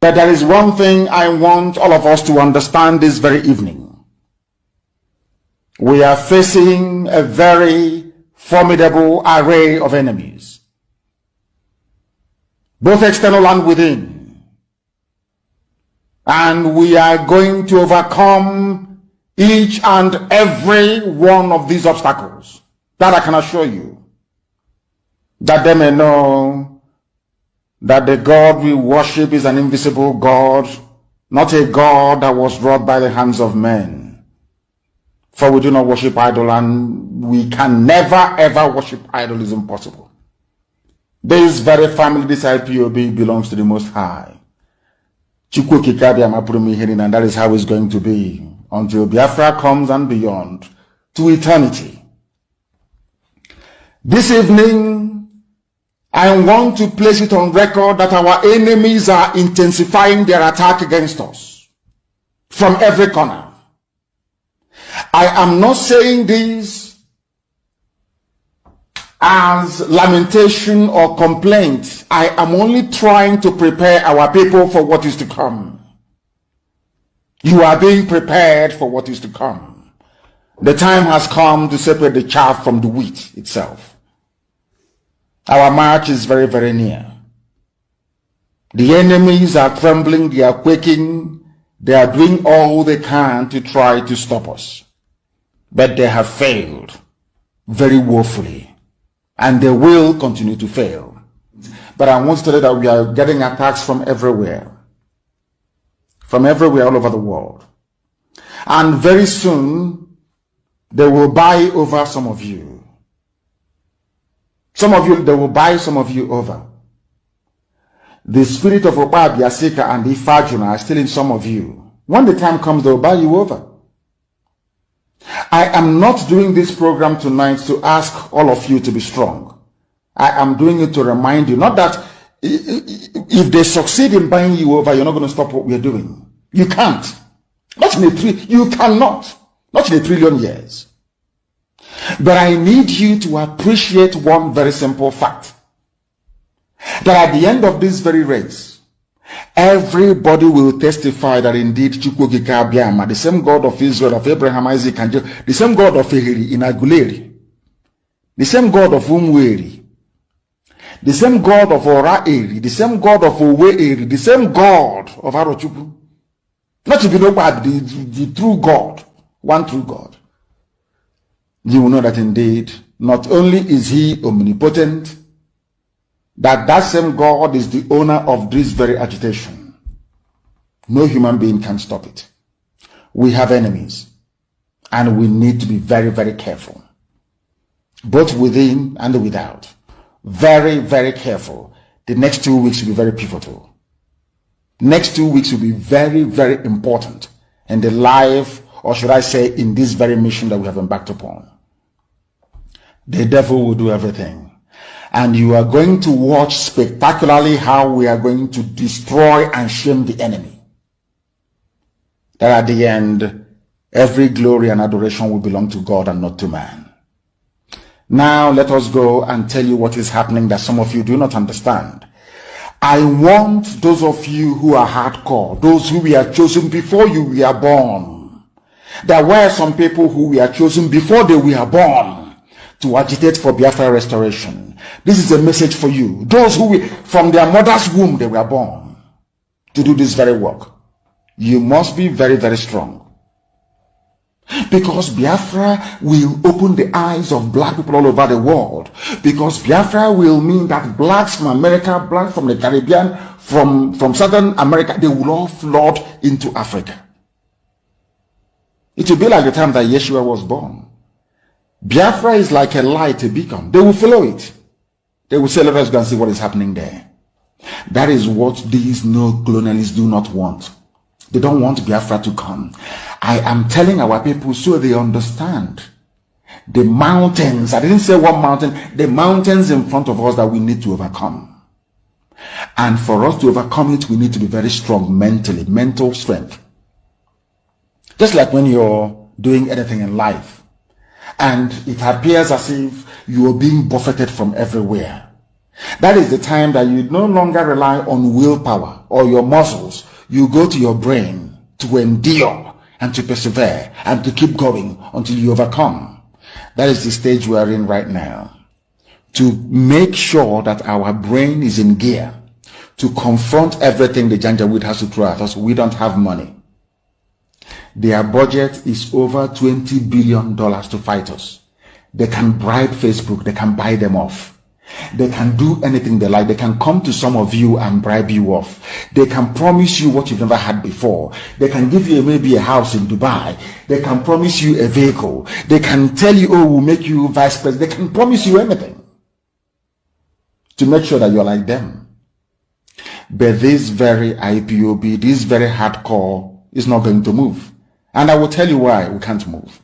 But there is one thing I want all of us to understand this very evening. We are facing a very formidable array of enemies, both external and within. And we are going to overcome each and every one of these obstacles. That I can assure you. That they may know that the God we worship is an invisible God, not a God that was wrought by the hands of men. For we do not worship idol, and we can never ever worship idol. Is impossible. This very family, this IPOB, belongs to the Most High. And that is how it's going to be until Biafra comes and beyond to eternity. This evening, I want to place it on record that our enemies are intensifying their attack against us from every corner. I am not saying this as lamentation or complaint. I am only trying to prepare our people for what is to come. You are being prepared for what is to come. The time has come to separate the chaff from the wheat itself. Our march is very, very near. The enemies are trembling, they are quaking, they are doing all they can to try to stop us. But they have failed very woefully, and they will continue to fail. But I want to tell you that we are getting attacks from everywhere all over the world. And very soon, they will buy over some of you. Some of you, they will buy some of you over. The spirit of Oba, Biasika, and Ifajuna are still in some of you. When the time comes, they will buy you over. I am not doing this program tonight to ask all of you to be strong. I am doing it to remind you, not that if they succeed in buying you over, you're not going to stop what we're doing. You can't. You cannot. Not in a trillion years. But I need you to appreciate one very simple fact. That at the end of this very race, everybody will testify that indeed Chukwukika Abiyama, the same God of Israel, of Abraham, Isaac, and Jacob, the same God of Ehiri in Aguleri, the same God of Umweri, the same God of Ora-Eri, the same God of Owe-Eri, the same God of Arochukwu. Not to be nobody, the true God, one true God. You will know that indeed, not only is he omnipotent, that same God is the owner of this very agitation. No human being can stop it. We have enemies, and we need to be very, very careful, both within and without. Very, very careful. The next 2 weeks will be very pivotal. Next 2 weeks will be very, very important in the life, or should I say, in this very mission that we have embarked upon. The devil will do everything. And you are going to watch spectacularly how we are going to destroy and shame the enemy. That at the end, every glory and adoration will belong to God and not to man. Now let us go and tell you what is happening that some of you do not understand. I want those of you who are hardcore, those who we are chosen before you were born. There were some people who were chosen before they were born to agitate for Biafra restoration. This is a message for you. Those who from their mother's womb they were born to do this very work. You must be very, very strong. Because Biafra will open the eyes of black people all over the world. Because Biafra will mean that blacks from America, blacks from the Caribbean, from Southern America, they will all flood into Africa. It will be like the time that Yeshua was born. Biafra is like a light, a beacon. They will follow it. They will say, let us go and see what is happening there. That is what these neo-colonialists do not want. They don't want Biafra to come. I am telling our people so they understand. The mountains, I didn't say one mountain, the mountains in front of us that we need to overcome. And for us to overcome it, we need to be very strong mentally, mental strength. Just like when you're doing anything in life, and it appears as if you are being buffeted from everywhere. That is the time that you no longer rely on willpower or your muscles. You go to your brain to endure and to persevere and to keep going until you overcome. That is the stage we are in right now. To make sure that our brain is in gear to confront everything the Janjaweed has to throw at us. We don't have money. Their budget is over $20 billion to fight us. They can bribe Facebook. They can buy them off. They can do anything they like. They can come to some of you and bribe you off. They can promise you what you've never had before. They can give you maybe a house in Dubai. They can promise you a vehicle. They can tell you, oh, we'll make you vice president. They can promise you anything to make sure that you're like them. But this very IPOB, this very hardcore is not going to move. And I will tell you why we can't move.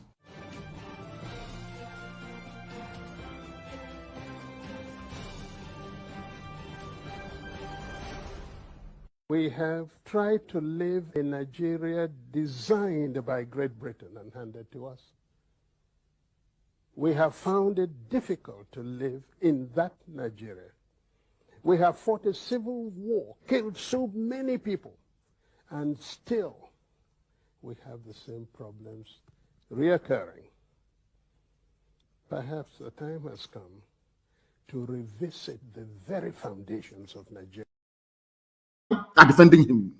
We have tried to live in Nigeria designed by Great Britain and handed to us. We have found it difficult to live in that Nigeria. We have fought a civil war, killed so many people, and still we have the same problems reoccurring. Perhaps the time has come to revisit the very foundations of Nigeria. Are defending him.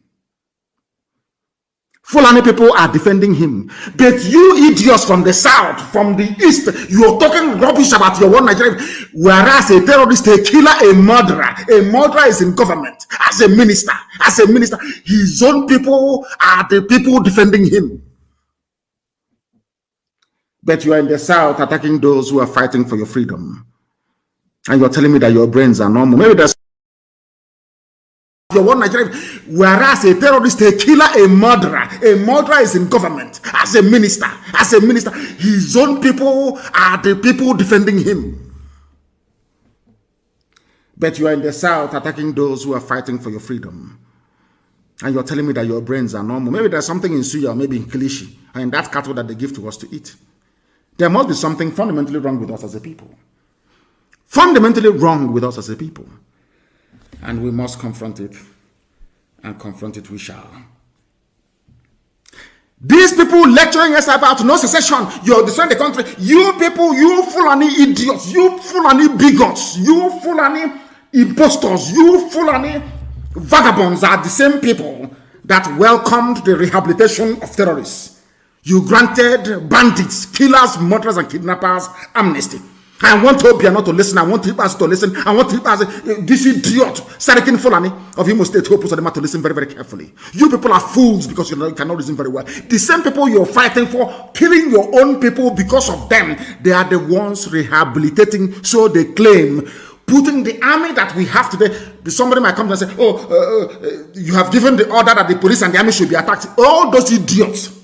Fulani people are defending him. But you idiots from the south, from the east, you're talking rubbish about your one Nigeria. Whereas a terrorist, a killer, a murderer is in government as a minister. His own people are the people defending him. But you are in the south attacking those who are fighting for your freedom. And you're telling me that your brains are normal. Maybe that's your one Nigeria, whereas a terrorist, a killer, a murderer is in government as a minister. His own people are the people defending him. But you are in the south attacking those who are fighting for your freedom. And you're telling me that your brains are normal. Maybe there's something in Suya, or maybe in Kilishi, and in that cattle that they give to us to eat. There must be something fundamentally wrong with us as a people. Fundamentally wrong with us as a people. And we must confront it, and confront it we shall. These people lecturing us about no secession, you're destroying the country. You people, you Fulani idiots, you Fulani bigots, you Fulani impostors, you Fulani vagabonds are the same people that welcomed the rehabilitation of terrorists. You granted bandits, killers, murderers, and kidnappers amnesty. I want Obia not to listen. I want Tripas to listen. I want Tripas, this idiot, Sarikin Fulani of Imo State, Hope to listen very, very carefully. You people are fools because you cannot listen very well. The same people you're fighting for, killing your own people because of them, they are the ones rehabilitating, so they claim, putting the army that we have today. Somebody might come and say, you have given the order that the police and the army should be attacked. All those idiots.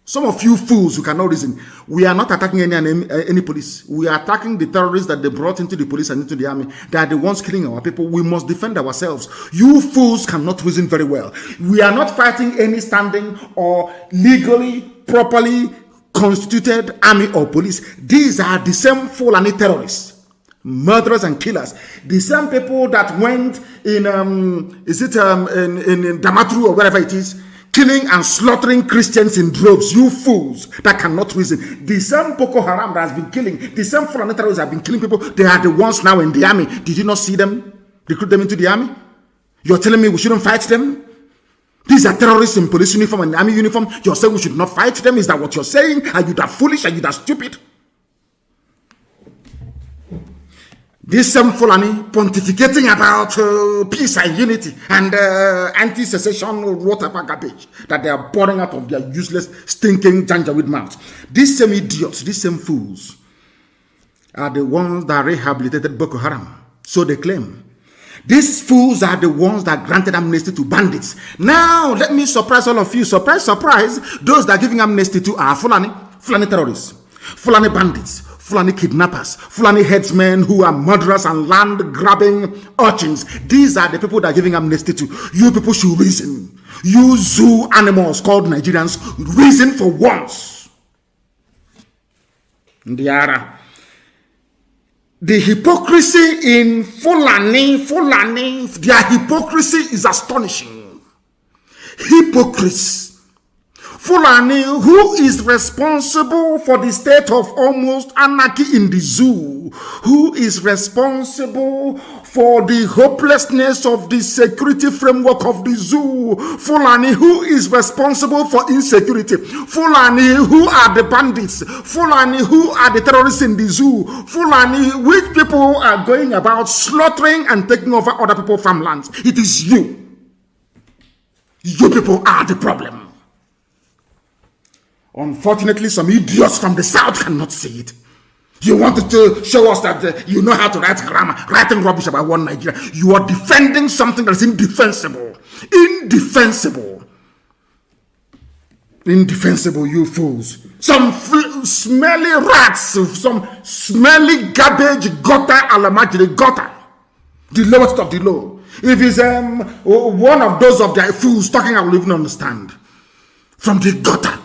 Some of you fools who cannot reason. We are not attacking any police. We are attacking the terrorists that they brought into the police and into the army. They are the ones killing our people. We must defend ourselves. You fools cannot reason very well. We are not fighting any standing or legally, properly constituted army or police. These are the same Fulani terrorists, murderers and killers. The same people that went in in Damaturu or wherever it is, killing and slaughtering Christians in droves. You fools that cannot reason. The same Boko Haram that has been killing, the same Fulani terrorists have been killing people. They are the ones now in the army. Did you not see them? Recruit them into the army? You're telling me we shouldn't fight them? These are terrorists in police uniform and army uniform. You're saying we should not fight them? Is that what you're saying? Are you that foolish? Are you that stupid? This same Fulani pontificating about peace and unity and anti-secession whatever garbage that they are pouring out of their useless, stinking Janjaweed mouths. These same idiots, these same fools are the ones that rehabilitated Boko Haram. So they claim. These fools are the ones that granted amnesty to bandits. Now, let me surprise all of you. Surprise, surprise. Those that are giving amnesty to are Fulani terrorists, Fulani bandits, Fulani kidnappers, Fulani headsmen who are murderers and land-grabbing urchins. These are the people that are giving amnesty to. You people should reason. You zoo animals called Nigerians, reason for once. Ndiara. The hypocrisy in Fulani, their hypocrisy is astonishing. Hypocrites. Fulani, who is responsible for the state of almost anarchy in the zoo, who is responsible for the hopelessness of the security framework of the zoo, Fulani, who is responsible for insecurity, Fulani, who are the bandits, Fulani, who are the terrorists in the zoo, Fulani, which people are going about slaughtering and taking over other people's farmlands. It is you. You people are the problem. Unfortunately, some idiots from the south cannot see it. You wanted to show us that you know how to write grammar, writing rubbish about one Nigeria. You are defending something that is indefensible. Indefensible. Indefensible, you fools. Some smelly rats, some smelly garbage, gutter, alamajiri, gutter. The lowest of the low. If it's one of those of their fools talking, I will even understand. From the gutter.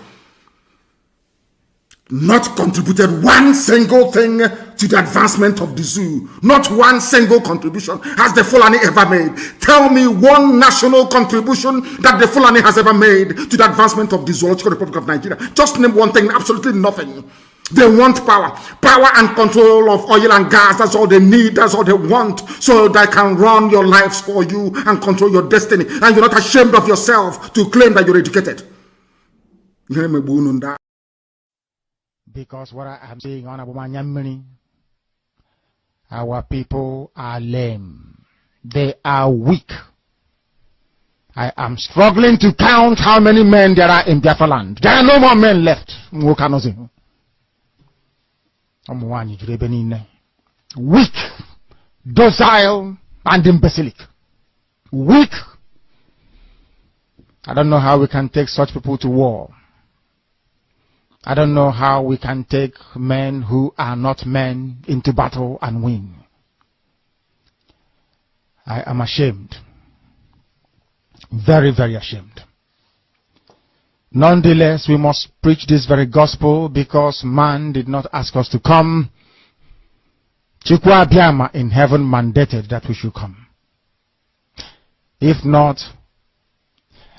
Not contributed one single thing to the advancement of the zoo. Not one single contribution has the Fulani ever made. Tell me one national contribution that the Fulani has ever made to the advancement of the Zoological Republic of Nigeria. Just name one thing, absolutely nothing. They want power. Power and control of oil and gas. That's all they need. That's all they want. So they can run your lives for you and control your destiny. And you're not ashamed of yourself to claim that you're educated. Because what I am saying, our people are lame. They are weak. I am struggling to count how many men there are in Biafra land. There are no more men left. Weak, docile, and imbecilic. Weak. I don't know how we can take such people to war. I don't know how we can take men who are not men into battle and win. I am ashamed. Very, very ashamed. Nonetheless, we must preach this very gospel because man did not ask us to come. Chukwu Abiyama in heaven mandated that we should come. If not,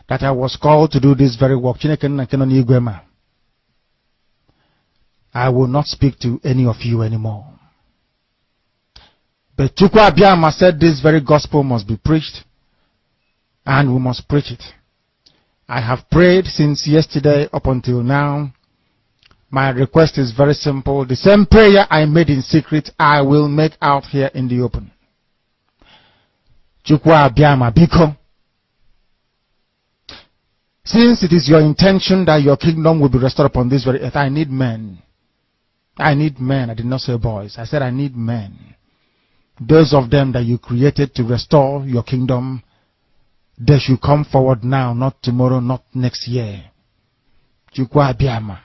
that I was called to do this very work, I will not speak to any of you anymore. But Chukwu Abiyama said this very gospel must be preached, and we must preach it. I have prayed since yesterday up until now. My request is very simple. The same prayer I made in secret, I will make out here in the open. Chukwu Abiyama biko. Since it is your intention that your kingdom will be restored upon this very earth, I need men. I need men. I did not say boys. I said I need men. Those of them that you created to restore your kingdom, they should come forward now, not tomorrow, not next year. Chukwu Abiyama.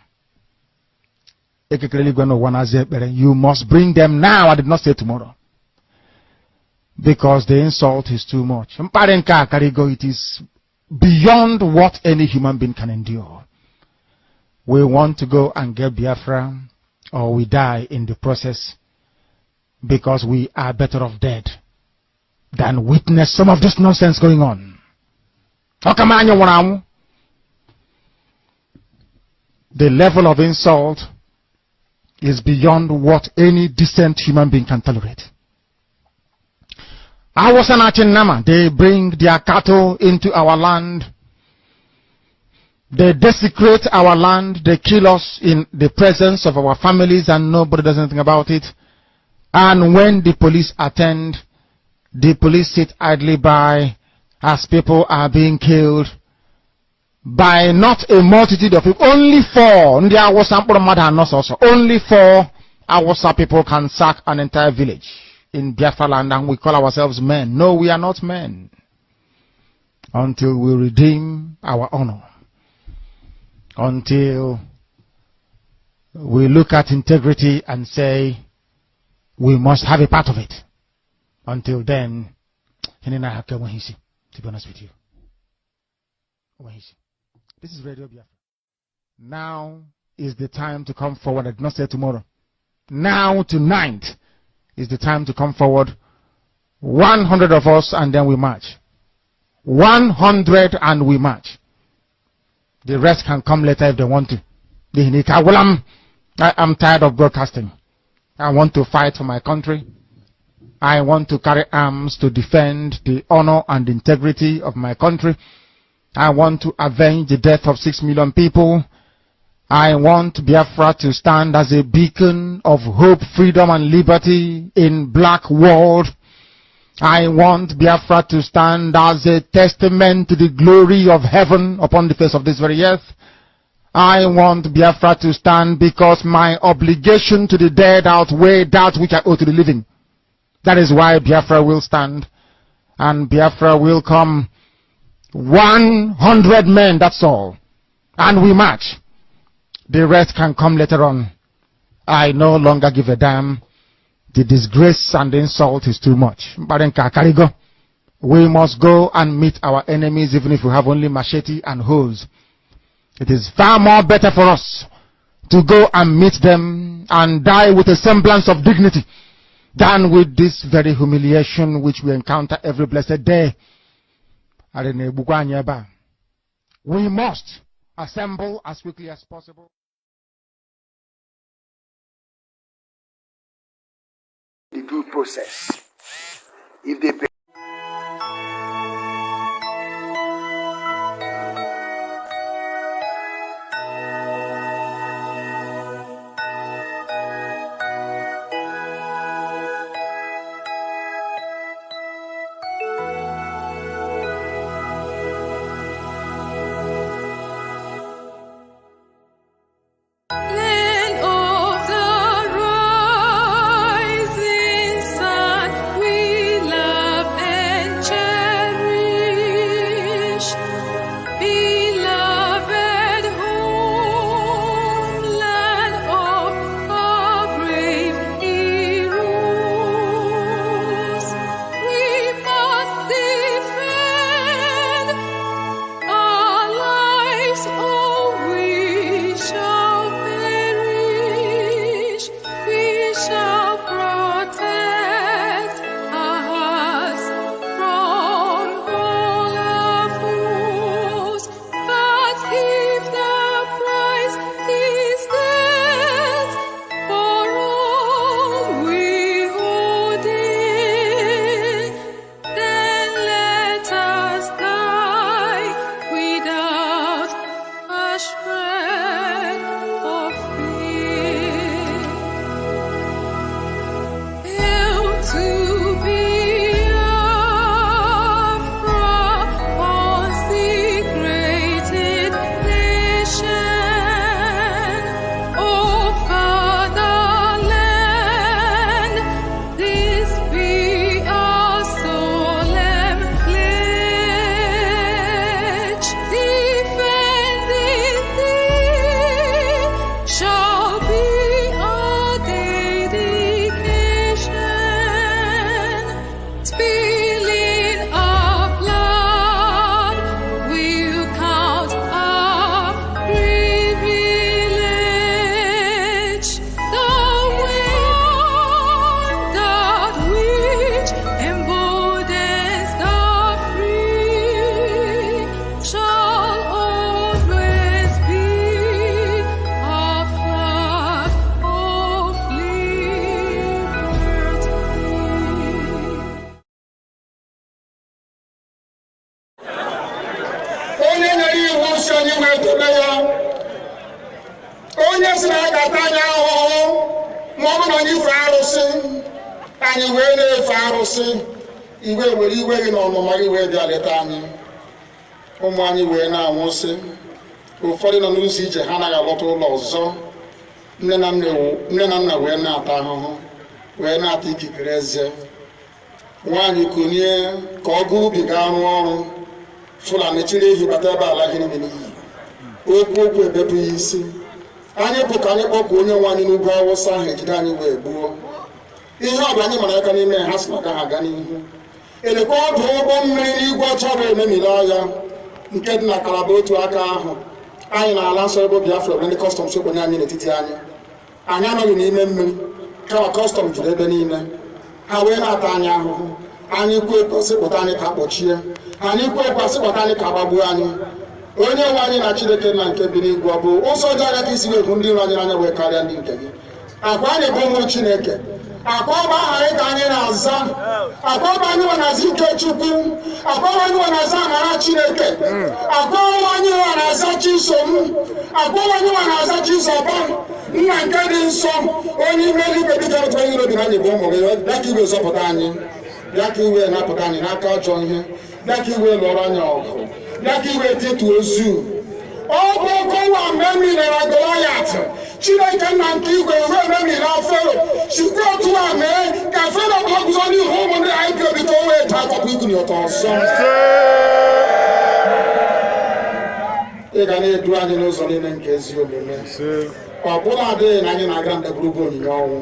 You must bring them now. I did not say tomorrow. Because the insult is too much. It is beyond what any human being can endure. We want to go and get Biafra, or we die in the process, because we are better off dead than witness some of this nonsense going on. The level of insult is beyond what any decent human being can tolerate. They bring their cattle into our land. They desecrate our land. They kill us in the presence of our families and nobody does anything about it. And when the police attend, the police sit idly by as people are being killed by not a multitude of people. Only 4. Only 4 Awasa people can sack an entire village in Biafra land, and we call ourselves men. No, we are not men. Until we redeem our honor. Until we look at integrity and say, we must have a part of it. Until then, to be honest with you. This is Radio Biafra. Now is the time to come forward. I did not say tomorrow. Now, tonight, It's the time to come forward. 100 of us, and then we march. 100 and we march. The rest can come later if they want to. I am tired of broadcasting. I want to fight for my country. I want to carry arms to defend the honor and integrity of my country. I want to avenge the death of 6 million people. I want Biafra to stand as a beacon of hope, freedom, and liberty in black world. I want Biafra to stand as a testament to the glory of heaven upon the face of this very earth. I want Biafra to stand because my obligation to the dead outweigh that which I owe to the living. That is why Biafra will stand, and Biafra will come. 100 men, that's all. And we march. The rest can come later on. I no longer give a damn. The disgrace and the insult is too much. We must go and meet our enemies even if we have only machete and hoes. It is far more better for us to go and meet them and die with a semblance of dignity than with this very humiliation which we encounter every blessed day. We must assemble as quickly as possible. The due process. If they ụfọdụ nọ n'ụzọ ije ha anaghị alọta ụlọ ọzọ nne na nna wee na-ata ahụhụ wee na-ata ikikere eze nwaanyị kunye ka ọ gaa ubi gaa rụọ ọrụ Fulani chiri ehi bata ebe ala gị n'ime n'iyi okwu ebepụ ya isi anyị bụ ka anyị kpọkwa onye nwe anyị n'ugwu Awụsa ahụ ejide anyị wee gbuo ihe ọbụla anyị mara aka n'ime ha si maka ha gaa n'ihu elekwa ọdụ ụgbọ mmiri n'igwe ọcha bụ ememiri agha nke dị na Kalaba otu aka ahụ anyị na-ala nsọ ebe Biafra bụ ndị kọstọm sokwenye anyị n'etiti anyị anọghị n'ime mmiri kama kọstọm juru ebe niile ha wee na-ata anyị ahụhụ anyị kwuo sịpụta anyị ka kpọchie anyị kwuo ekwa sịpụta anyị ka gbagbuo anyị onye nwe anyị na Chineke na nke bi n'igwe ọ bụ ụzọ dị anya ka isi wee hụ ndị iro anyị n'anya wee karịa ndị nke gị akwa anyị bụ ụmụ Chineke akwa ọba aha anyị ka anyị na-aza akwa ọba anyị nwe na-aza ike Chukwu akwa ọba anyị nwe na-aza amara Chineke akwa ọba anyị nwe na-aza Chisom akwa ọba anyị nwe na-aza Chizọba nna nke dị nsọ onye ime eluigwe dịka otu onye iro bi na anyị bụ ụmụ gị bịa ka iwe zọpụta anyị bịa ka iwe napụta anyị n'aka ọjọọ ihe bịa ka iwe lụọrọ anyị ọgụ bịa ka iwe tịtụ ozu ọ bụ ogo nwa mgbe emilere Goliat Chineke nna nke igwe wee memire Fero sikwa otu a mee ka Fero gbagụzọ n'ihu ụmụ ndị IPOB ka o wee taa akwụkwọ iguni ọtọ ọzọ ị ga na-edu anyị n'ụzọ niile nke ezi omume ọ bụla adịghị na anyị na-aga ndagwurugwu onyinye ọnwụ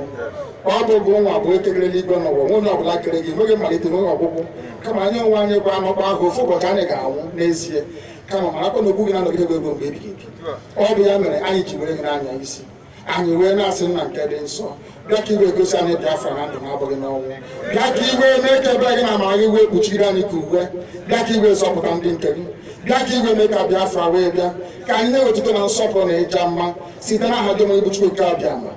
ọ bụ ogo nwa bụ ekekere n'igwe n'ụwa onye ọbụla kere gị nweghị mmalite nweghị ọgwụgwụ kama anyị onwe anyị kwa anọkwa ahụ ofu ụbọchị anyị ga-anwụ n'ezie kama marakwa na okwu gị na-anọgide gị mgbe ebighị ebi ọ bụ ya mere anyị ji were gị n'anya isi anyị wee na-asị nna nke dị nsọ bịa ka iwe gosi anyị Biafra na ndụ na-abụghị n'ọnwụ bịa ka iwe mee ka ebe gị na amara gị wee kpuchiri anyị ka uwe bịa ka iwe zọpụta ndị nke gị bịa ka iwe mee ka Biafra wee bịa ka anyị na-ewetụta na nsọpụrụ na ịja mma site n'aha gị onye bụ Chukwu nke abịa ma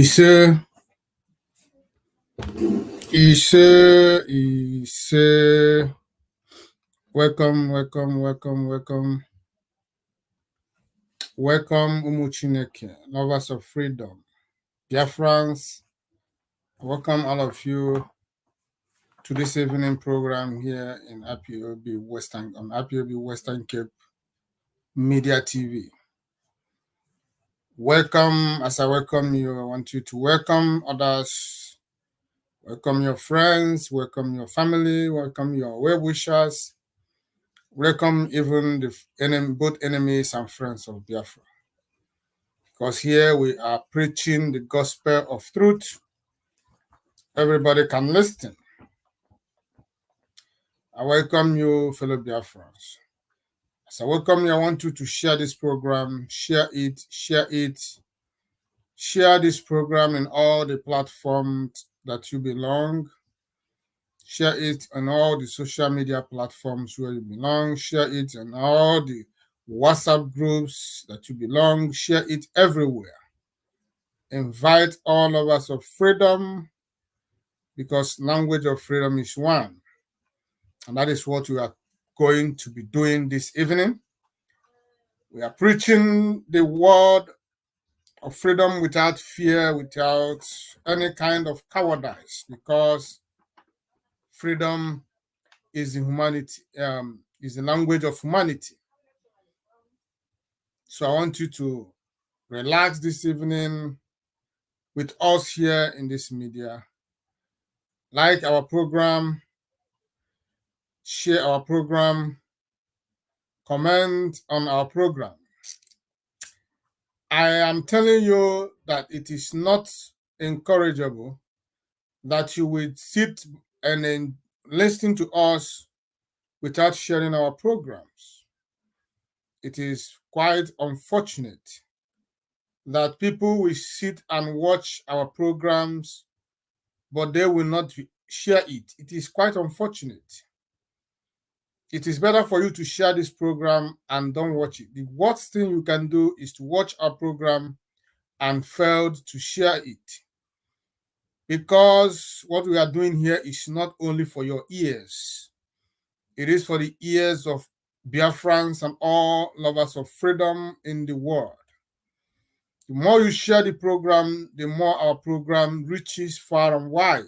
Ise. Welcome, Umu Chineke, lovers of freedom, Biafrans. Welcome all of you to this evening program here in IPOB Western Cape Media TV. Welcome. As I welcome you, I want you to welcome others. Welcome your friends, welcome your family, welcome your well-wishers, welcome even both enemies and friends of Biafra. Because here we are preaching the gospel of truth. Everybody can listen. I welcome you, fellow Biafrans. As I welcome you, I want you to share this program, share this program in all the platforms that you belong. Share it on all the social media platforms where you belong. Share it on all the WhatsApp groups that you belong. Share it everywhere. Invite all of us of freedom, because language of freedom is one. And that is what we are going to be doing this evening. We are preaching the word of freedom without fear, without any kind of cowardice, because freedom is the language of humanity. So I want you to relax this evening with us here in this media. Like our program, share our program, comment on our program. I am telling you that it is not encourageable that you would sit and listen to us without sharing our programs. It is quite unfortunate that people will sit and watch our programs, but they will not share it. It is quite unfortunate. It is better for you to share this program and don't watch it. The worst thing you can do is to watch our program and fail to share it. Because what we are doing here is not only for your ears. It is for the ears of Biafrans and all lovers of freedom in the world. The more you share the program, the more our program reaches far and wide.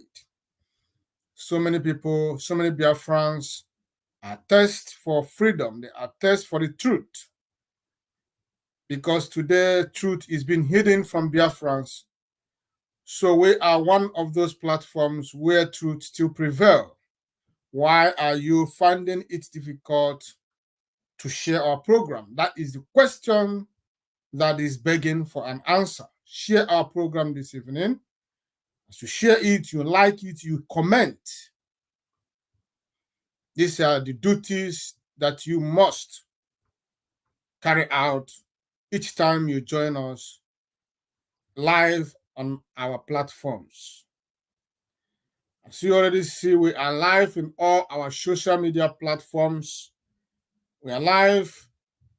So many people, so many Biafrans are thirst for freedom. They are thirst for the truth. Because today, truth is being hidden from Biafrans. So we are one of those platforms where truth still prevails. Why are you finding it difficult to share our program? That is the question that is begging for an answer. Share our program this evening. As you share it, you like it, you comment. These are the duties that you must carry out each time you join us live on our platforms. As you already see, we are live in all our social media platforms. We are live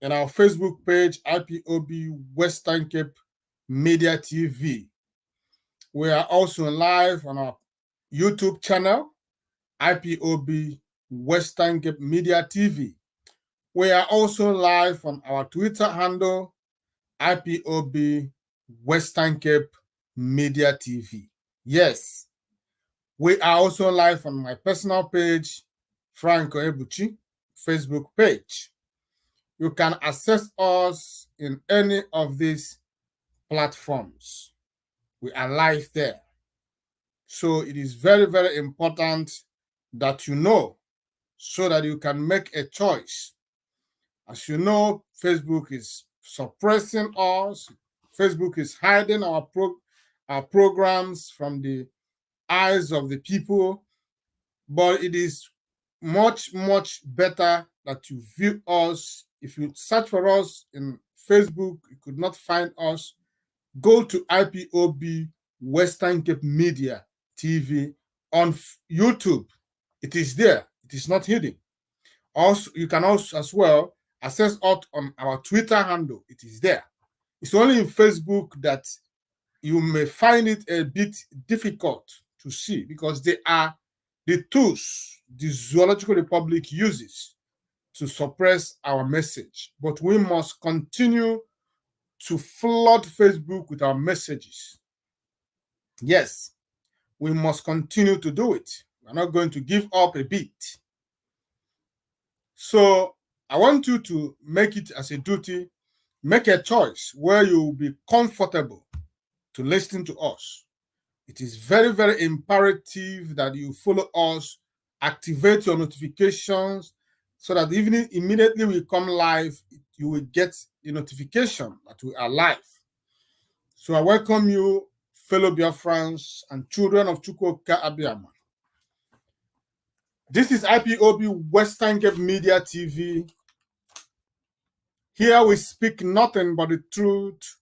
in our Facebook page, IPOB Western Cape Media TV. We are also live on our YouTube channel, IPOB Western Cape Media TV. We are also live on our Twitter handle, IPOB Western Cape Media TV. Yes, we are also live on my personal page, Franco Ebuchi, Facebook page. You can access us in any of these platforms. We are live there. So it is very, very important that you know so that you can make a choice. As you know, Facebook is suppressing us. Facebook is hiding our programs from the eyes of the people. But it is much, much better that you view us. If you search for us in Facebook, you could not find us. Go to IPOB Western Cape Media TV on YouTube. It is there. It is not hidden. Also, you can also as well access us on our Twitter handle. It is there. It's only in Facebook that you may find it a bit difficult to see because they are the tools the Zoological Republic uses to suppress our message. But we must continue to flood Facebook with our messages. Yes, we must continue to do it. We're not going to give up a bit. So I want you to make it as a duty, make a choice where you will be comfortable to listen to us. It is very, very imperative that you follow us, activate your notifications, so that even immediately we come live, you will get the notification that we are live. So I welcome you, fellow Biafrans and children of Chukwuka Abiyama. This is IPOB Western Cape Media TV. Here we speak nothing but the truth.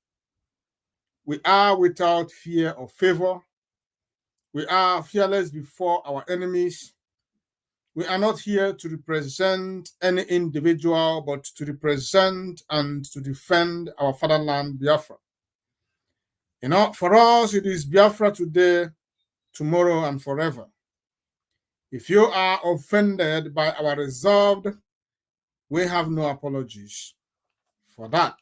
We are without fear or favor. We are fearless before our enemies. We are not here to represent any individual, but to represent and to defend our fatherland, Biafra. You know, for us, it is Biafra today, tomorrow, and forever. If you are offended by our resolve, we have no apologies for that.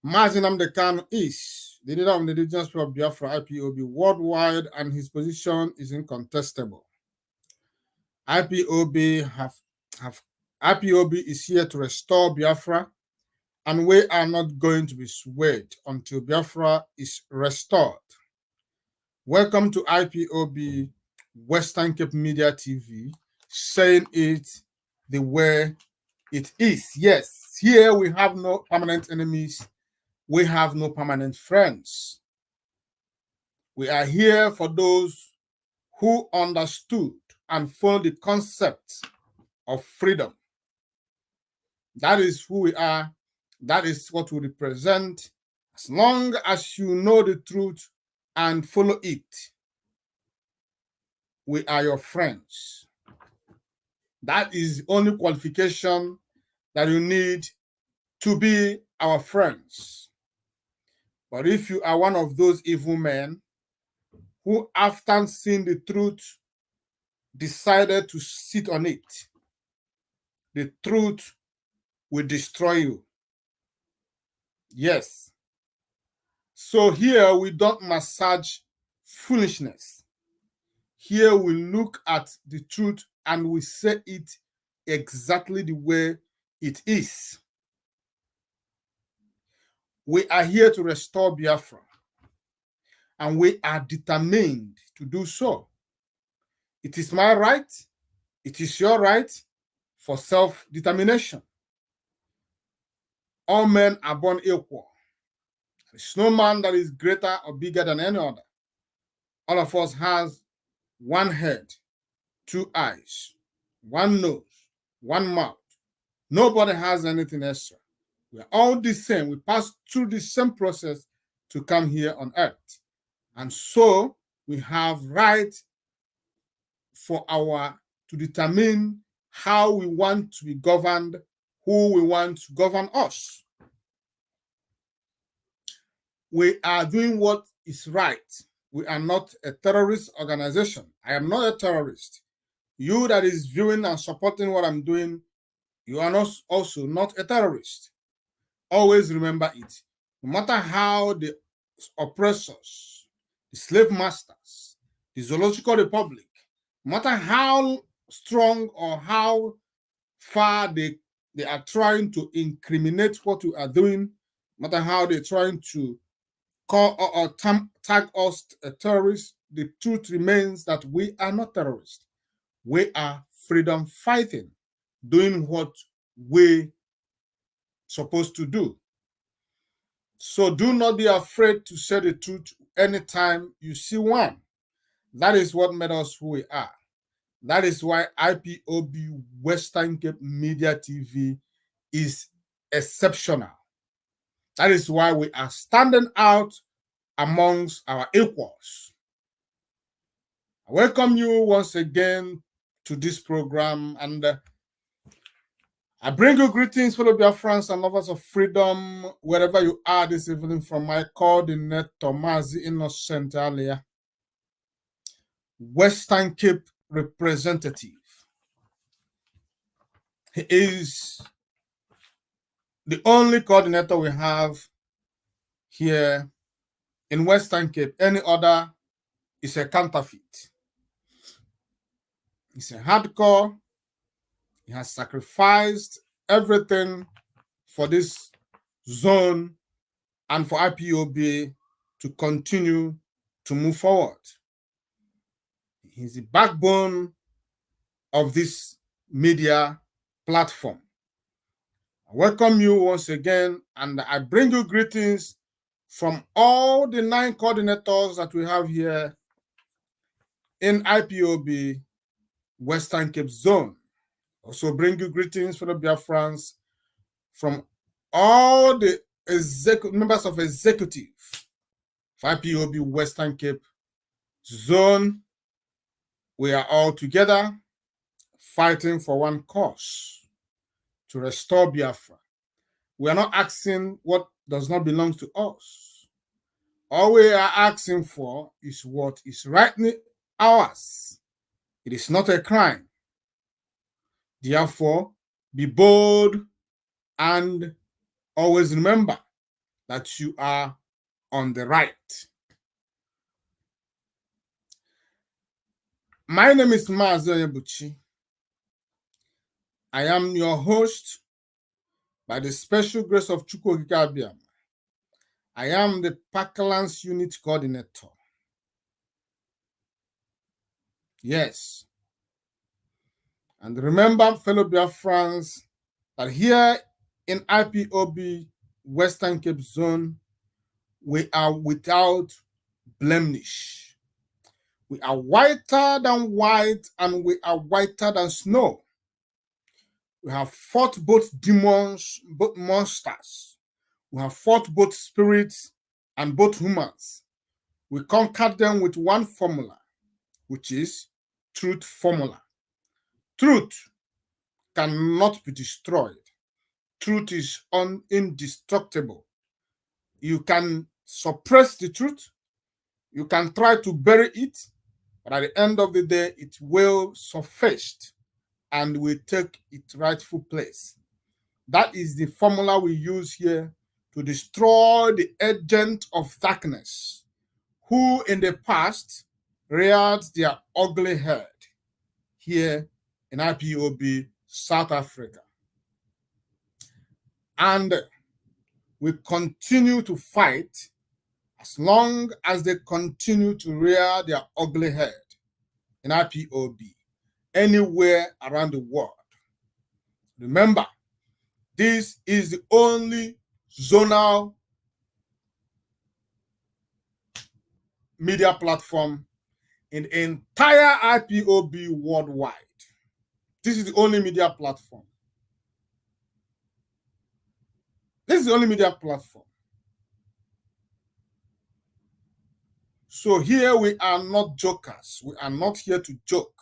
Mazi Nnamdi Kanu is the leader of the indigenous people of Biafra, IPOB, worldwide, and his position is incontestable. IPOB is here to restore Biafra, and we are not going to be swayed until Biafra is restored. Welcome to IPOB Western Cape Media TV, saying it the way it is. Yes, here we have no permanent enemies. We have no permanent friends. We are here for those who understood and follow the concept of freedom. That is who we are. That is what we represent. As long as you know the truth and follow it, we are your friends. That is the only qualification that you need to be our friends. But if you are one of those evil men who, after seeing the truth, decided to sit on it, the truth will destroy you. Yes. So here we don't massage foolishness. Here we look at the truth and we say it exactly the way it is. We are here to restore Biafra, and we are determined to do so. It is my right, it is your right for self-determination. All men are born equal. There is no man that is greater or bigger than any other. All of us has one head, two eyes, one nose, one mouth. Nobody has anything extra. We are all the same. We pass through the same process to come here on earth. And so we have right to determine how we want to be governed, who we want to govern us. We are doing what is right. We are not a terrorist organization. I am not a terrorist. You that is viewing and supporting what I'm doing, you are not also not a terrorist. Always remember it. No matter how the oppressors, the slave masters, the zoological republic, no matter how strong or how far they are trying to incriminate what we are doing, no matter how they're trying to call or tag us terrorists, the truth remains that we are not terrorists. We are freedom fighting, doing what we supposed to do. So do not be afraid to say the truth anytime you see one. That is what made us who we are. That is why IPOB Western Cape Media TV is exceptional. That is why we are standing out amongst our equals. I welcome you once again to this program, and I bring you greetings, fellow Biafrans and lovers of freedom, wherever you are this evening, from my coordinator, Mazi Innocent Alia, Western Cape representative. He is the only coordinator we have here in Western Cape. Any other is a counterfeit. He's a hardcore. He has sacrificed everything for this zone and for IPOB to continue to move forward. He's the backbone of this media platform. I welcome you once again, and I bring you greetings from all the 9 coordinators that we have here in IPOB Western Cape Zone. Also bring you greetings, fellow Biafrans, from all the members of executive for IPOB Western Cape Zone. We are all together fighting for one cause, to restore Biafra. We are not asking what does not belong to us. All we are asking for is what is rightly ours. It is not a crime. Therefore, be bold and always remember that you are on the right. My name is Mazi Onyebuchi. I am your host by the special grace of Chukwu Okike Abiam. I am the Parklands Unit Coordinator. Yes. And remember, fellow Biafrans, that here in IPOB Western Cape Zone, we are without blemish. We are whiter than white, and we are whiter than snow. We have fought both demons, both monsters. We have fought both spirits and both humans. We conquered them with one formula, which is truth formula. Truth cannot be destroyed. Truth is indestructible. You can suppress the truth. You can try to bury it, but at the end of the day, it will surface and will take its rightful place. That is the formula we use here to destroy the agent of darkness, who in the past reared their ugly head here in IPOB, South Africa. And we continue to fight as long as they continue to rear their ugly head in IPOB anywhere around the world. Remember, this is the only zonal media platform in the entire IPOB worldwide. This is the only media platform. This is the only media platform. So here we are not jokers. We are not here to joke.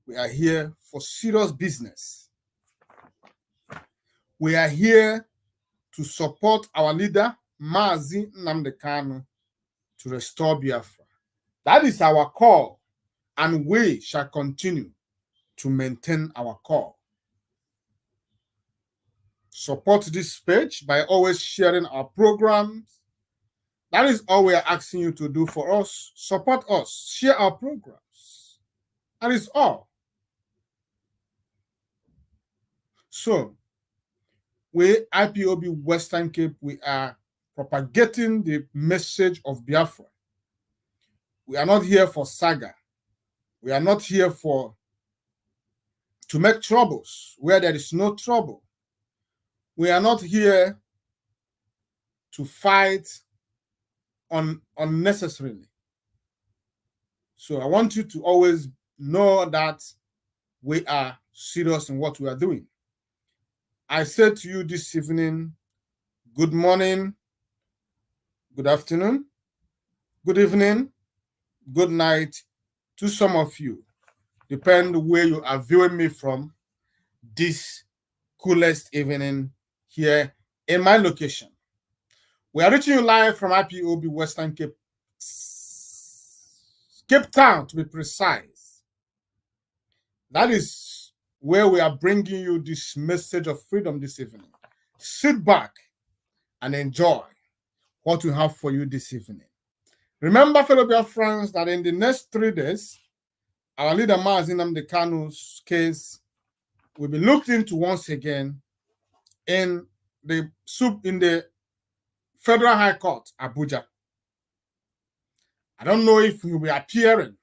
We are here for serious business. We are here to support our leader, Mazi Nnamdi Kanu, to restore Biafra. That is our call, and we shall continue to maintain our call. Support this page by always sharing our programs. That is all we are asking you to do for us. Support us, share our programs. That is all. So, we, IPOB Western Cape, we are propagating the message of Biafra. We are not here for saga. We are not here to make troubles where there is no trouble. We are not here to fight unnecessarily. So I want you to always know that we are serious in what we are doing. I said to you this evening, good morning, good afternoon, good evening, good night to some of you, depend where you are viewing me from this coolest evening here in my location. We are reaching you live from IPOB Western Cape, Cape Town to be precise. That is where we are bringing you this message of freedom this evening. Sit back and enjoy what we have for you this evening. Remember, fellow Biafrans, that in the next 3 days, our leader Mazi Nnamdi Kanu's case will be looked into once again in the Federal High Court, Abuja. I don't know if he will be appearing.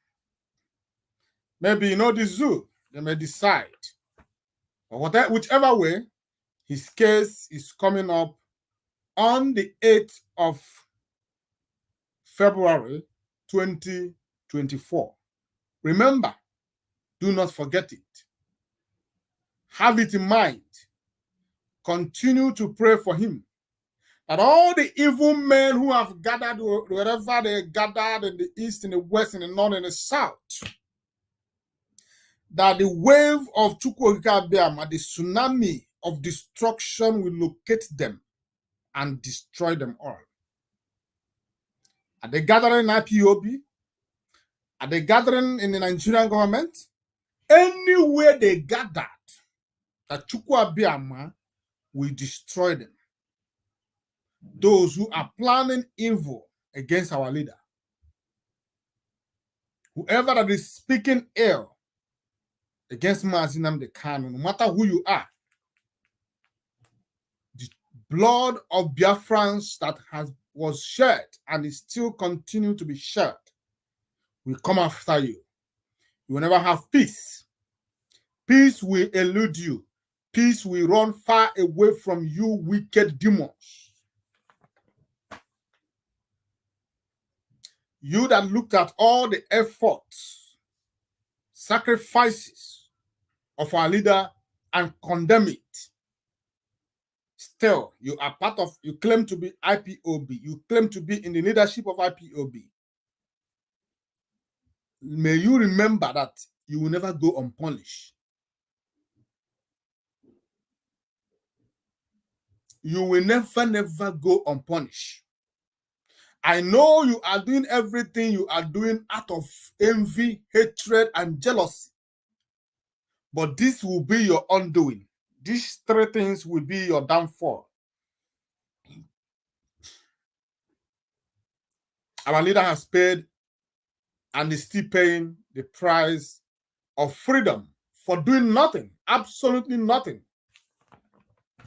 Maybe, the zoo, they may decide. But whichever way, his case is coming up on the 8th of February 2024. Remember, do not forget it. Have it in mind. Continue to pray for him. That all the evil men who have gathered wherever they gathered in the east, in the west, in the north, and the south, that the wave of Chukwukabiama, the tsunami of destruction, will locate them and destroy them all. Are they gathering in IPOB? Are they gathering in the Nigerian government? Anywhere they gathered, that Chukwukabiama will destroy them. Those who are planning evil against our leader. Whoever that is speaking ill against Mazi Nnamdi Kanu, no matter who you are, the blood of Biafrans that was shed and is still continue to be shed will come after you. You will never have peace. Peace will elude you. Peace will run far away from you, wicked demons. You that looked at all the efforts, sacrifices of our leader and condemn it. Still, you are you claim to be IPOB. You claim to be in the leadership of IPOB. May you remember that you will never go unpunished. You will never go unpunished. I know you are doing everything you are doing out of envy, hatred, and jealousy. But this will be your undoing. These 3 things will be your downfall. Our leader has paid and is still paying the price of freedom for doing nothing, absolutely nothing.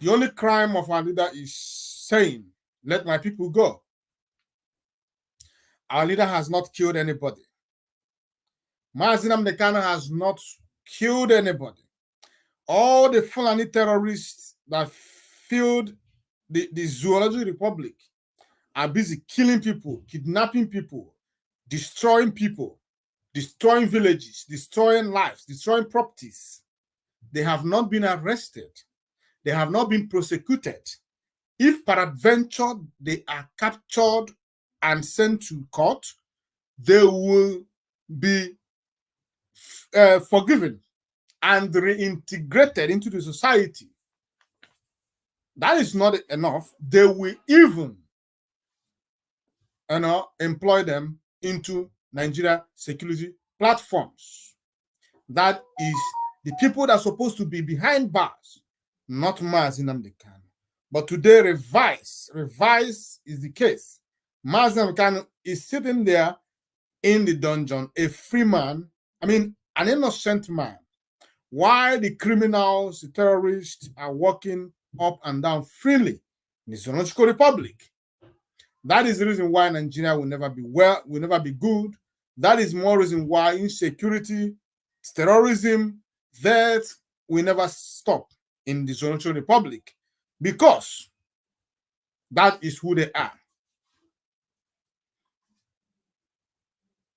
The only crime of our leader is saying, "Let my people go." Our leader has not killed anybody. Mazi Nnamdi Kanu has not killed anybody. All the Fulani terrorists that filled the Zoology Republic are busy killing people, kidnapping people, destroying people. destroying villages, destroying lives, destroying properties. They have not been arrested. They have not been prosecuted. If peradventure they are captured and sent to court, they will be forgiven and reintegrated into the society. That is not enough. They will even employ them into Nigeria security platforms. That is the people that are supposed to be behind bars, not Mazi Nnamdi Kanu. But today, revise is the case. Mazi Nnamdi Kanu is sitting there in the dungeon, a free man, an innocent man, while the criminals, the terrorists are walking up and down freely in the Zoological Republic. That is the reason why Nigeria will never be will never be good. That is more reason why insecurity, terrorism, that will never stop in the Zoological Republic, because that is who they are.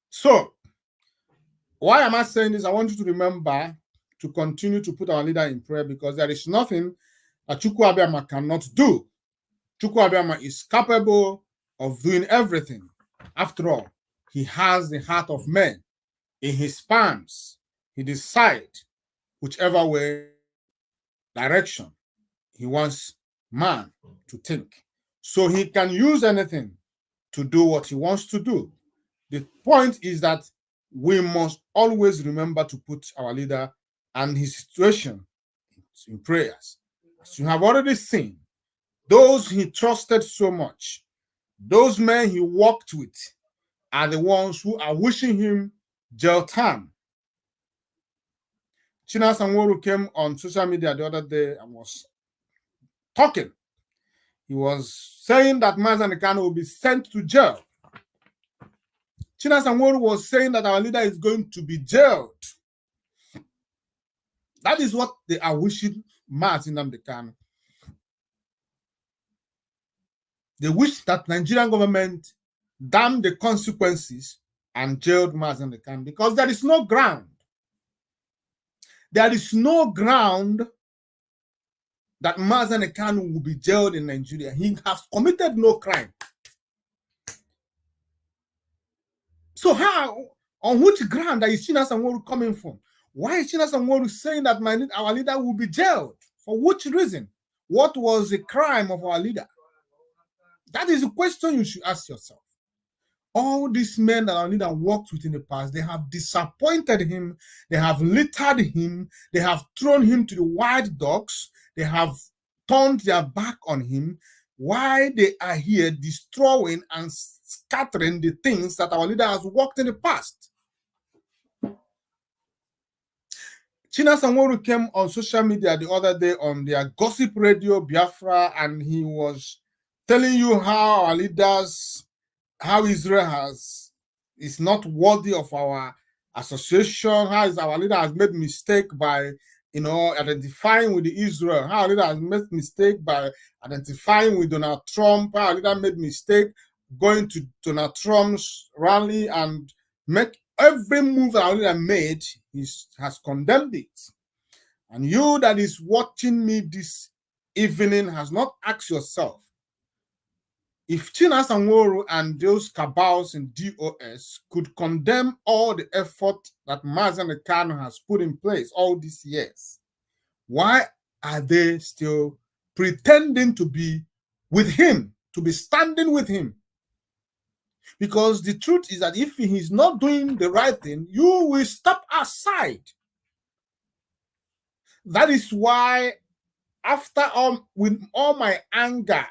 So, why am I saying this? I want you to remember to continue to put our leader in prayer, because there is nothing that Chukwu Abịama cannot do. Chukwu Abịama is capable of doing everything. After all, he has the heart of man in his palms. He decides whichever way, direction he wants man to think. So he can use anything to do what he wants to do. The point is that we must always remember to put our leader and his situation in prayers. As you have already seen, those he trusted so much, those men he worked with, are the ones who are wishing him jail time. Chinasa Nworu came on social media the other day and was talking. He was saying that Mazi Nnamdi Kanu will be sent to jail. Chinasa Nworu was saying that our leader is going to be jailed. That is what they are wishing Mazi Nnamdi Kanu. They wish that Nigerian government damn the consequences and jailed Mazi Nnamdi Kanu, because there is no ground. There is no ground that Mazi Nnamdi Kanu will be jailed in Nigeria. He has committed no crime. So how, on which ground is Chinasa Nworu coming from? Why is Chinasa Nworu saying that our leader will be jailed? For which reason? What was the crime of our leader? That is a question you should ask yourself. All these men that our leader worked with in the past, they have disappointed him, they have littered him, they have thrown him to the wild dogs, they have turned their back on him. Why they are here destroying and scattering the things that our leader has worked in the past? Chinasa Nworu came on social media the other day on their gossip radio, Biafra, and he was telling you how our leaders, how Israel is not worthy of our association, how our leader has made mistake by identifying with the Israel, how our leader has made mistake by identifying with Donald Trump, how our leader made mistake going to Donald Trump's rally and make every move that our leader made, he has condemned it. And you that is watching me this evening has not asked yourself, if Chinasa Nworu and those cabals in DOS could condemn all the effort that Mazi Nnamdi Kanu has put in place all these years, why are they still pretending to be with him, to be standing with him? Because the truth is that if he is not doing the right thing, you will step aside. That is why, after with all my anger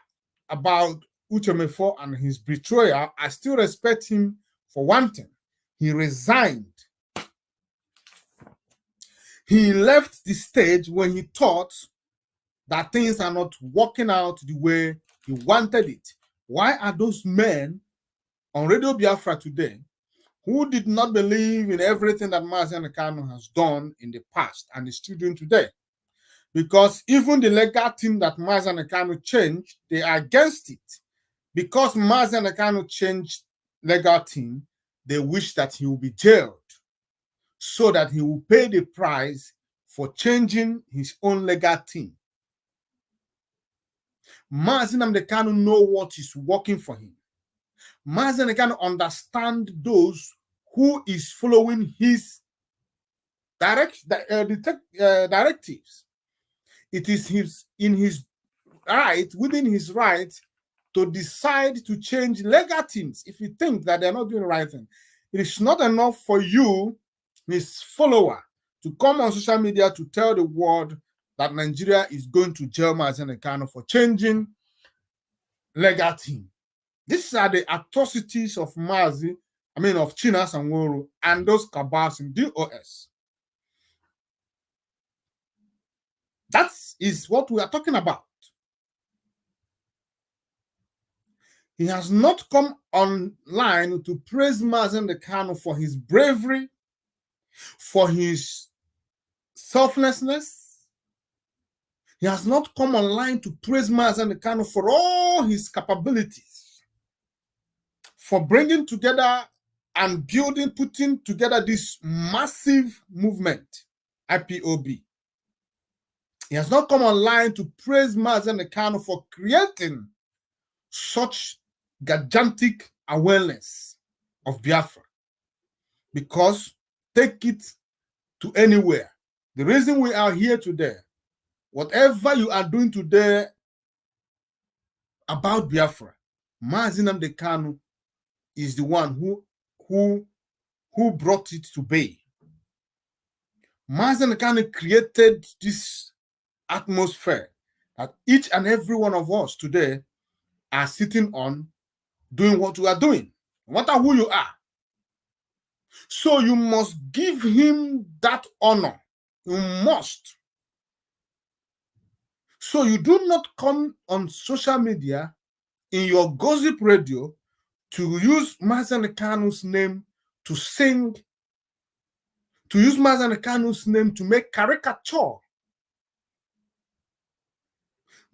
about Uchemefo and his betrayal, I still respect him for one thing. He resigned. He left the stage when he thought that things are not working out the way he wanted it. Why are those men on Radio Biafra today who did not believe in everything that Mazi Nnamdi Kanu has done in the past and is still doing today? Because even the legal team that Mazi Nnamdi Kanu changed, they are against it. Because Mazi Nnamdi Kanu changed legal team, they wish that he will be jailed. so that he will pay the price for changing his own legal team. Mazi Nnamdi Kanu know what is working for him. Mazi Nnamdi Kanu understand those who is following his directives. It is within his right to decide to change legal teams if you think that they're not doing the right thing. It is not enough for you, his follower, to come on social media to tell the world that Nigeria is going to jail Mazi Nnamdi Kanu for changing legal team. These are the atrocities of Chinasa Nworu and those cabals in DOS. That is what we are talking about. He has not come online to praise Mazi Nnamdi Kanu for his bravery, for his selflessness. He has not come online to praise Mazi Nnamdi Kanu for all his capabilities, for bringing together and putting together this massive movement, IPOB. He has not come online to praise Mazi Nnamdi Kanu for creating such gigantic awareness of Biafra. Because take it to anywhere. The reason we are here today, whatever you are doing today about Biafra, Mazi Nnamdi Kanu is the one who brought it to bay. Mazi Nnamdi Kanu created this atmosphere that each and every one of us today are sitting on, doing what we are doing, no matter who you are. So you must give him that honor. You must. So you do not come on social media in your gossip radio to use Mazi Nnamdi Kanu's name to sing, to use Mazi Nnamdi Kanu's name to make caricature.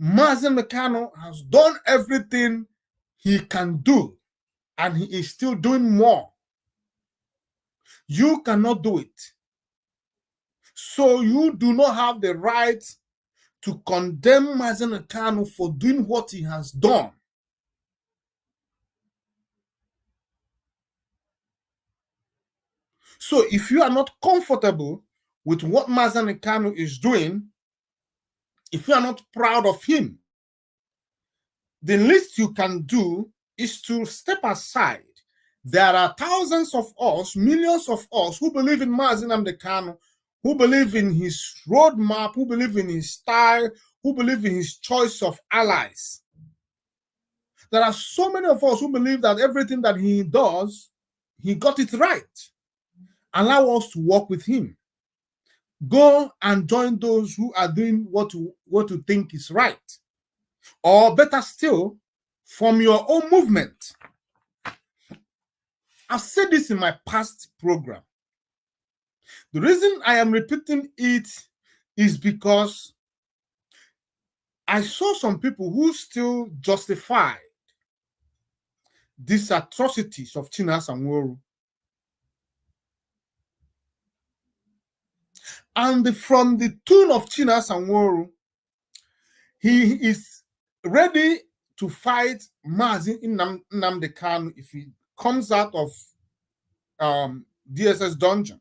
Mazi Nnamdi Kanu has done everything he can do, and he is still doing more. You cannot do it. So you do not have the right to condemn Mazi Nnamdi Kanu for doing what he has done. So if you are not comfortable with what Mazi Nnamdi Kanu is doing, if you are not proud of him, the least you can do is to step aside. There are thousands of us, millions of us who believe in Mazi Nnamdi Kanu, who believe in his roadmap, who believe in his style, who believe in his choice of allies. There are so many of us who believe that everything that he does, he got it right. Allow us to work with him. Go and join those who are doing what you think is right. Or better still, from your own movement. I've said this in my past program. The reason I am repeating it is because I saw some people who still justify these atrocities of Chinasa Nworu. And from the tune of Chinasa Nworu, he is ready to fight Mazi Nnamdi Kanu if he comes out of DSS dungeon.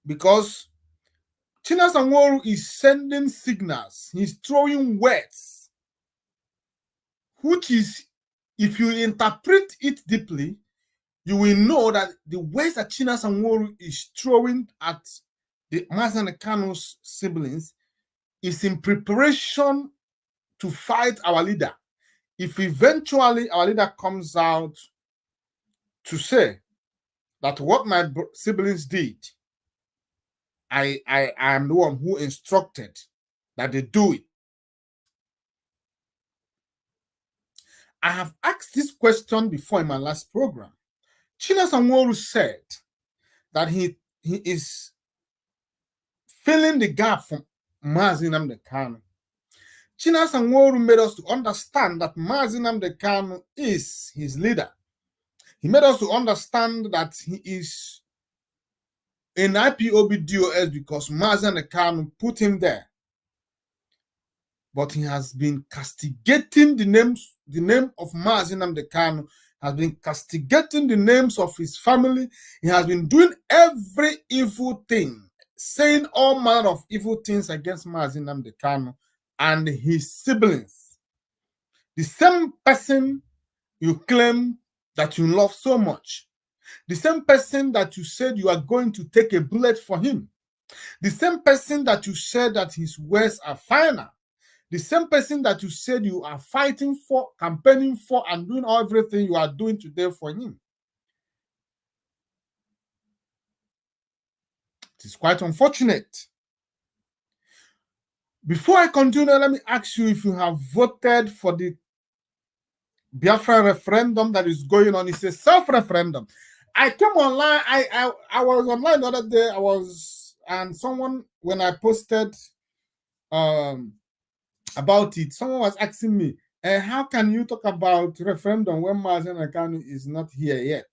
Because Chinasa Nworu is sending signals, he's throwing words, which is, if you interpret it deeply, you will know that the words that Chinasa Nworu is throwing at the Mazi Nnamdi Kanu's siblings is in preparation to fight our leader. If eventually our leader comes out to say that what my siblings did, I am the one who instructed that they do it. I have asked this question before in my last program. Chinasa Nworu said that he is filling the gap from Mazi Nnamdi Kanu. Chinasa Nworu made us to understand that Mazi Nnamdi Kanu is his leader. He made us to understand that he is in IPOB DOS because Mazi Nnamdi Kanu put him there. But he has been castigating the name of Mazi Nnamdi Kanu, has been castigating the names of his family. He has been doing every evil thing, saying all manner of evil things against Mazi Nnamdi Kanu and his siblings. The same person you claim that you love so much, the same person that you said you are going to take a bullet for him, the same person that you said that his words are final, the same person that you said you are fighting for, campaigning for, and doing everything you are doing today for him. It is quite unfortunate. Before I continue, let me ask you if you have voted for the Biafra referendum that is going on. It's a self-referendum. I came online, I was online the other day, and someone, when I posted about it, someone was asking me, how can you talk about referendum when Mazi Nnamdi Kanu is not here yet?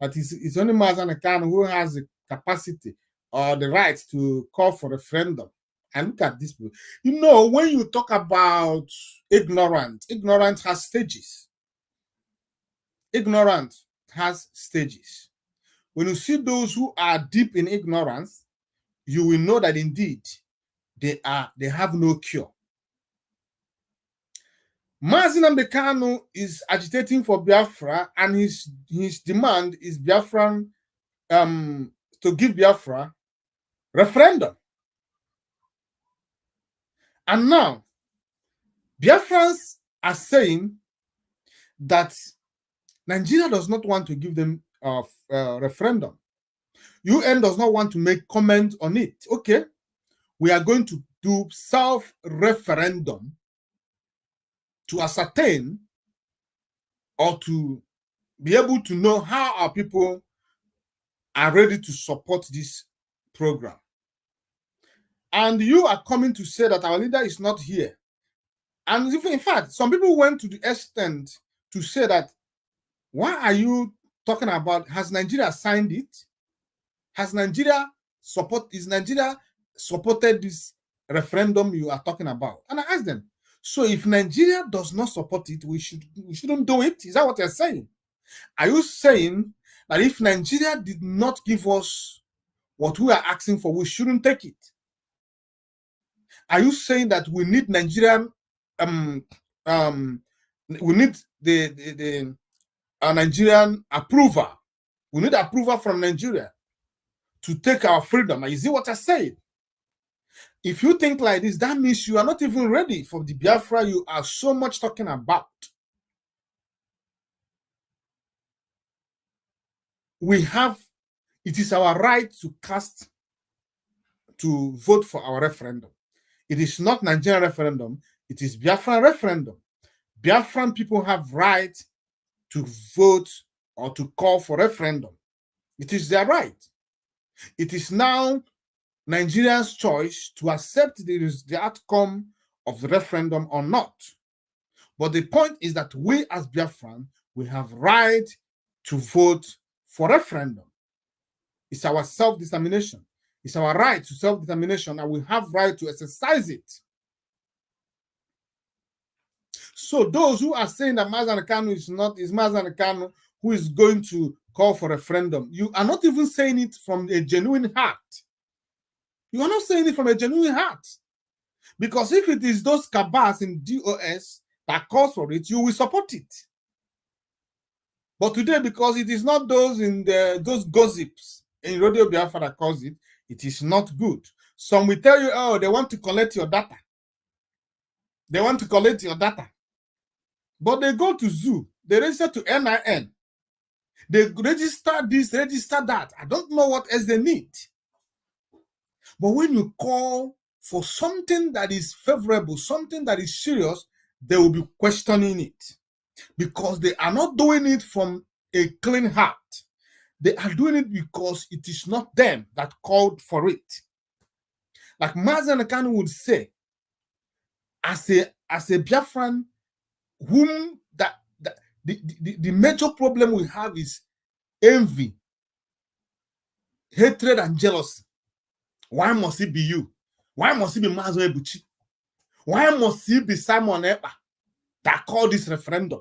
That it's only Mazi Nnamdi Kanu who has the capacity or the right to call for referendum. And look at this. You know, when you talk about ignorance has stages. Ignorance has stages. When you see those who are deep in ignorance, you will know that indeed they have no cure. Mazi Nnamdi Kanu is agitating for Biafra, and his demand is Biafran to give Biafra referendum. And now Biafrans are saying that Nigeria does not want to give them a referendum. UN does not want to make comment on it. Okay, we are going to do self-referendum to ascertain or to be able to know how our people are ready to support this program. And you are coming to say that our leader is not here. And in fact, some people went to the extent to say that, why are you talking about, has Nigeria signed it? Is Nigeria supported this referendum you are talking about? And I asked them, so if Nigeria does not support it, we shouldn't do it? Is that what you're saying? Are you saying that if Nigeria did not give us what we are asking for, we shouldn't take it? Are you saying that we need Nigerian we need the Nigerian approval? We need approval from Nigeria to take our freedom. Is it what I said? If you think like this, that means you are not even ready for the Biafra you are so much talking about. It is our right to vote for our referendum. It is not Nigerian referendum, it is Biafran referendum. Biafran people have right to vote or to call for referendum. It is their right. It is now Nigerians' choice to accept the outcome of the referendum or not. But the point is that we as Biafran, we have right to vote for referendum. It's our self-determination. It's our right to self-determination, and we have right to exercise it. So those who are saying that Mazi Nnamdi Kanu is Mazi Nnamdi Kanu who is going to call for referendum, you are not even saying it from a genuine heart. You are not saying it from a genuine heart. Because if it is those cabals in DOS that calls for it, you will support it. But today, because it is not those in those gossips in Radio Biafra that cause it, it is not good. Some will tell you, oh, they want to collect your data. They want to collect your data. But they go to zoo, they register to NIN. They register this, register that. I don't know what else they need. But when you call for something that is favorable, something that is serious, they will be questioning it. Because they are not doing it from a clean heart. They are doing it because it is not them that called for it. Like Mazi Nnamdi Kanu would say, as a Biafran, whom the major problem we have is envy. hatred and jealousy. Why must it be you? Why must it be Mazo Ebuchi? Why must it be Simon Ekpa that called this referendum?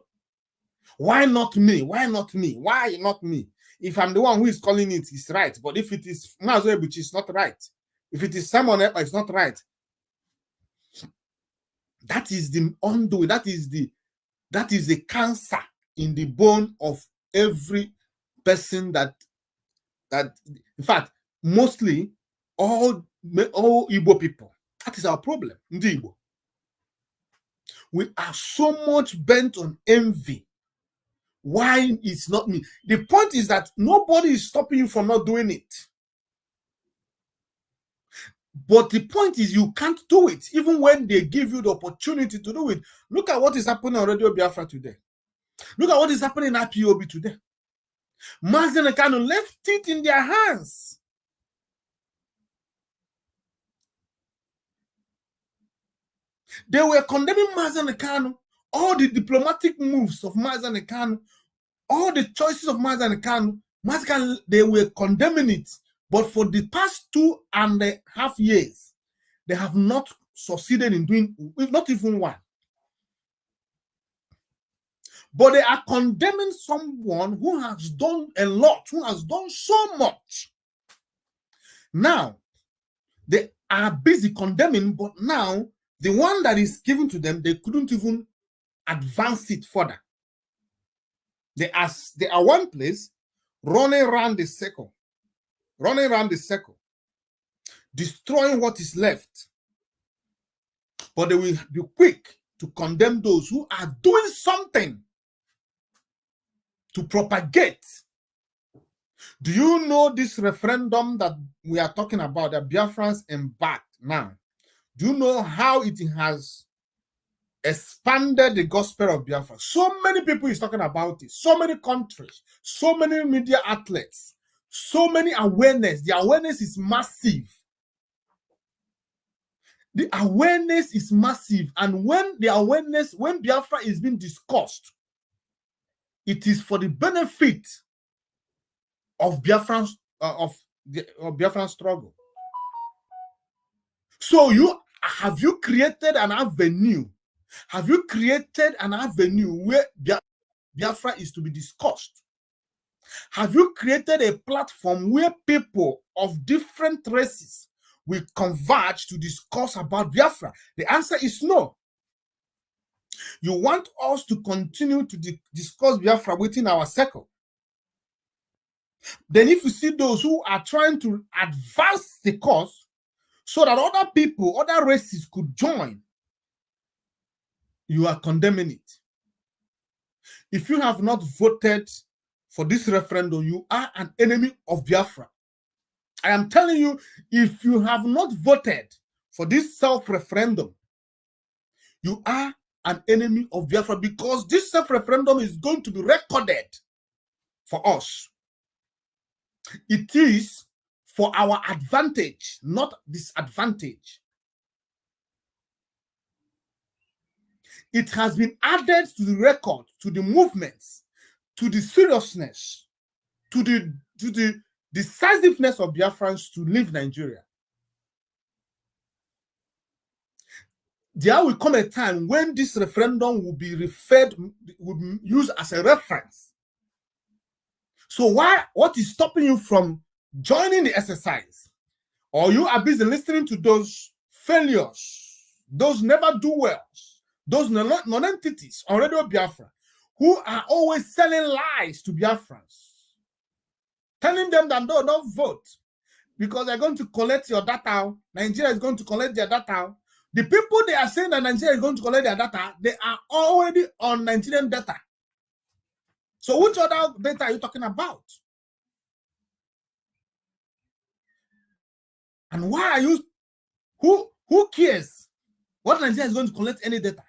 Why not me? Why not me? Why not me? If I'm the one who is calling it, it's right. But if it is Mazo Ebuchi, it's not right. If it is Simon Ekpa, it's not right. That is the undoing. That is the cancer in the bone of every person that in fact, mostly all Igbo people. That is our problem. Igbo. We are so much bent on envy. Why it's not me? The point is that nobody is stopping you from not doing it. But the point is you can't do it, even when they give you the opportunity to do it. Look at what is happening on Radio Biafra today. Look at what is happening at POB today. Mazen Kanu left it in their hands. They were condemning Mazen Kanu, all the diplomatic moves of Mazen Kanu, all the choices of Mazen Kanu, they were condemning it. But for the past 2.5 years, they have not succeeded in doing, not even one. But they are condemning someone who has done a lot, who has done so much. Now, they are busy condemning, but now, the one that is given to them, they couldn't even advance it further. They are one place, running around the circle, destroying what is left. But they will be quick to condemn those who are doing something to propagate. Do you know this referendum that we are talking about, that Biafrans embarked now? Do you know how it has expanded the gospel of Biafra? So many people is talking about it. So many countries, so many media outlets, so many awareness. The awareness is massive. The awareness is massive. And when Biafra is being discussed, it is for the benefit of Biafran struggle. So have you created an avenue? Have you created an avenue where Biafra is to be discussed? Have you created a platform where people of different races will converge to discuss about Biafra? The answer is no. You want us to continue to discuss Biafra within our circle. Then if you see those who are trying to advance the cause so that other people, other races could join, you are condemning it. If you have not voted for this referendum, you are an enemy of Biafra. I am telling you, if you have not voted for this self-referendum, you are an enemy of Biafra, because this self-referendum is going to be recorded for us. It is for our advantage, not disadvantage. It has been added to the record, to the movements, to the seriousness, to the decisiveness of Biafrans to leave Nigeria. There will come a time when this referendum will be used as a reference. So what is stopping you from joining the exercise? Or you are busy listening to those failures, those never do wells, those non-entities on Radio Biafra who are always selling lies to Biafrans, telling them that no, don't vote because they're going to collect your data. Nigeria is going to collect their data. The people they are saying that Nigeria is going to collect their data, they are already on Nigerian data. So which other data are you talking about? And why are you, who cares what Nigeria is going to collect any data?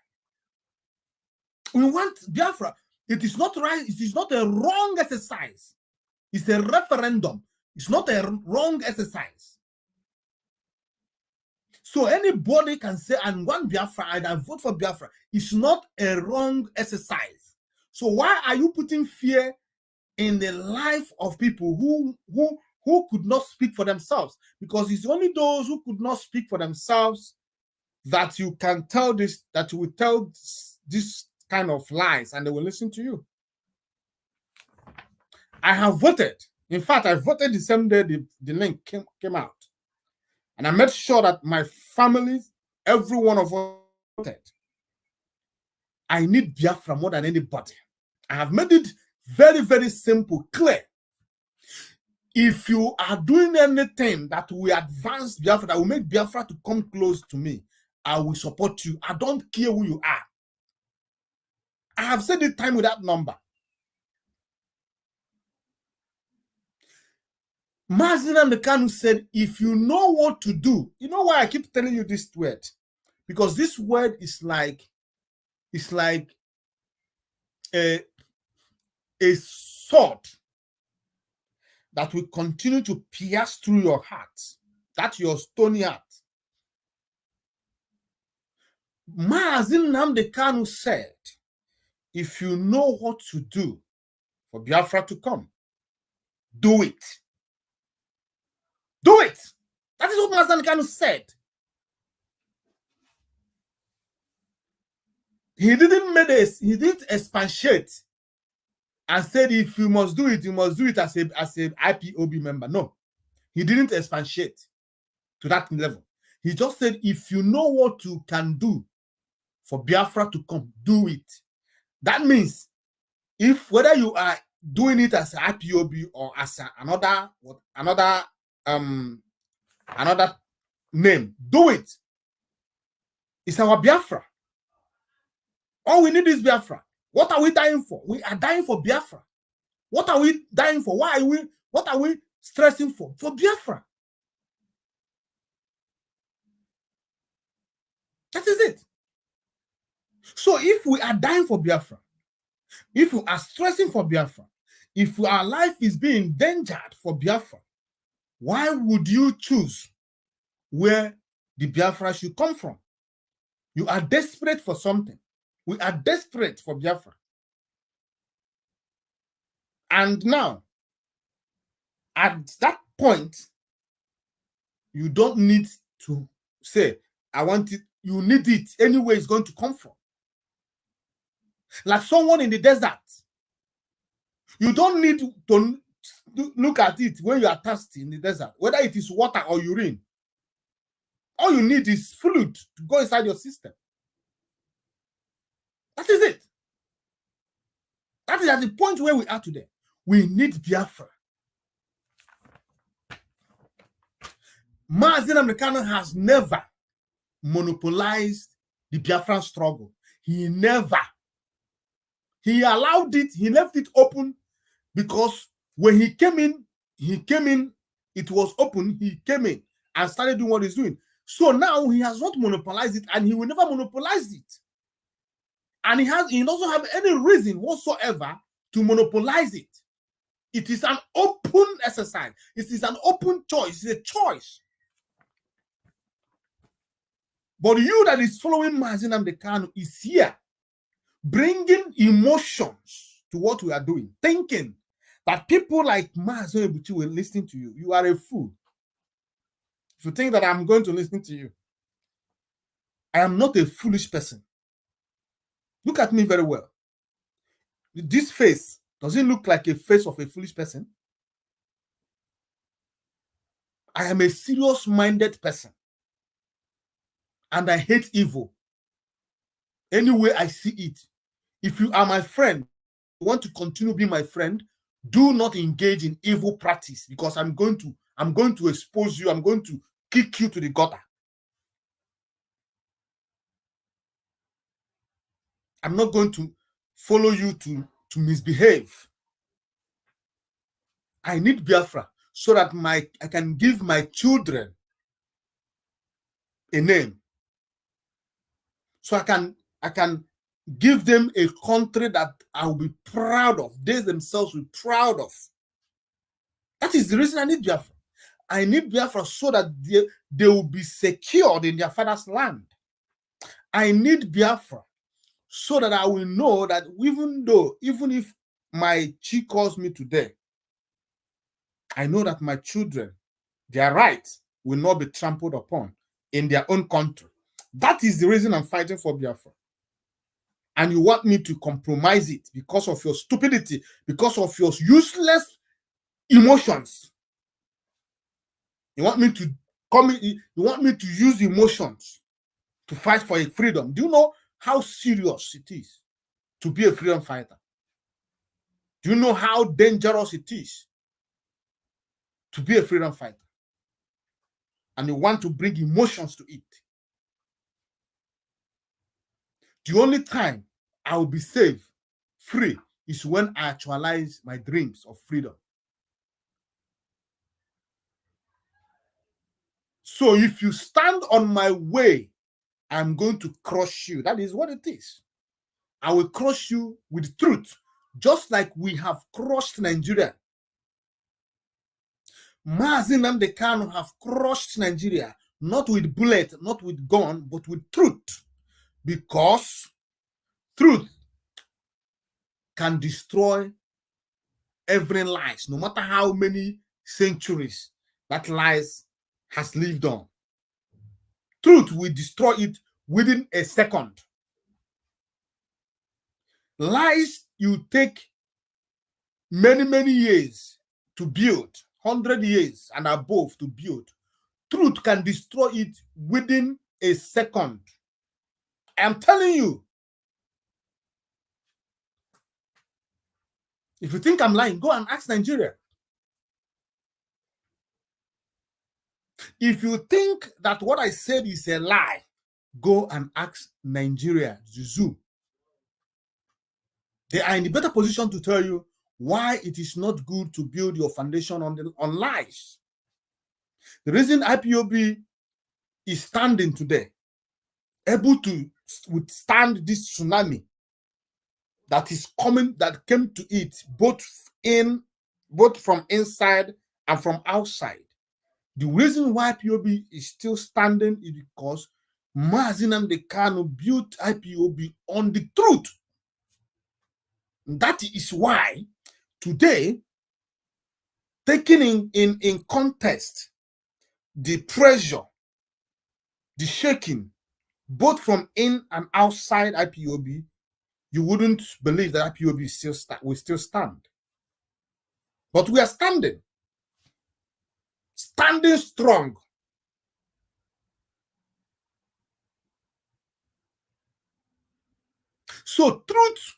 We want Biafra. It is not right. It is not a wrong exercise. It's a referendum. It's not a wrong exercise. So anybody can say, and want Biafra, and I vote for Biafra. It's not a wrong exercise. So why are you putting fear in the life of people who who could not speak for themselves, because it's only those who could not speak for themselves that you can tell this, that you will tell this kind of lies and they will listen to you. I have voted. In fact, I voted the same day the link came out. And I made sure that my family, every one of us voted. I need Biafra more than anybody. I have made it very, very simple, clear. If you are doing anything that will advance Biafra, that will make Biafra to come close to me, I will support you. I don't care who you are. I have said it time with that number. Mazi Nnamdi Kanu said, if you know what to do, you know why I keep telling you this word? Because this word is like, it's like a sword that will continue to pierce through your heart. That's your stony heart. Mazi Nnamdi Kanu said, if you know what to do for Biafra to come, do it. Do it. That is what Mazi Nnamdi Kanu said. He didn't expatiate and said, if you must do it, you must do it as a IPOB member. No, he didn't expatiate to that level. He just said, if you know what you can do for Biafra to come, do it. That means whether you are doing it as an IPOB or as another name, do it. It's our Biafra. All we need is Biafra. What are we dying for? We are dying for Biafra. What are we dying for? What are we stressing for? For Biafra. That is it. So if we are dying for Biafra, if we are stressing for Biafra, if our life is being endangered for Biafra, why would you choose where the Biafra should come from? You are desperate for something. We are desperate for Biafra. And now, at that point, you don't need to say, I want it. You need it anywhere it's going to come from. Like someone in the desert. You don't need to look at it when you are thirsty in the desert, whether it is water or urine. All you need is fluid to go inside your system. That is it. That is at the point where we are today. We need Biafra. Mazi Nnamdi Kanu has never monopolized the Biafran struggle. He never. He allowed it, he left it open, because when he came in, it was open, he came in and started doing what he's doing. So now he has not monopolized it, and he will never monopolize it. And he doesn't have any reason whatsoever to monopolize it. It is an open exercise. It is an open choice. It's a choice. But you that is following Mazi Nnamdi Kanu is here, bringing emotions to what we are doing, thinking that people like Mazi Ebuchi will listen to you. You are a fool. If you think that I'm going to listen to you, I am not a foolish person. Look at me very well. This face, does it look like a face of a foolish person? I am a serious-minded person. And I hate evil. Any way I see it. If you are my friend, you want to continue being my friend, do not engage in evil practice, because I'm going to expose you. I'm going to kick you to the gutter. I'm not going to follow you to misbehave. I need Biafra so that I can give my children a name. So I can give them a country that I will be proud of. They themselves will be proud of. That is the reason I need Biafra. I need Biafra so that they will be secured in their father's land. I need Biafra so that I will know that even if my chief calls me today I know that my children, their rights will not be trampled upon in their own country. That is the reason I'm fighting for Biafra. And you want me to compromise it because of your stupidity, because of your useless emotions. You want me to use emotions to fight for a freedom. Do you know how serious it is to be a freedom fighter? Do you know how dangerous it is to be a freedom fighter? And you want to bring emotions to it. The only time I will be safe, free, is when I actualize my dreams of freedom. So if you stand on my way, I'm going to crush you. That is what it is. I will crush you with truth, just like we have crushed Nigeria. Mazi Nnamdi Kanu have crushed Nigeria, not with bullet, not with gun, but with truth. Because truth can destroy every lies, no matter how many centuries that lies has lived on. Truth will destroy it within a second. Lies you take many years to build, 100 years and above to build. Truth can destroy it within a second. I'm telling you. If you think I'm lying, go and ask Nigeria. If you think that what I said is a lie, go and ask Nigeria, Zuzu. They are in a better position to tell you why it is not good to build your foundation on lies. The reason IPOB is standing today, able to withstand this tsunami that is coming, that came to it both from inside and from outside. The reason why IPOB is still standing is because Mazi Nnamdi Kanu built IPOB on the truth. That is why today, taking in context the pressure, the shaking, both from in and outside IPOB, you wouldn't believe that IPOB will still stand. But we are standing strong. So truth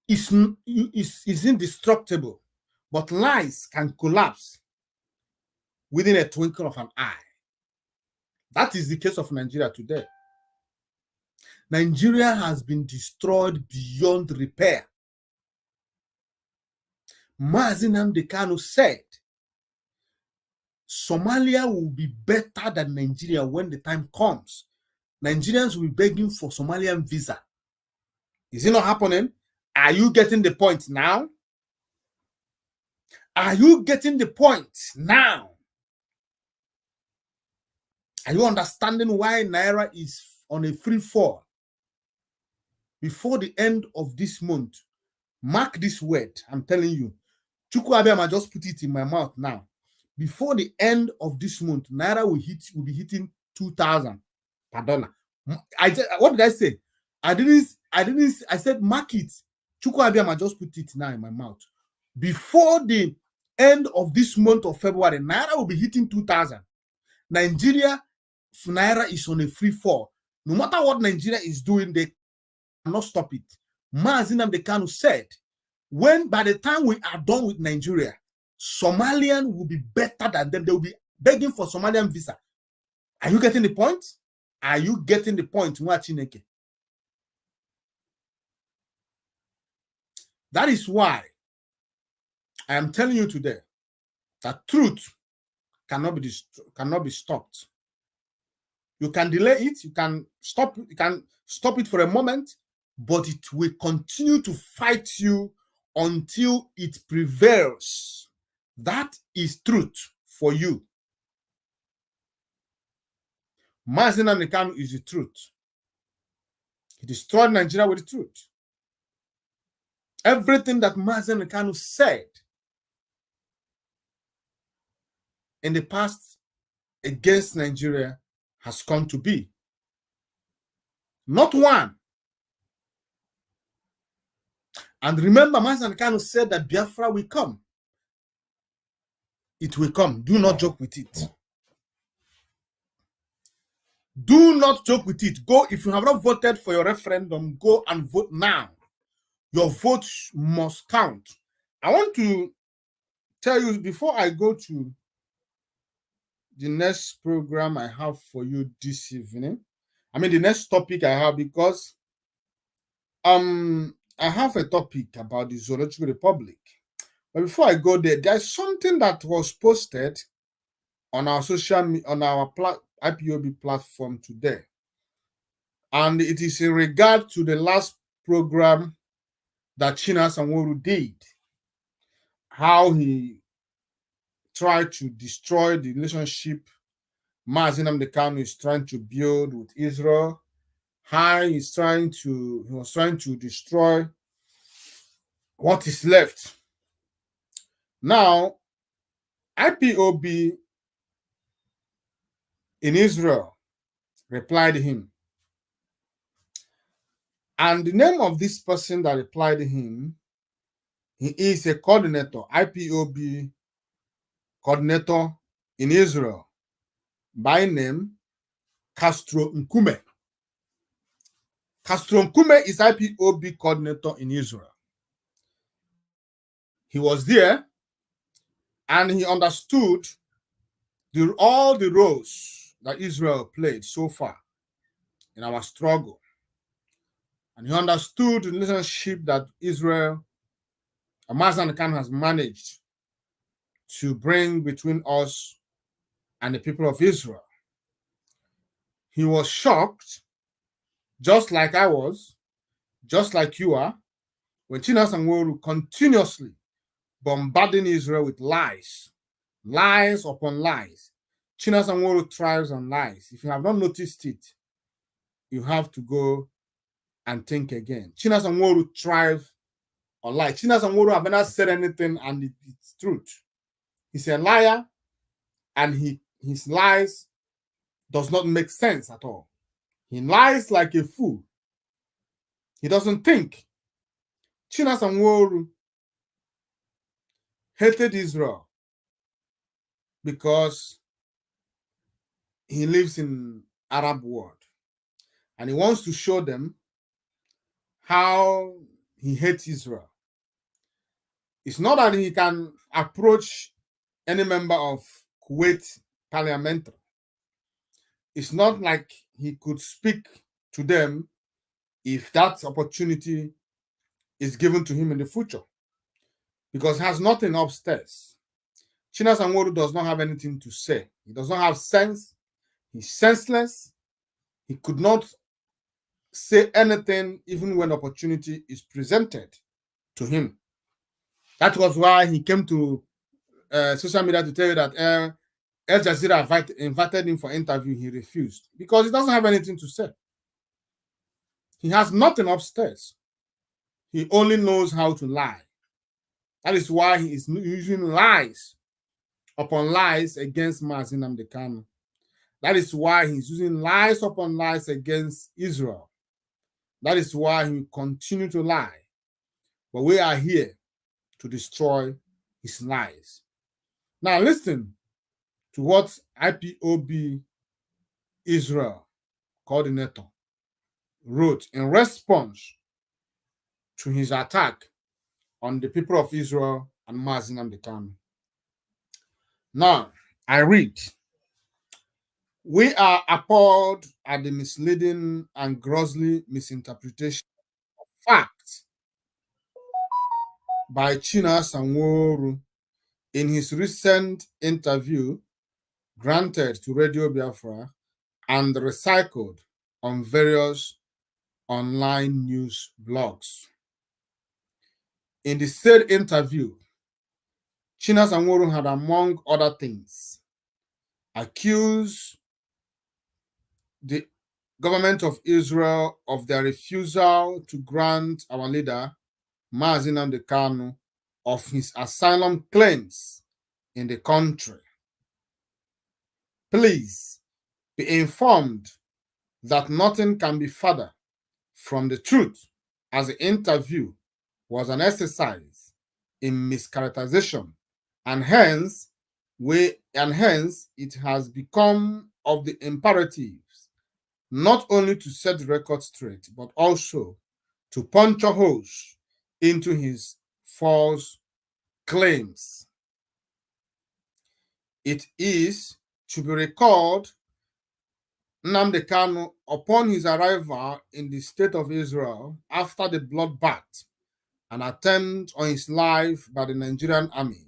is indestructible, but lies can collapse within a twinkle of an eye. That is the case of Nigeria today. Nigeria has been destroyed beyond repair. Mazi Nnamdi Kanu said, Somalia will be better than Nigeria when the time comes. Nigerians will be begging for Somalian visa. Is it not happening? Are you getting the point now? Are you getting the point now? Are you understanding why Naira is on a free fall? Before the end of this month, mark this word, I'm telling you. Chukwu Abiyama just put it in my mouth now. Before the end of this month, Naira will be hitting 2,000 per dollar. What did I say? I said mark it. Chukwu Abiyama just put it now in my mouth. Before the end of this month of February, Naira will be hitting 2,000. Nigeria, Naira is on a free fall. No matter what Nigeria is doing, they cannot stop it. Mazi Nnamdi Kanu said, by the time we are done with Nigeria, Somalian will be better than them. They will be begging for Somalian visa. Are you getting the point? Are you getting the point? That is why I am telling you today that truth cannot be stopped. You can delay it, you can stop it for a moment, but it will continue to fight you until it prevails. That is truth for you. Mazi Nnamdi Kanu is the truth. He destroyed Nigeria with the truth. Everything that Mazi Nnamdi Kanu said in the past against Nigeria has come to be. Not one. And remember, Mazen Kanu said that Biafra will come. It will come. Do not joke with it. Do not joke with it. Go, if you have not voted for your referendum, go and vote now. Your vote must count. I want to tell you, before I go to the next program I have for you this evening, the next topic I have, because I have a topic about the Zoological Republic. But before I go there, there's something that was posted on our IPOB platform today. And it is in regard to the last program that China Sanwo-Olu did. How he tried to destroy the relationship Mazi Nnamdi Kanu is trying to build with Israel. How he was trying to destroy what is left. Now, IPOB in Israel replied to him. And the name of this person that replied to him, he is a coordinator, IPOB coordinator in Israel, by name Castro Nkume. Castro Nkume is IPOB coordinator in Israel. He was there and he understood all the roles that Israel played so far in our struggle. And he understood the relationship that Israel and Mazi Nnamdi Kanu has managed to bring between us and the people of Israel. He was shocked, just like I was, just like you are, when China Sanwo-Olu continuously bombarding Israel with lies, lies upon lies. China Sanwo-Olu thrives on lies. If you have not noticed it, you have to go and think again. China Sanwo-Olu thrives on lies. China Sanwo-Olu have never said anything and it's truth. He's a liar, and his lies does not make sense at all. He lies like a fool. He doesn't think. China Sanwo-Olu hated Israel because he lives in Arab world, and he wants to show them how he hates Israel. It's not that he can approach any member of Kuwait parliamentary. It's not like he could speak to them if that opportunity is given to him in the future, because he has nothing upstairs. China Sanwo-Olu does not have anything to say. He does not have sense. He's senseless. He could not say anything even when opportunity is presented to him. That was why he came to social media to tell you that Al Jazeera invited him for interview. He refused because he doesn't have anything to say. He has nothing upstairs. He only knows how to lie. That is why he is using lies upon lies against Mazi Nnamdi Kanu. That is why he's using lies upon lies against Israel. That is why he will continue to lie. But we are here to destroy his lies. Now listen to what IPOB Israel coordinator wrote in response to his attack on the people of Israel and Mazi Nnamdi Kanu. Now, I read, "We are appalled at the misleading and grossly misinterpretation of facts by China Sanwo-Olu in his recent interview granted to Radio Biafra and recycled on various online news blogs. In the said interview, China Sanwo-Olu had, among other things, accused the government of Israel of their refusal to grant our leader, Mazi Nnamdi Kanu, of his asylum claims in the country. Please be informed that nothing can be further from the truth, as the interview was an exercise in mischaracterization, and hence it has become of the imperatives not only to set the record straight, but also to puncture holes into his false claims. It is to be recalled Nnamdi Kanu, upon his arrival in the state of Israel after the bloodbath, an attempt on his life by the Nigerian army,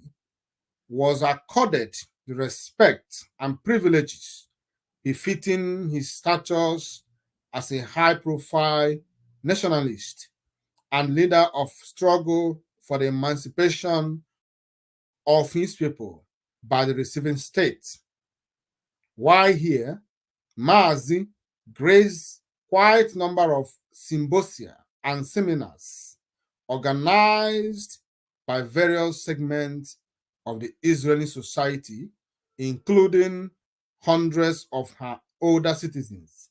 was accorded the respect and privileges befitting his status as a high-profile nationalist and leader of struggle for the emancipation of his people by the receiving state. While here, Maazi graced quite a number of symposia and seminars organized by various segments of the Israeli society, including hundreds of her older citizens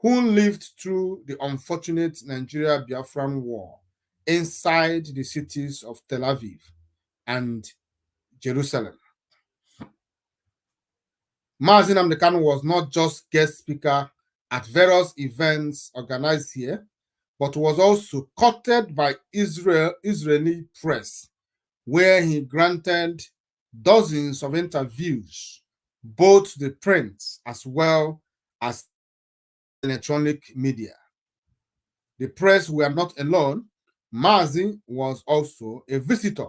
who lived through the unfortunate Nigeria-Biafran war inside the cities of Tel Aviv and Jerusalem. Maazi Nnamdi Kanu was not just guest speaker at various events organized here, but was also courted by Israeli press, where he granted dozens of interviews, both the print as well as electronic media. The press were not alone. Maazi was also a visitor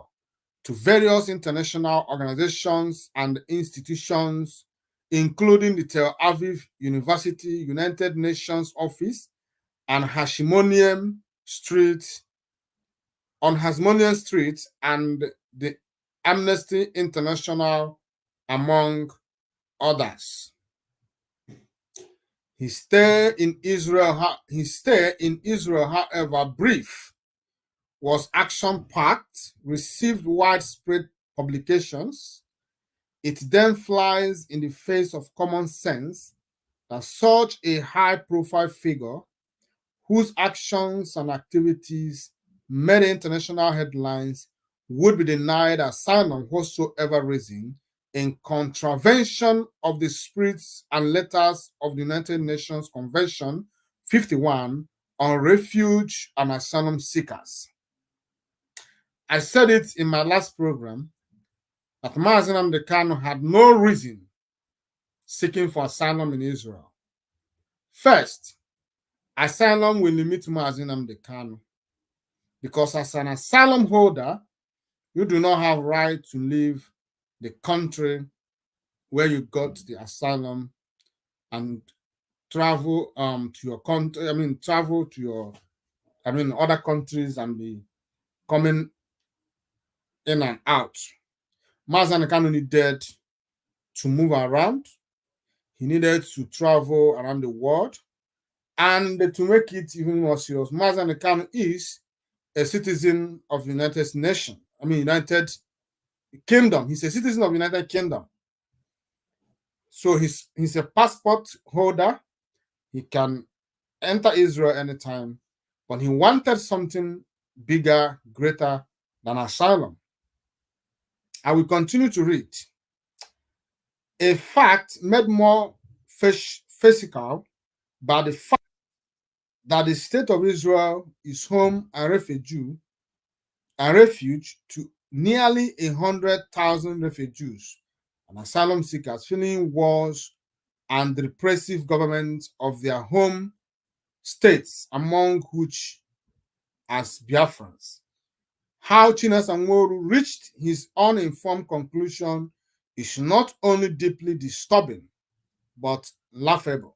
to various international organizations and institutions, including the Tel Aviv University United Nations office and Hashimonian Street, and the Amnesty International, among others. His stay in Israel, however brief, was action-packed, received widespread publications. It then flies in the face of common sense that such a high-profile figure, whose actions and activities made international headlines, would be denied asylum whatsoever reason, in contravention of the spirits and letters of the United Nations Convention 51 on refuge and asylum seekers. I said it in my last program that Maazi Nnamdi Kanu had no reason seeking for asylum in Israel. First, asylum will limit Maazi Nnamdi Kanu because as an asylum holder, you do not have right to leave the country where you got the asylum and travel to your country. Travel to your other countries and be coming in and out. Maazi Nnamdi Kanu needed to move around. He needed to travel around the world. And to make it even more serious, Maazi Nnamdi Kanu is a citizen of the United Kingdom. He's a citizen of the United Kingdom. So he's a passport holder. He can enter Israel anytime. But he wanted something bigger, greater than asylum. I will continue to read. A fact made more physical by the fact that the state of Israel is home and refuge to nearly 100,000 refugees and asylum seekers fleeing wars and the repressive government of their home states, among which as Biafrans. How Chinasa Nworu reached his uninformed conclusion is not only deeply disturbing, but laughable.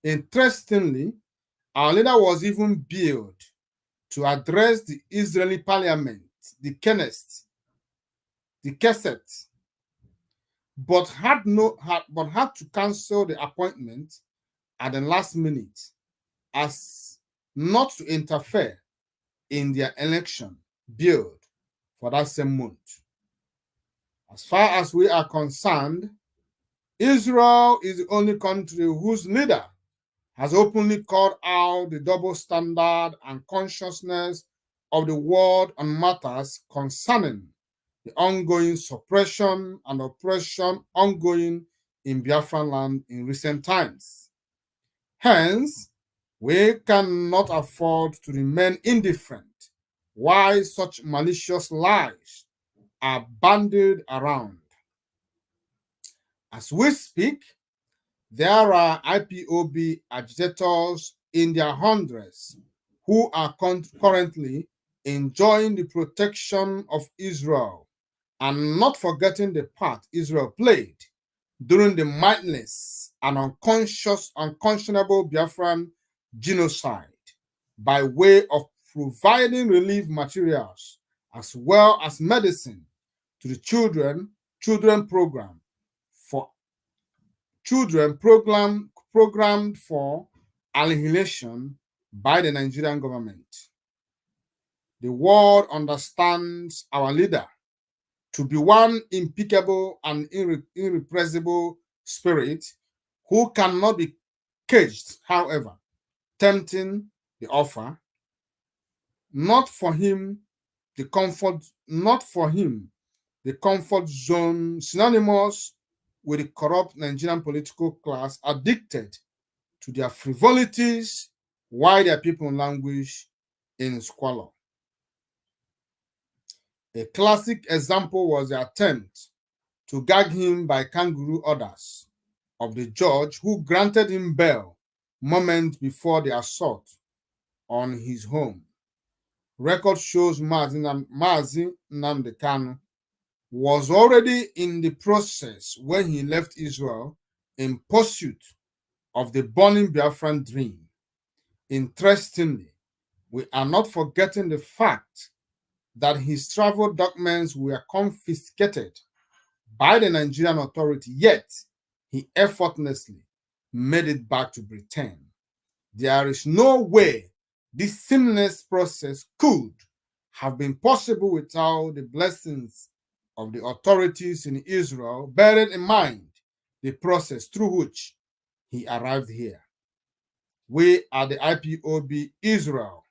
Interestingly, our leader was even billed to address the Israeli parliament, the Knesset, but had to cancel the appointment at the last minute as not to interfere in their election billed for that same month. As far as we are concerned, Israel is the only country whose leader has openly called out the double standard and consciousness of the world on matters concerning the ongoing suppression and oppression ongoing in Biafran land in recent times. Hence, we cannot afford to remain indifferent while such malicious lies are bandied around. As we speak, there are IPOB agitators in their hundreds who are currently enjoying the protection of Israel and not forgetting the part Israel played during the mindless and unconscionable Biafran genocide by way of providing relief materials as well as medicine to the children program for children programmed for annihilation by the Nigerian government. The world understands our leader to be one impeccable and irrepressible spirit who cannot be caged, however, tempting the offer, not for him the comfort zone synonymous with the corrupt Nigerian political class addicted to their frivolities while their people languish in squalor. A classic example was the attempt to gag him by kangaroo orders of the judge who granted him bail moments before the assault on his home. Record shows Mazi Nnamdi Kanu was already in the process when he left Israel in pursuit of the burning Biafran dream. Interestingly, we are not forgetting the fact that his travel documents were confiscated by the Nigerian authority, yet he effortlessly made it back to Britain. There is no way this seamless process could have been possible without the blessings of the authorities in Israel, bearing in mind the process through which he arrived here. We at the IPOB Israel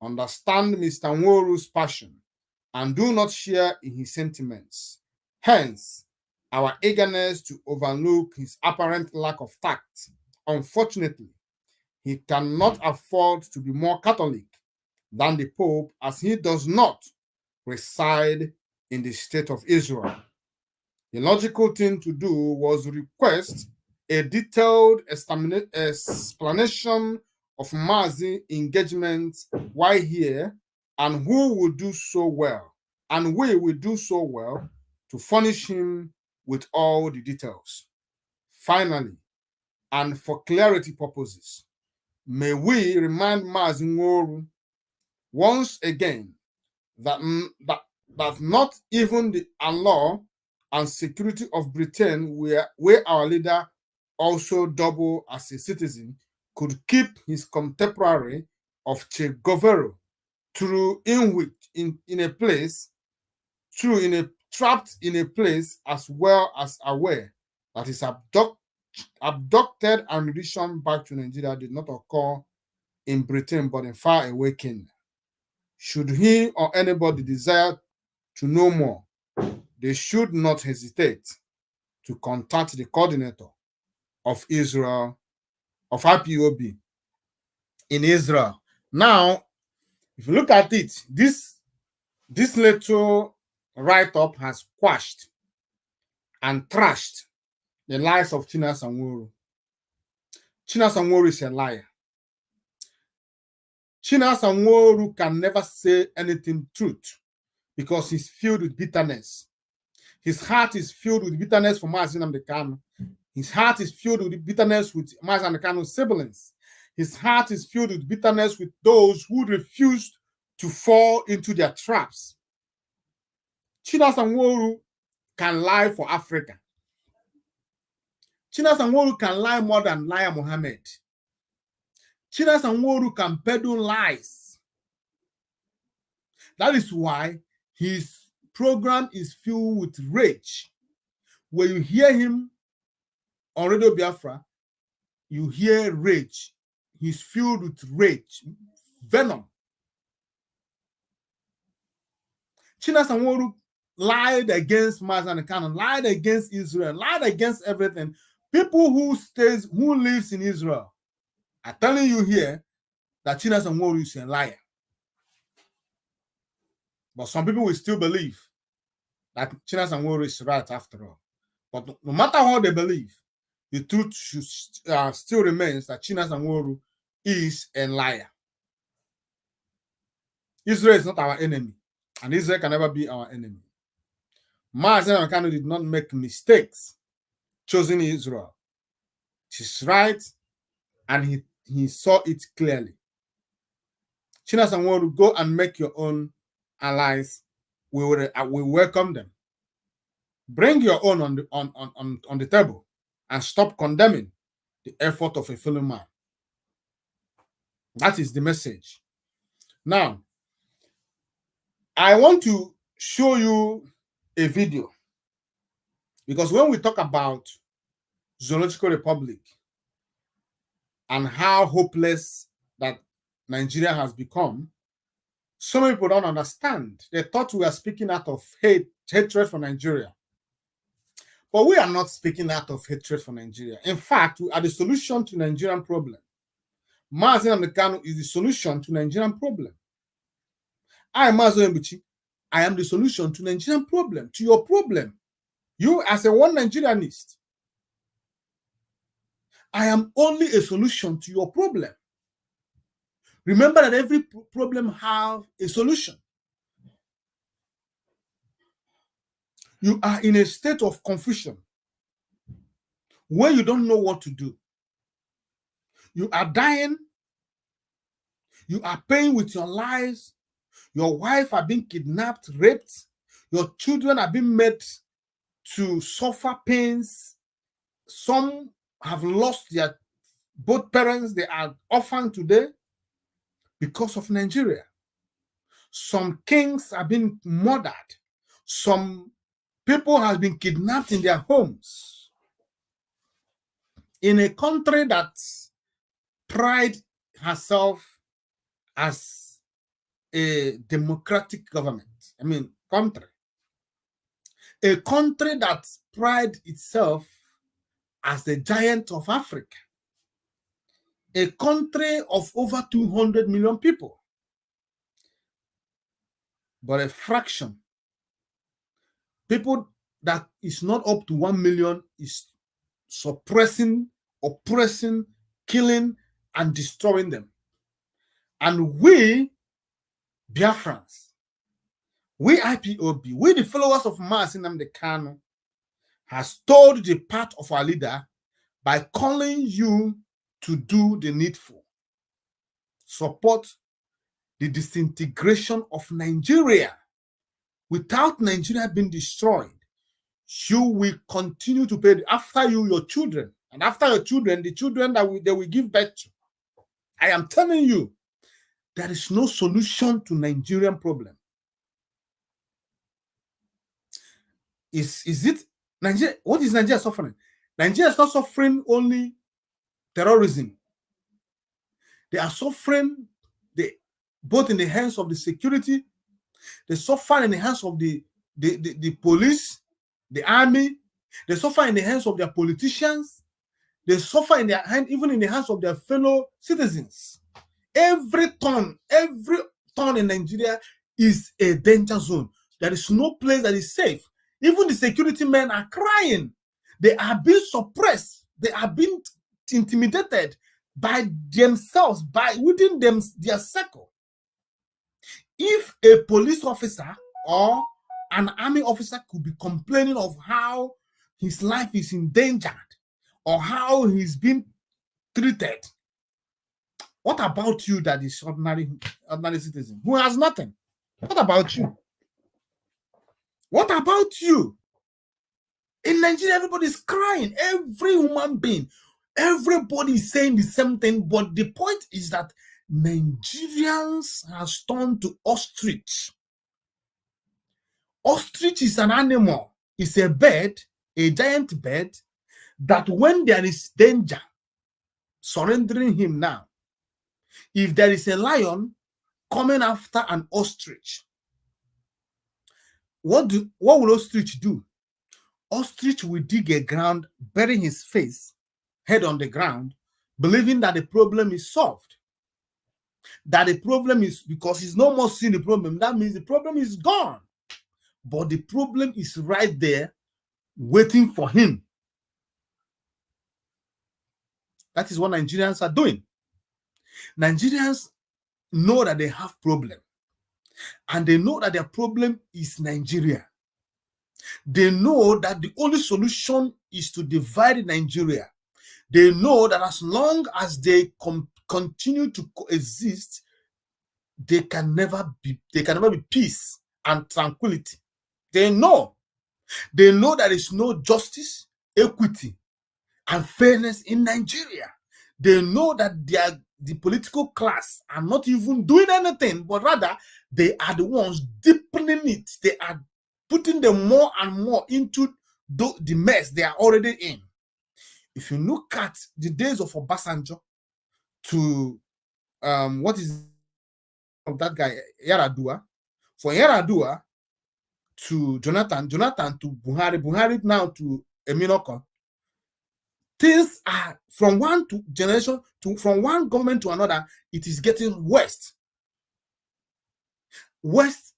understand Mr. Nworu's passion and do not share in his sentiments. Hence, our eagerness to overlook his apparent lack of tact. Unfortunately, he cannot afford to be more Catholic than the Pope, as he does not reside in the state of Israel. The logical thing to do was request a detailed explanation of Mazi engagement while here, and who will do so well, and we will do so well to furnish him with all the details. Finally, and for clarity purposes, may we remind Mazi Nworu once again that not even the law and security of Britain, where our leader also double as a citizen, could keep his contemporary of Che Guevara trapped in a place as well as aware that his abducted and returned back to Nigeria did not occur in Britain but in far away Kenya. Should he or anybody desire to know more, they should not hesitate to contact the coordinator of Israel, of IPOB in Israel. Now, if you look at it, this little write-up has quashed and trashed the lies of Chinasa Nworu. Chinasa Nworu is a liar. Chinasa Nworu can never say anything truth because he's filled with bitterness. His heart is filled with bitterness for Mazi Nnamdi Kanu. His heart is filled with bitterness with Mazi Nnamdi Kanu's siblings. His heart is filled with bitterness with those who refused to fall into their traps. Chinasa Nworu can lie for Africa. Chinasa Nworu can lie more than Liar Mohammed. Chinasa Nworu can peddle lies. That is why his program is filled with rage. When you hear him on Radio Biafra, you hear rage. He's filled with rage, venom. Chinasa Nworu lied against Mazi Kanu, lied against Israel, lied against everything. People who lives in Israel are telling you here that Chinasa Nworu is a liar. But some people will still believe that Chinasa Nworu is right after all. But no matter what they believe, the truth still remains that Chinasa Nworu is a liar. Israel is not our enemy, and Israel can never be our enemy. Mazi Kanu did not make mistakes choosing Israel. She's right, and he saw it clearly. Chinasa Nworu, go and make your own allies. We welcome them. Bring your own on the table and stop condemning the effort of a fellow man. That is the message. Now, I want to show you a video, because when we talk about Zoological Republic and how hopeless that Nigeria has become, some people don't understand. They thought we were speaking out of hatred for Nigeria. But we are not speaking out of hatred for Nigeria. In fact, we are the solution to Nigerian problem. Mazi Kanu is the solution to Nigerian problem. I am Mazi Mbuchi. I am the solution to Nigerian problem, to your problem. You as a one Nigerianist. I am only a solution to your problem. Remember that every problem has a solution. You are in a state of confusion where you don't know what to do. You are dying. You are paying with your lives. Your wife has been kidnapped, raped. Your children have been made to suffer pains. Some have lost their both parents. They are orphaned today because of Nigeria. Some kings have been murdered. Some people have been kidnapped in their homes. In a country that prides herself as a democratic government, country. A country that prides itself as the giant of Africa. A country of over 200 million people. But a fraction, people that is not up to 1 million, is suppressing, oppressing, killing, and destroying them. And we, Biafrans, we IPOB, we the followers of Mazi Kanu, has told the path of our leader by calling you to do the needful. Support the disintegration of Nigeria. Without Nigeria being destroyed, you will continue to pay after you, your children, and after your children, the children that they will give birth to. I am telling you, there is no solution to Nigerian problem. Is it Nigeria? What is Nigeria suffering? Nigeria is not suffering only terrorism. They are suffering both in the hands of the security. They suffer in the hands of the police, the army. They suffer in the hands of their politicians. They suffer in their hand, even in the hands of their fellow citizens. Every turn in Nigeria is a danger zone. There is no place that is safe. Even the security men are crying. They are being suppressed. They are being intimidated by themselves, by within their circle. If a police officer or an army officer could be complaining of how his life is endangered or how he's been treated, what about you that is ordinary citizen who has nothing? What about you? What about you? In Nigeria, everybody's crying. Every human being, everybody is saying the same thing, but the point is that Nigerians have turned to ostrich. Ostrich is an animal. It's a bird, a giant bird that when there is danger, surrendering him now. If there is a lion coming after an ostrich, what will ostrich do? Ostrich will dig a ground, bury his face, head on the ground, believing that the problem is solved. That the problem is, because he's no more seeing the problem, that means the problem is gone. But the problem is right there, waiting for him. That is what Nigerians are doing. Nigerians know that they have problem. And they know that their problem is Nigeria. They know that the only solution is to divide Nigeria. They know that as long as they continue to coexist, they can never be peace and tranquility. They know there is no justice, equity, and fairness in Nigeria. They know that the political class are not even doing anything, but rather they are the ones deepening it. They are putting them more and more into the mess they are already in. If you look at the days of Obasanjo to what is of that guy Yaradua, for Yaradua to Jonathan to Buhari now to Eminoko, things are from one generation from one government to another, it is getting worse. West.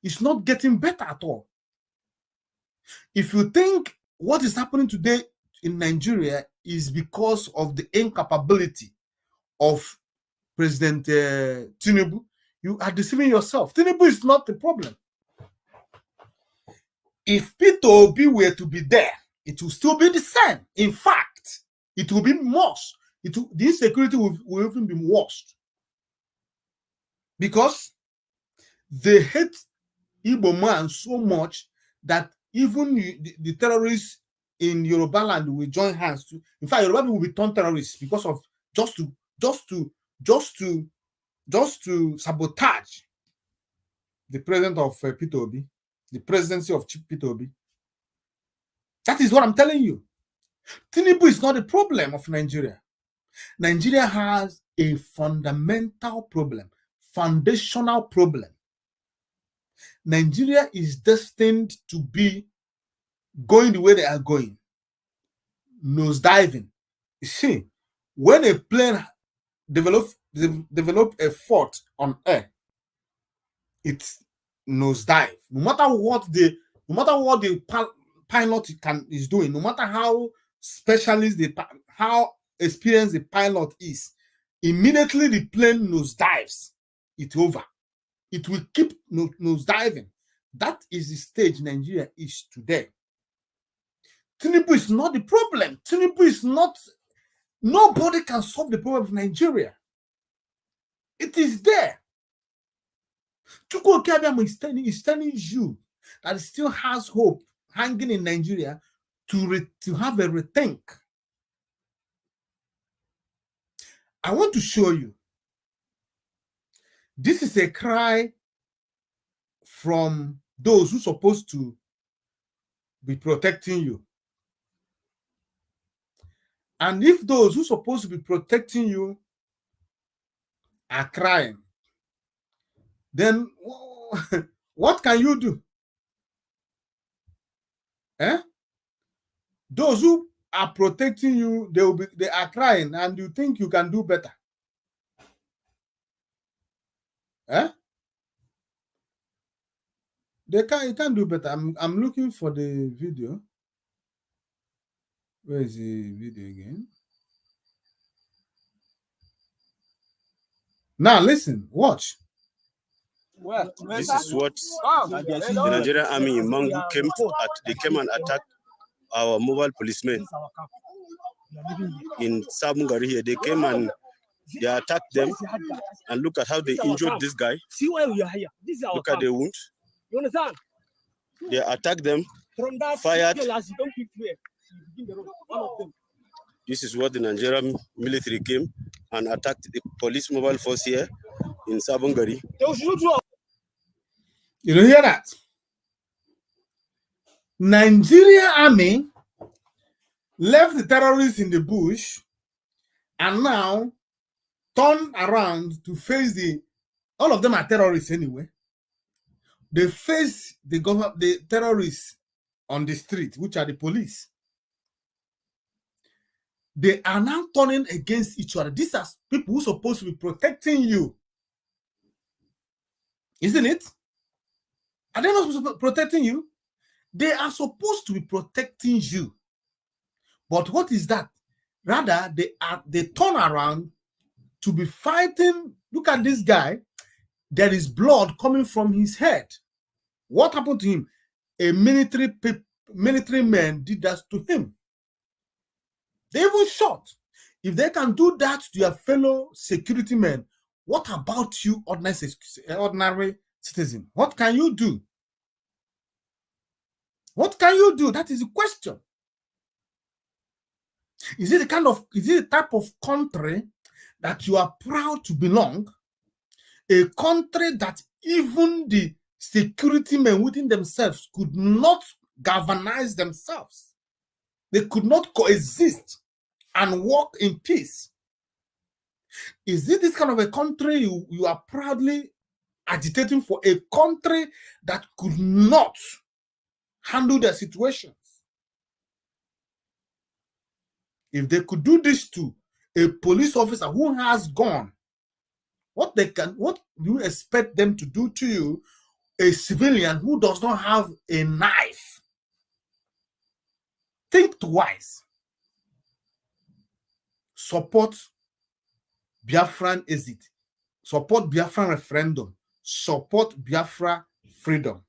It's not getting better at all. If you think what is happening today in Nigeria is because of the incapability of President Tinubu, you are deceiving yourself. Tinubu is not the problem. If Peter Obi were to be there, it will still be the same. In fact, it will be worse. The insecurity will even be worse. Because they hate Igbo man so much that even the terrorists in Yoruba land will join hands to. In fact, Yoruba people will become terrorists because of just to sabotage the president of Peter Obi, the presidency of Peter Obi. That is what I'm telling you. Tinubu is not the problem of Nigeria. Nigeria has a fundamental problem, foundational problem. Nigeria is destined to be going the way they are going, nosediving. You see, when a plane develop a fort on air, it's nosedive. No matter what the pilot is doing, no matter how specialist how experienced the pilot is, immediately the plane nosedives. It's over. It will keep nosediving. That is the stage Nigeria is today. Tinubu is not the problem. Tinubu is not. Nobody can solve the problem of Nigeria. It is there. Chukwu Okeabiam is telling you that it still has hope hanging in Nigeria to have a rethink. I want to show you. This is a cry from those who are supposed to be protecting you. And if those who are supposed to be protecting you are crying, then what can you do? Those who are protecting you, they are crying, and you think you can do better. You can't do better. I'm looking for the video. Where is the video again? Now listen, watch. This is what the Nigerian army in Mangu came and attacked our mobile policemen in Sabungari here. They came and they attacked them, and look at how they injured this guy. Look at the wound. You understand? They attacked them, fired. This is what the Nigerian military came and attacked the police mobile force here in Sabungari. You don't hear that? Nigeria army left the terrorists in the bush and now turn around to face all of them are terrorists anyway. They face the terrorists on the street, which are the police. They are now turning against each other. These are people who are supposed to be protecting you. Isn't it? Are they not supposed to be protecting you? They are supposed to be protecting you. But what is that? Rather, they turn around to be fighting. Look at this guy. There is blood coming from his head. What happened to him? A military man did that to him. They even shot. If they can do that to your fellow security men, what about you, ordinary citizen? What can you do? What can you do? That is the question. Is it the type of country that you are proud to belong? A country that even the security men within themselves could not galvanize themselves. They could not coexist and work in peace. Is it this kind of a country you are proudly agitating for? A country that could not handle their situations? If they could do this to a police officer who has gone, what do you expect them to do to you, a civilian who does not have a knife? Think twice. Support Biafran exit. Support Biafran referendum. Support Biafra freedom.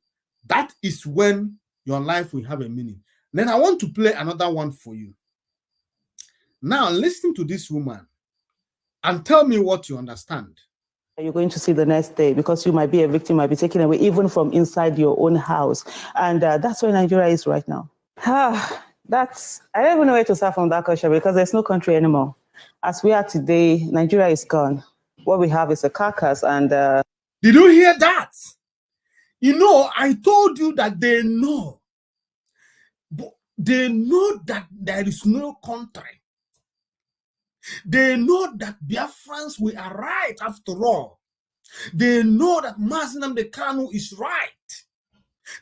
That is when your life will have a meaning. Then I want to play another one for you. Now listen to this woman and tell me what you understand. You're going to see the next day, because you might be a victim, might be taken away even from inside your own house. And that's where Nigeria is right now. I don't even know where to start from that question, because there's no country anymore. As we are today, Nigeria is gone. What we have is a carcass. And did you hear that? You know, I told you that they know. But they know that there is no country. They know that Biafrans will right after all. They know that Mazi Nnamdi Kanu is right.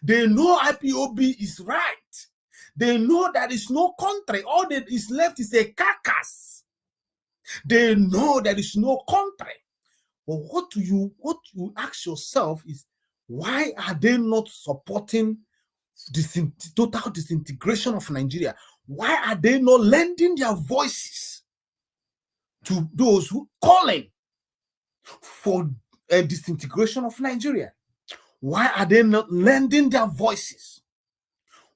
They know IPOB is right. They know there is no country. All that is left is a carcass. They know there is no country. But what you ask yourself is, why are they not supporting total disintegration of Nigeria? Why are they not lending their voices to those who calling for a disintegration of Nigeria? Why are they not lending their voices?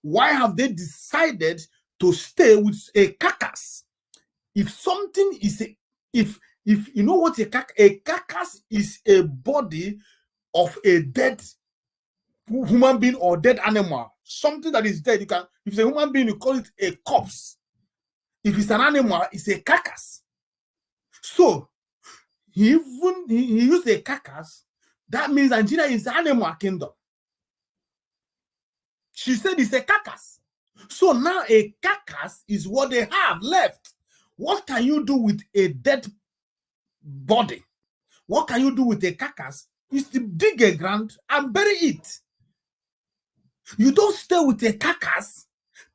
Why have they decided to stay with a carcass? If something is if you know what a carcass is, a body of a dead human being or dead animal, something that is dead. You can, if it's a human being, you call it a corpse. If it's an animal, it's a carcass. So he used a carcass. That means Nigeria is an animal kingdom. She said it's a carcass. So now a carcass is what they have left. What can you do with a dead body? What can you do with a carcass? Is to dig a ground and bury it. You don't stay with a carcass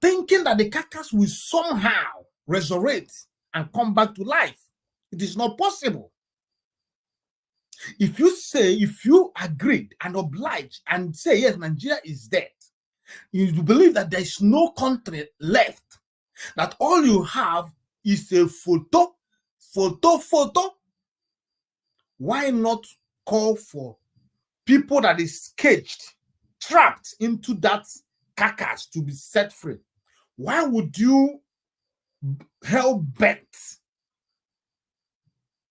thinking that the carcass will somehow resurrect and come back to life. It is not possible. If you agreed and obliged and say, yes, Nigeria is dead, you believe that there is no country left, that all you have is a photo, why not call for people that is caged, trapped into that carcass to be set free? Why would you hell-bent?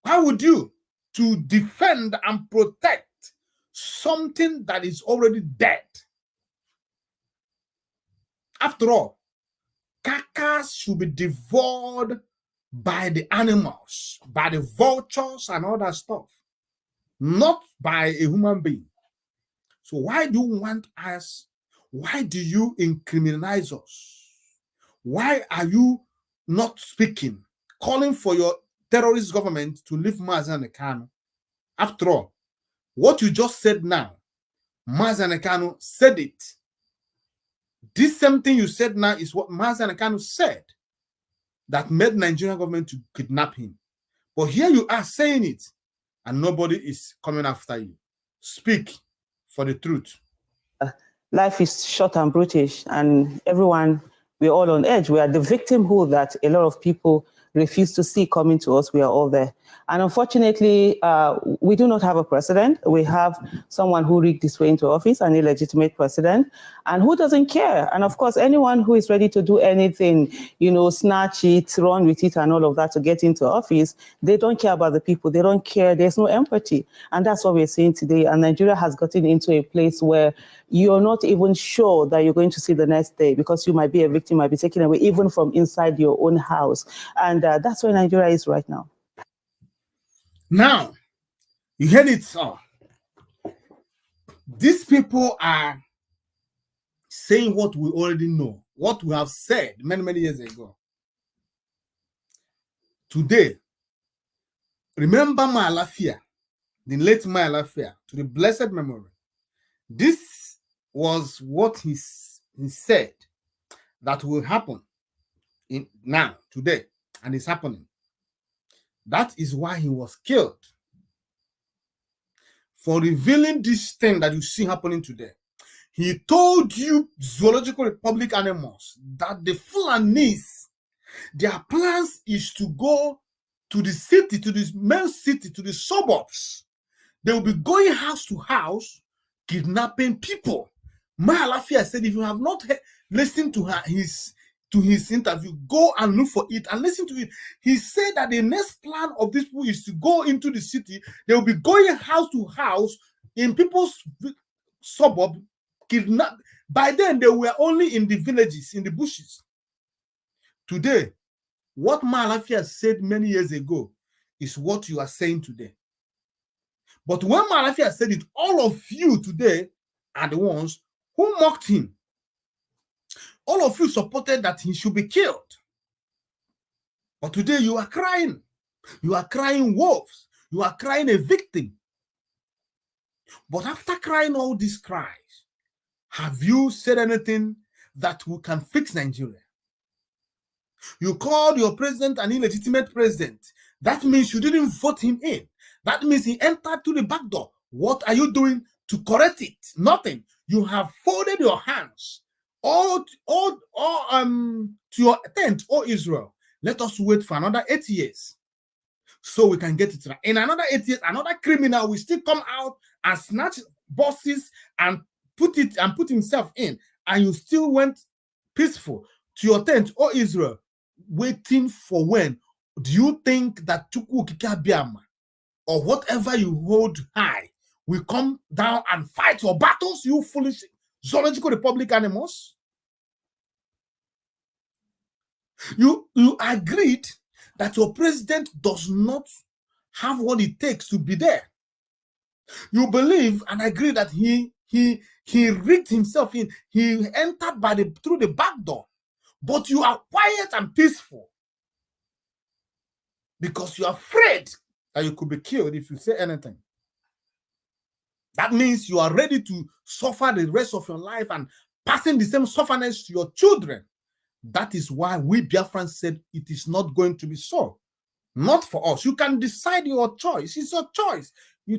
Why would you to defend and protect something that is already dead? After all, carcass should be devoured by the animals, by the vultures and all that stuff, not by a human being. So why do you want us? Why do you incriminate us? Why are you not speaking, calling for your terrorist government to leave Mazen Kanu? After all, what you just said now, Mazen Kanu said it. This same thing you said now is what Mazen Kanu said that made Nigerian government to kidnap him. But here you are saying it, and nobody is coming after you. Speak for the truth. Life is short and brutish, and everyone, we're all on edge. We are the victimhood that a lot of people refuse to see coming to us. We are all there. And unfortunately, we do not have a president. We have someone who rigged his way into office, an illegitimate president, and who doesn't care. And of course, anyone who is ready to do anything, you know, snatch it, run with it, and all of that to get into office, they don't care about the people. They don't care. There's no empathy. And that's what we're seeing today. And Nigeria has gotten into a place where you're not even sure that you're going to see the next day, because you might be a victim, might be taken away even from inside your own house. And that's where Nigeria is right now. Now, you heard it all. These people are saying what we already know, what we have said many, many years ago. Today, remember Malafia, the late Malafia, to the blessed memory. This was what he said that will happen now, today, and it's happening. That is why he was killed. For revealing this thing that you see happening today. He told you, Zoological Republic animals, that the Fulanis, their plans is to go to the city, to the main city, to the suburbs. They will be going house to house, kidnapping people. Mahalafia said, if you have not listened to his interview, go and look for it and listen to it. He said that the next plan of these people is to go into the city. They will be going house to house in people's suburb, kidnap. By then, they were only in the villages, in the bushes. Today, what Mahalafia said many years ago is what you are saying today. But when Mahalafia said it, all of you today are the ones who mocked him. All of you supported that he should be killed. But today you are crying. You are crying wolves. You are crying a victim. But after crying all these cries, have you said anything that we can fix Nigeria? You called your president an illegitimate president. That means you didn't vote him in. That means he entered through the back door. What are you doing to correct it? Nothing. You have folded your hands. To your tent, O Israel. Let us wait for another 8 years so we can get it right. In another 8 years, another criminal will still come out and snatch bosses and put himself in, and you still went peaceful to your tent, O Israel, waiting for when? Do you think that Chukwu Kikabiama or whatever you hold high will come down and fight your battles, you foolish Zoological Republic animals? You agreed that your president does not have what it takes to be there. You believe and agree that he rigged himself in. He entered through the back door. But you are quiet and peaceful because you are afraid that you could be killed if you say anything. That means you are ready to suffer the rest of your life and passing the same suffering to your children. That is why we Biafrans said it is not going to be so. Not for us. You can decide your choice. It's your choice.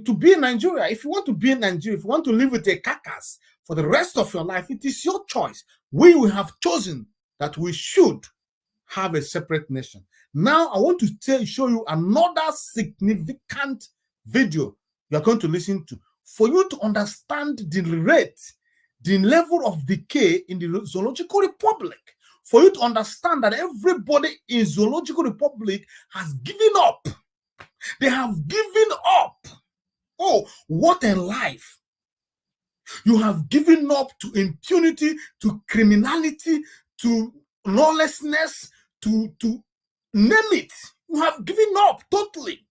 To be in Nigeria. If you want to be in Nigeria, if you want to live with a carcass for the rest of your life, it is your choice. We will have chosen that we should have a separate nation. Now, I want to show you another significant video you are going to listen to for you to understand the rate, the level of decay in the Zoological Republic. For you to understand that everybody in Zoological Republic has given up. They have given up. Oh, what a life. You have given up to impunity, to criminality, to lawlessness, to name it. You have given up totally.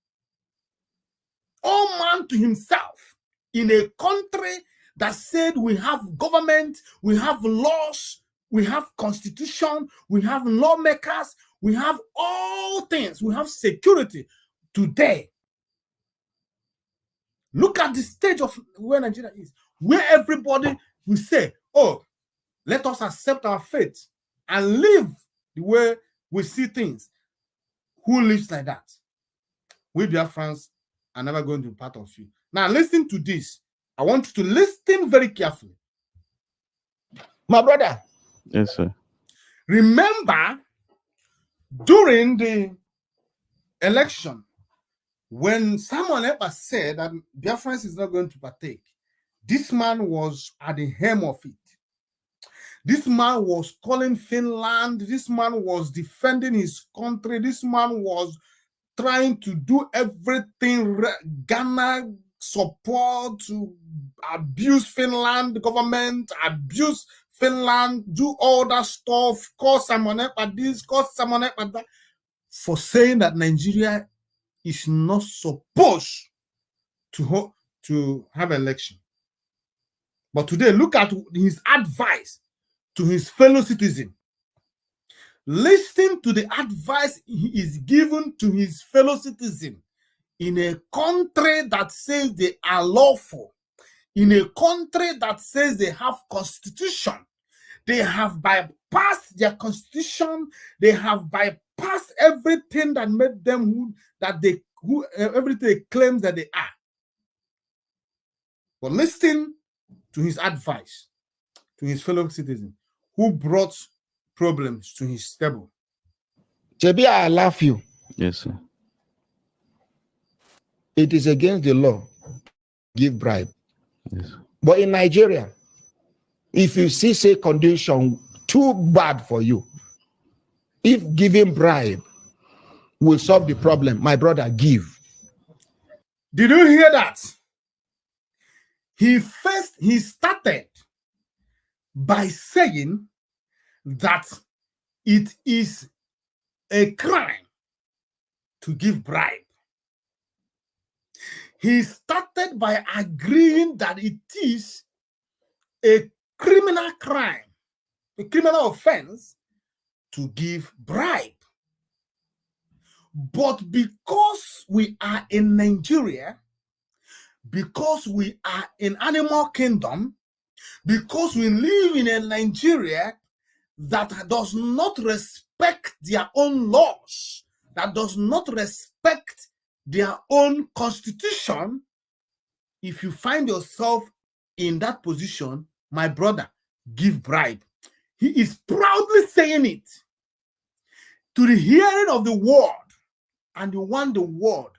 All man to himself in a country that said we have government, we have laws, we have constitution, we have lawmakers, we have all things, we have security. Today, look at the stage of where Nigeria is, where everybody will say, oh, let us accept our faith and live the way we see things. Who lives like that? We Biafrans are never going to be part of you. Now listen to this. I want you to listen very carefully. My brother. Yes, sir. Remember, during the election, when Samuel Ekpa said that Biafrans is not going to partake, this man was at the helm of it. This man was calling Finland. This man was defending his country. This man was trying to do everything Ghana support, to abuse Finland, the government, abuse Finland, do all that stuff, call Samuel Ekpa this, call Samuel Ekpa that, for saying that Nigeria is not supposed to have election. But today, look at his advice to his fellow citizen. Listen to the advice he is given to his fellow citizen in a country that says they are lawful, in a country that says they have constitution. They have bypassed their constitution. They have bypassed everything that made them everything they claim that they are. But listen to his advice to his fellow citizen who brought problems to his table. JB, I love you. Yes, sir. It is against the law. Give bribe. Yes. But in Nigeria, if you see say condition too bad for you, if giving bribe will solve the problem, my brother, give. Did you hear that? He started by saying that it is a crime to give bribe. He started by agreeing that it is a criminal crime, a criminal offense to give bribe. But because we are in Nigeria, because we are in animal kingdom, because we live in a Nigeria that does not respect their own laws, that does not respect their own constitution, if you find yourself in that position, my brother, give bribe. He is proudly saying it to the hearing of the world, and you want the world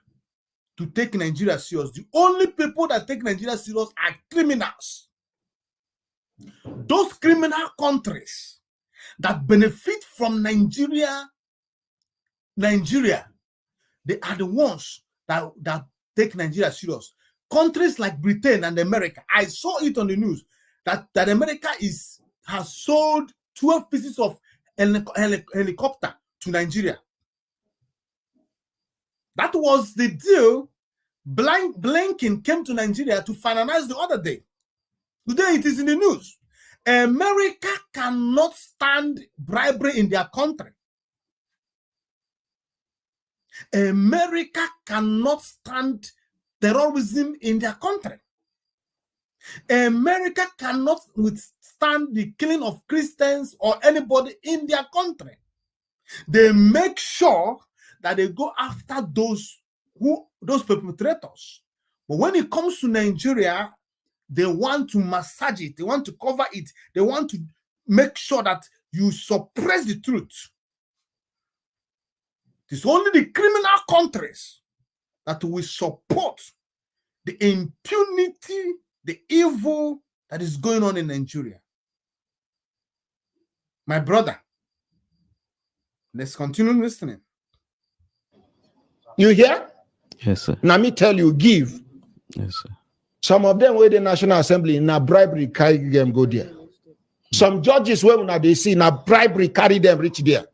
to take Nigeria serious. The only people that take Nigeria serious are criminals. Those criminal countries that benefit from Nigeria, they are the ones that take Nigeria serious. Countries like Britain and America, I saw it on the news that America has sold 12 pieces of helicopter to Nigeria. That was the deal. Blinken came to Nigeria to finalize the other day. Today it is in the news. America cannot stand bribery in their country. America cannot stand terrorism in their country. America cannot withstand the killing of Christians or anybody in their country. They make sure that they go after those perpetrators. But when it comes to Nigeria, they want to massage it. They want to cover it. They want to make sure that you suppress the truth. It's only the criminal countries that will support the impunity, the evil that is going on in Nigeria. My brother, let's continue listening. You hear? Yes, sir. Now me tell you, give. Yes, sir. Some of them where the National Assembly in a bribery carry them go there. Some judges where now they see in a bribery carry them reach there.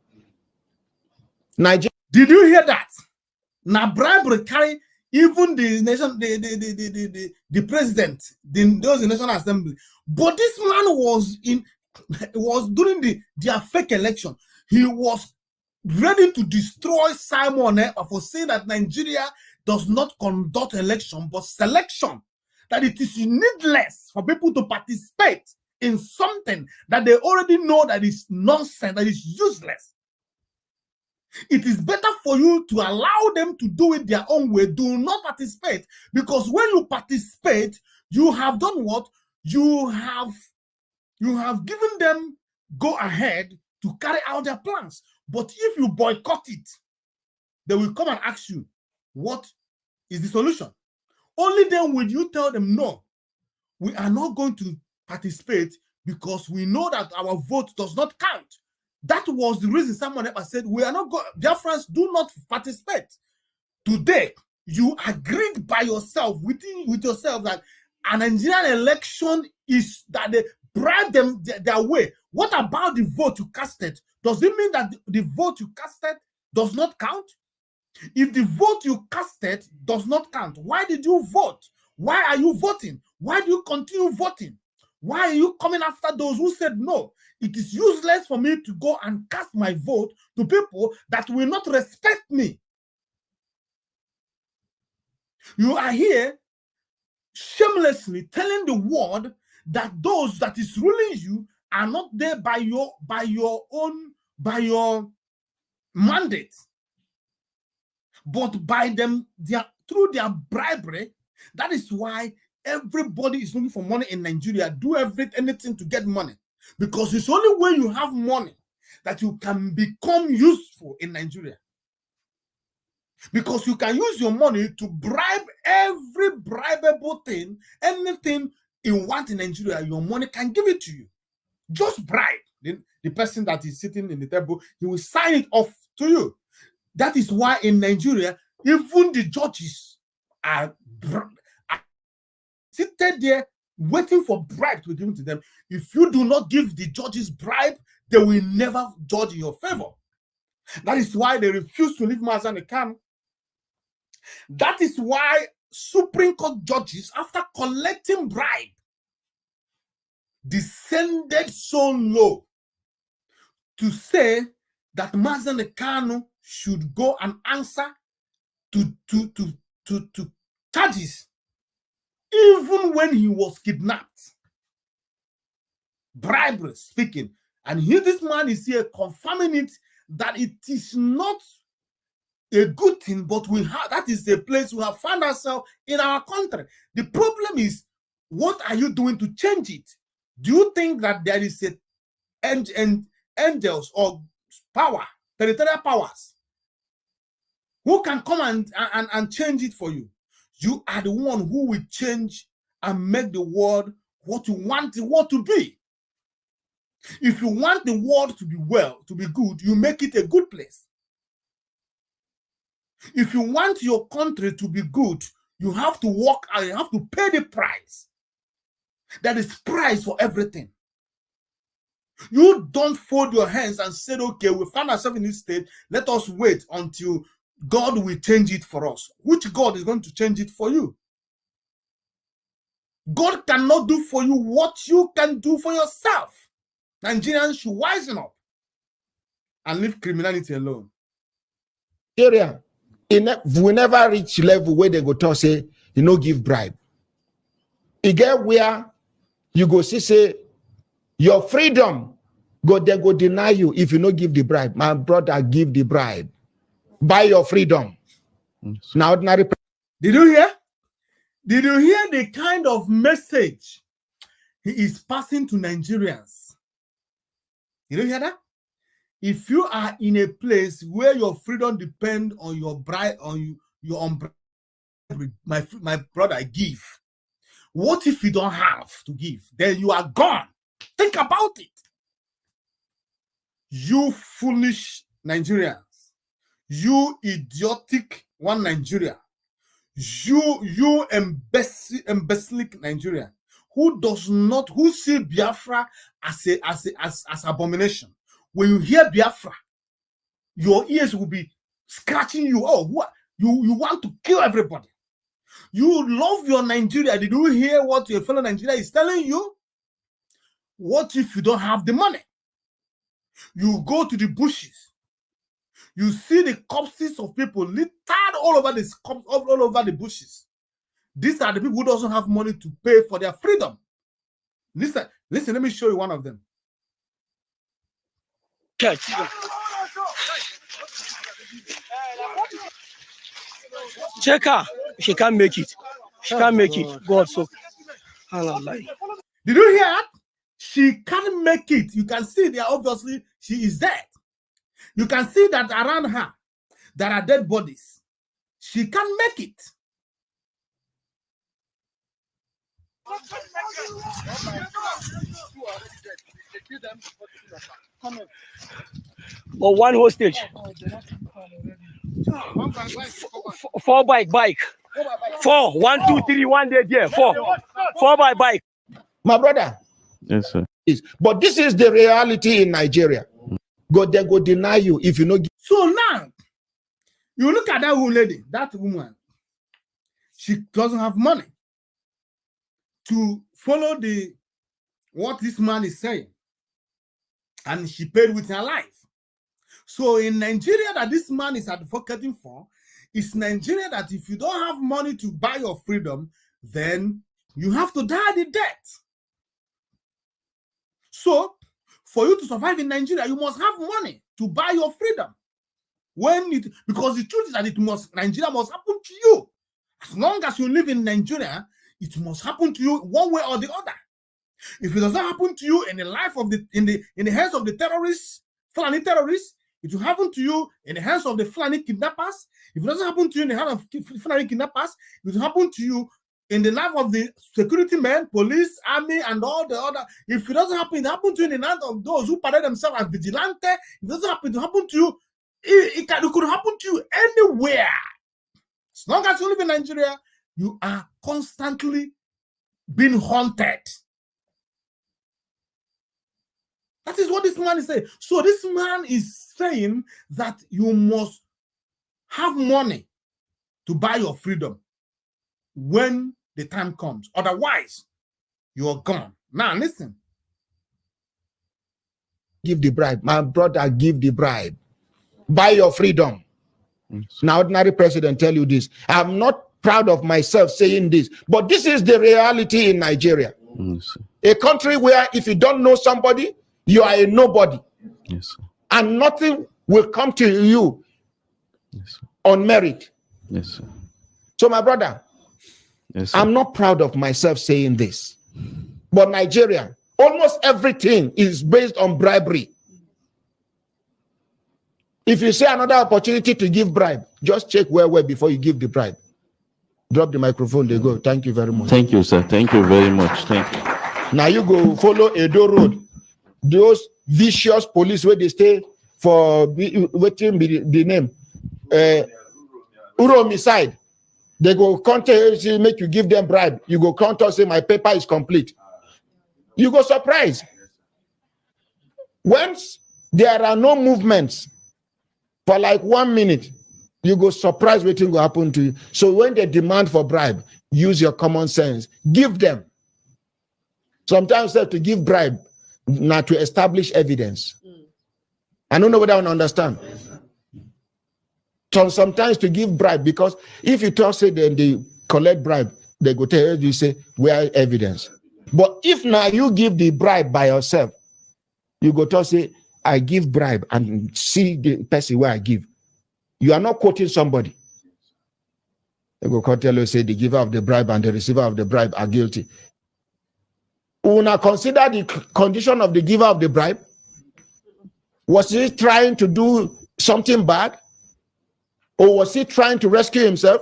Nigeria. Did you hear that? Na bribery carry even the nation, the president, those in National Assembly. But this man was during their fake election. He was ready to destroy Simon Ekpa for saying that Nigeria does not conduct election but selection. That it is needless for people to participate in something that they already know that is nonsense, that is useless. It is better for you to allow them to do it their own way. Do not participate, because when you participate, you have done what? You have given them go ahead to carry out their plans. But if you boycott it, they will come and ask you, what is the solution? Only then will you tell them, no, we are not going to participate because we know that our vote does not count. That was the reason someone ever said, we are not going, dear friends, do not participate. Today, you agreed by yourself, with yourself, that a Nigerian election is that they bribe them their way. What about the vote you casted? Does it mean that the vote you casted does not count? If the vote you casted does not count, why did you vote? Why are you voting? Why do you continue voting? Why are you coming after those who said, no, it is useless for me to go and cast my vote to people that will not respect me? You are here shamelessly telling the world that those that is ruling you are not there by your mandate, but by them through their bribery. That is why everybody is looking for money in Nigeria. Do anything to get money, because it's only when you have money that you can become useful in Nigeria. Because you can use your money to bribe every bribable thing, anything you want in Nigeria, your money can give it to you. Just bribe the person that is sitting in the table, he will sign it off to you. That is why in Nigeria, even the judges are seated there waiting for bribe to be given to them. If you do not give the judges bribe, they will never judge in your favor. That is why they refuse to leave Mazen Khan. That is why Supreme Court judges, after collecting bribe, descended so low to say that Mazen Khan should go and answer to charges, even when he was kidnapped. Bribery speaking. And here this man is here confirming it, that it is not a good thing, but that is the place we have found ourselves in our country. The problem is, what are you doing to change it? Do you think that there is angels or power, territorial powers, who can come and change it for you? You are the one who will change and make the world what you want the world to be. If you want the world to be to be good, you make it a good place. If you want your country to be good, you have to work and you have to pay the price. There is price for everything. You don't fold your hands and say, okay, we find ourselves in this state, let us wait until God will change it for us. Which God is going to change it for you? God cannot do for you what you can do for yourself. Nigerians should wisen up and leave criminality alone. Area, we never reach level where they go to say, give bribe. You get where you go say your freedom, they go deny you if you no give the bribe. My brother, give the bribe. Buy your freedom. Now, ordinary. Did you hear? Did you hear the kind of message he is passing to Nigerians? You don't hear that? If you are in a place where your freedom depends on your bribe, my brother, give. What if you don't have to give? Then you are gone. Think about it. You foolish Nigerians. You idiotic one Nigeria. You imbecilic Nigeria. Who see Biafra as abomination. When you hear Biafra, your ears will be scratching you. Oh, what? You want to kill everybody. You love your Nigeria. Did you hear what your fellow Nigeria is telling you? What if you don't have the money? You go to the bushes. You see the corpses of people littered all over the bushes. These are the people who doesn't have money to pay for their freedom. Listen, let me show you one of them. Check her. She can't make it. She can't make it. God, so. Did you hear that? She can't make it. You can see there, obviously, she is dead. You can see that around her, there are dead bodies. She can't make it. But one hostage. 4 bike. 4, 1, 2, 3, 1 day there. 4 by bike. My brother. Yes, sir. But this is the reality in Nigeria. They go deny you if you know. So now, you look at that lady, that woman. She doesn't have money to follow what this man is saying. And she paid with her life. So in Nigeria that this man is advocating for, it's Nigeria that if you don't have money to buy your freedom, then you have to die the death. So for you to survive in Nigeria, you must have money to buy your freedom. Because the truth is that Nigeria must happen to you. As long as you live in Nigeria, it must happen to you one way or the other. If it doesn't happen to you in the life of in the hands of the terrorists, Fulani terrorists, it will happen to you in the hands of the Fulani kidnappers. If it doesn't happen to you in the hands of Fulani kidnappers, it will happen to you in the life of the security men, police, army, and all the other. If it doesn't happen, it happens to you in the hands of those who parade themselves as vigilante. If it doesn't happen, it will happen to you. It could happen to you anywhere. As long as you live in Nigeria, you are constantly being haunted. That is what this man is saying. So this man is saying that you must have money to buy your freedom when the time comes. Otherwise, you are gone. Now listen. Give the bribe. My brother, give the bribe. Buy your freedom. Now, ordinary president tell you this. I'm not proud of myself saying this, but this is the reality in Nigeria. Yes, a country where if you don't know somebody, you are a nobody. Yes, and nothing will come to you on merit. Yes, sir. So, my brother, I'm not proud of myself saying this, but Nigeria, almost everything is based on bribery. If you see another opportunity to give bribe, just check well before you give the bribe. Drop the microphone, they go. Thank you very much. Thank you, sir. Thank you very much. Thank you. Now you go follow Edo Road. Those vicious police where they stay for waiting the name. Uromi side. They go contact, make you give them bribe. You go contact, say my paper is complete. You go surprised. Once there are no movements for like 1 minute, you go surprised waiting will happen to you. So when they demand for bribe, use your common sense. Give them. Sometimes they have to give bribe not to establish evidence. I don't know whether I understand. So sometimes to give bribe, because if you talk, say then they collect bribe, they go tell you, say, where evidence? But if now you give the bribe by yourself, you go to say, I give bribe and see the person where I give. You are not quoting somebody. They go tell you, say the giver of the bribe and the receiver of the bribe are guilty. Una consider the condition of the giver of the bribe. Was he trying to do something bad? Or was he trying to rescue himself?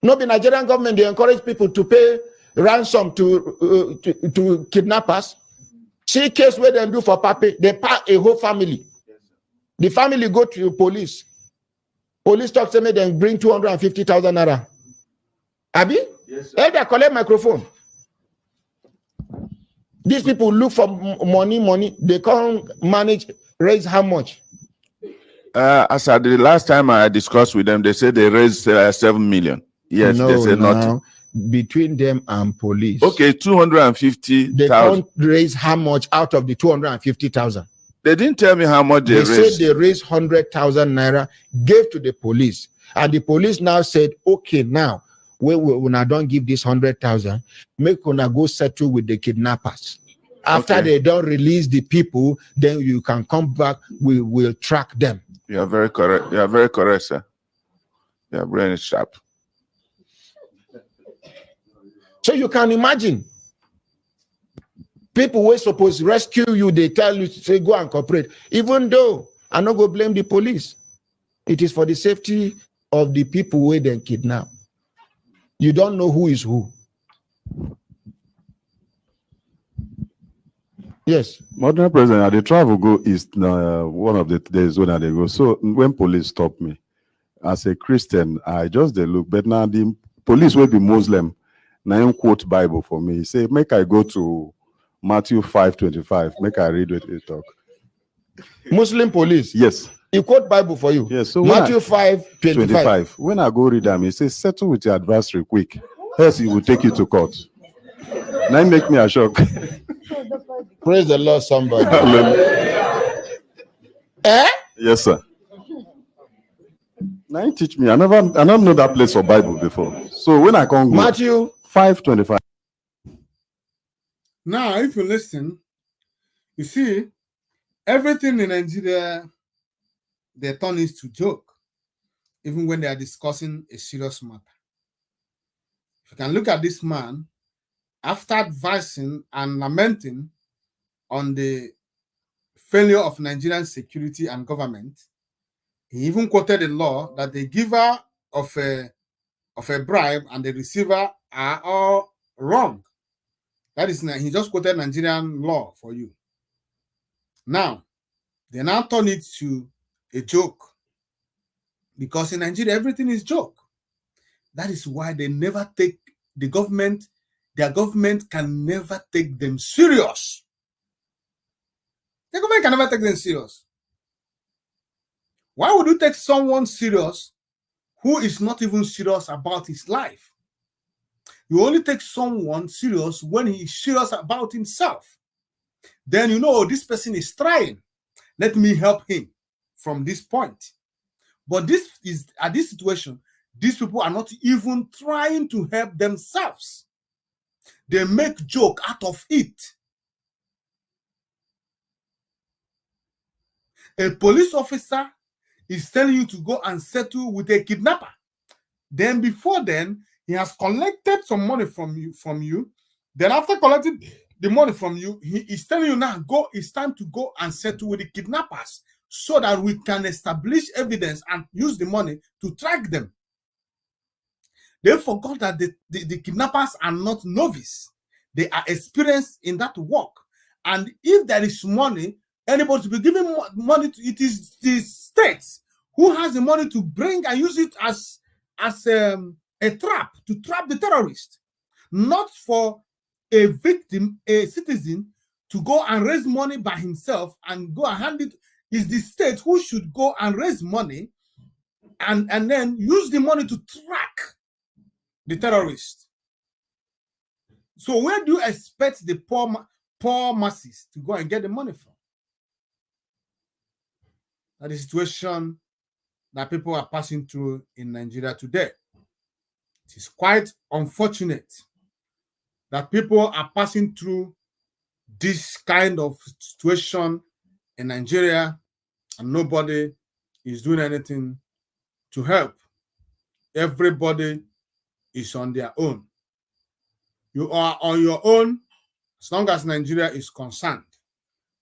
No, the Nigerian government, they encourage people to pay ransom to kidnappers. See case where they do for papi, they pack a whole family. The family go to police. Police talk to me, then bring 250,000 naira. Abi? Yes, sir. They collect microphone. These people look for money. They can't manage, raise how much? As at the last time I discussed with them, they said they raised 7 million. Yes, no, they say nothing. now between them and police. Okay, 250,000. They can't raise how much out of the 250,000. They didn't tell me how much they raised. Said they raised 100,000 naira, gave to the police, and the police now said, okay, now when I don't give this 100,000, make una go settle with the kidnappers. After they don't release the people, then you can come back. We will track them. You are very correct. You are very correct, sir. Your brain is sharp. So you can imagine people were supposed to rescue you. They tell you to say go and cooperate. Even though I'm not going to blame the police, it is for the safety of the people who then kidnap. You don't know who is who. Yes. Madam President, the travel go east one of the days when they go. So when police stop me, as a Christian, I just they look. But now the police will be Muslim. Now him quote Bible for me. He say, make I go to Matthew 5:25. Make I read what he talk. Muslim police? Yes. He quote Bible for you? Yes. So Matthew 5:25. When I go read them, he says, settle with your adversary quick. Else he will take you to court. Now he make me a shock. Praise the Lord, somebody. Yes, sir. Now he teach me. I never know that place of Bible before. So when I come go, Matthew 5:25. Now, if you listen, you see, everything in Nigeria, they turn it to joke, even when they are discussing a serious matter. If you can look at this man, after advising and lamenting on the failure of Nigerian security and government, he even quoted a law that the giver of a bribe and the receiver are all wrong. That is, he just quoted Nigerian law for you. Now, they now turn it to a joke, because in Nigeria, everything is joke. That is why they never take the government, their government can never take them serious. The government can never take them serious. Why would you take someone serious who is not even serious about his life? You only take someone serious when he is serious about himself. Then you know this person is trying. Let me help him from this point. But this is at this situation, these people are not even trying to help themselves. They make joke out of it. A police officer is telling you to go and settle with a kidnapper. Then before then, he has collected some money from you. Then after collecting the money from you, he is telling you now, it's time to go and settle with the kidnappers so that we can establish evidence and use the money to track them. They forgot that the kidnappers are not novice. They are experienced in that work. And if there is money, anybody to be giving money to, it is the states who has the money to bring and use it as a trap, to trap the terrorist. Not for a victim, a citizen, to go and raise money by himself and go and hand it. Is the state who should go and raise money and then use the money to track the terrorist. So where do you expect the poor masses to go and get the money from? That is the situation that people are passing through in Nigeria today. It is quite unfortunate that people are passing through this kind of situation in Nigeria and nobody is doing anything to help. Everybody is on their own. You are on your own as long as Nigeria is concerned.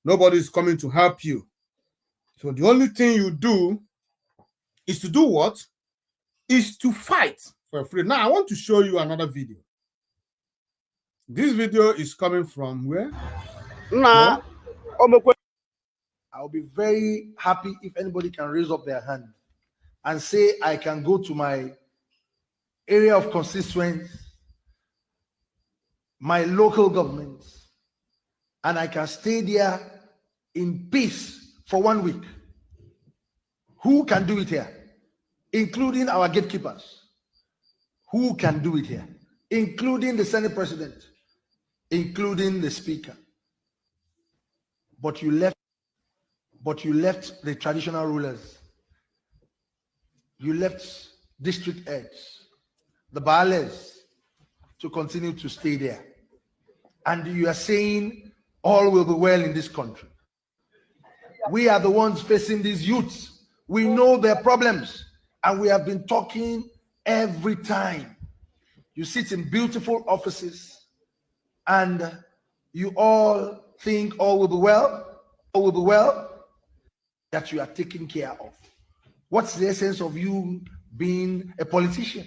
Nobody is coming to help you. So the only thing you do is to do what? Is to fight for freedom. Now I want to show you another video. This video is coming from where? Nah. I'll be very happy if anybody can raise up their hand and say, I can go to my area of constituents, my local governments, and I can stay there in peace for 1 week. Who can do it here? Including our gatekeepers. who can do it here, including the Senate President, including the Speaker. But you left the traditional rulers. You left district heads, the Baales, to continue to stay there. And you are saying all will be well in this country. We are the ones facing these youths. We know their problems, and we have been talking every time. You sit in beautiful offices, and you all think all will be well, that you are taken care of. What's the essence of you being a politician?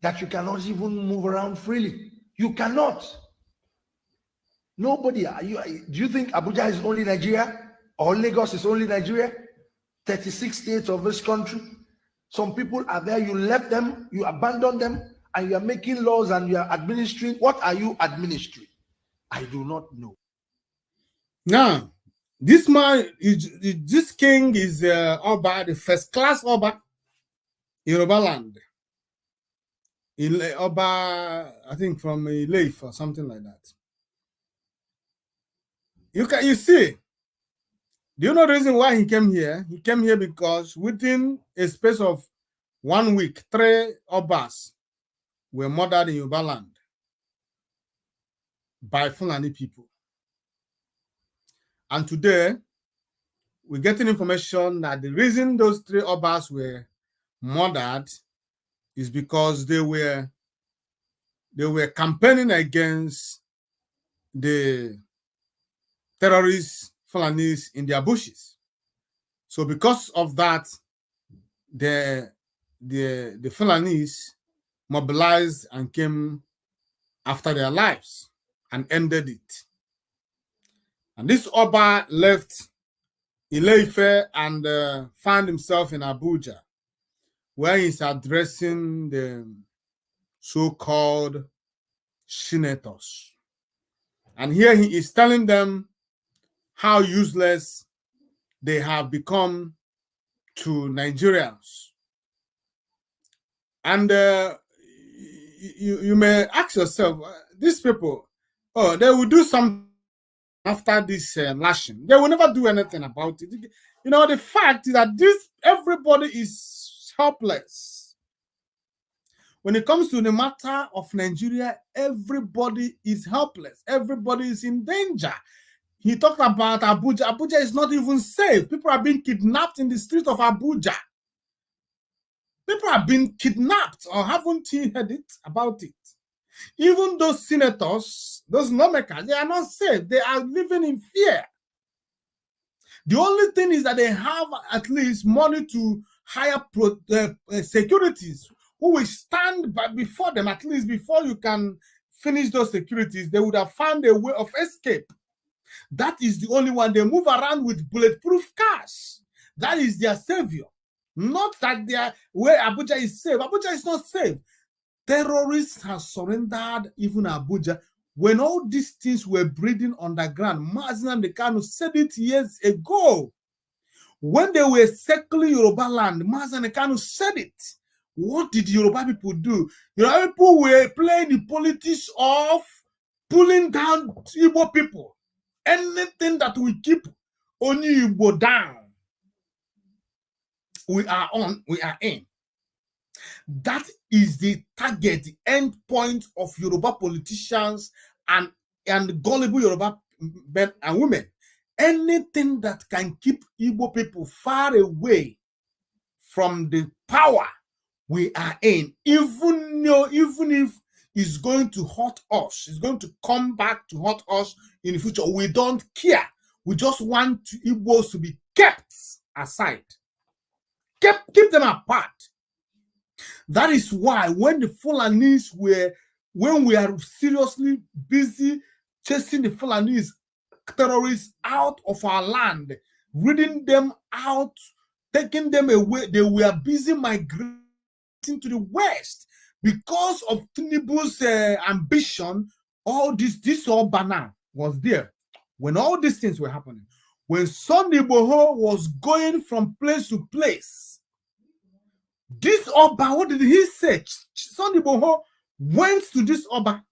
That you cannot even move around freely. You cannot. Nobody. Do you think Abuja is only Nigeria, or Lagos is only Nigeria? 36 states of this country. Some people are there. You left them, you abandoned them, and you are making laws and you are administering. What are you administering? I do not know. Now, this man, this king is Oba, the first class Oba in Yoruba land. Oba, I think from Leif or something like that. You see, do you know the reason why he came here? He came here because within a space of 1 week, 3 Obas were murdered in Yoruba land by Fulani people. And today, we're getting information that the reason those 3 Obas were murdered is because they were campaigning against the terrorist Fulanis in their bushes. So because of that, the Fulanis mobilized and came after their lives and ended it. And this Oba left Ile-Ife and found himself in Abuja, where he's addressing the so-called senators. And here he is telling them how useless they have become to Nigerians. And you may ask yourself, these people, oh, they will do something after this lashing. They will never do anything about it. You know, the fact is that everybody is helpless. When it comes to the matter of Nigeria, everybody is helpless. Everybody is in danger. He talked about Abuja. Abuja is not even safe. People are being kidnapped in the streets of Abuja. People are being kidnapped, or haven't you heard about it? Even those senators, those lawmakers, they are not safe. They are living in fear. The only thing is that they have at least money to hire securities who will stand before them, at least before you can finish those securities. They would have found a way of escape. That is the only one. They move around with bulletproof cars. That is their savior. Not that they are where Abuja is safe. Abuja is not safe. Terrorists have surrendered even Abuja. When all these things were breeding underground, Mazi Nnamdi Kanu said it years ago. When they were circling Yoruba land, Mazi Nnamdi Kanu said it. What did Yoruba people do? Yoruba people were playing the politics of pulling down Igbo people. Anything that will keep Oni Igbo down, we are in. That is the target, the end point of Yoruba politicians and gullible Yoruba men and women. Anything that can keep Igbo people far away from the power, we are in. Even if it's going to hurt us, it's going to come back to hurt us in the future, we don't care. We just want Igbos to be kept aside. Keep them apart. That is why when the Fulanis when we are seriously busy chasing the Fulanese terrorists out of our land, reading them out, taking them away, they were busy migrating to the West. Because of Tinubu's ambition, all this banner was there. When all these things were happening, when Sunday Igboho was going from place to place, This Oba, what did he say? Sunday Boho went to this Oba.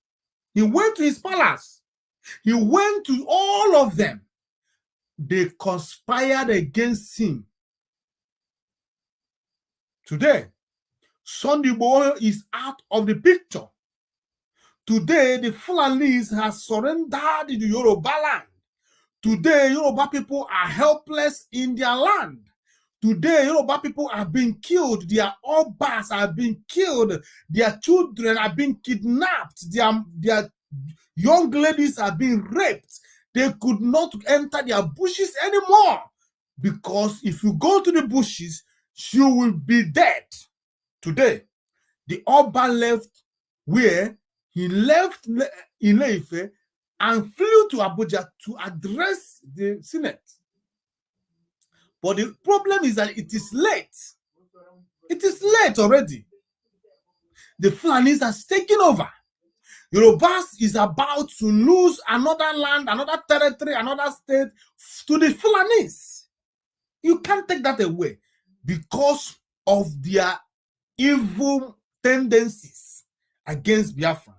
He went to his palace. He went to all of them. They conspired against him. Today, Sunday Boho is out of the picture. Today, the Fulanese has surrendered the Yoruba land. Today, Yoruba people are helpless in their land. Today, Yoruba people are being killed. Their Obas are being killed. Their children are being kidnapped. Their young ladies are being raped. They could not enter their bushes anymore. Because if you go to the bushes, you will be dead. Today, the Oba left where he left Ile-Ife and flew to Abuja to address the Senate. But the problem is that it is late. It is late already. The Fulanis has taken over. Yorubas is about to lose another land, another territory, another state to the Fulanis. You can't take that away because of their evil tendencies against Biafrans.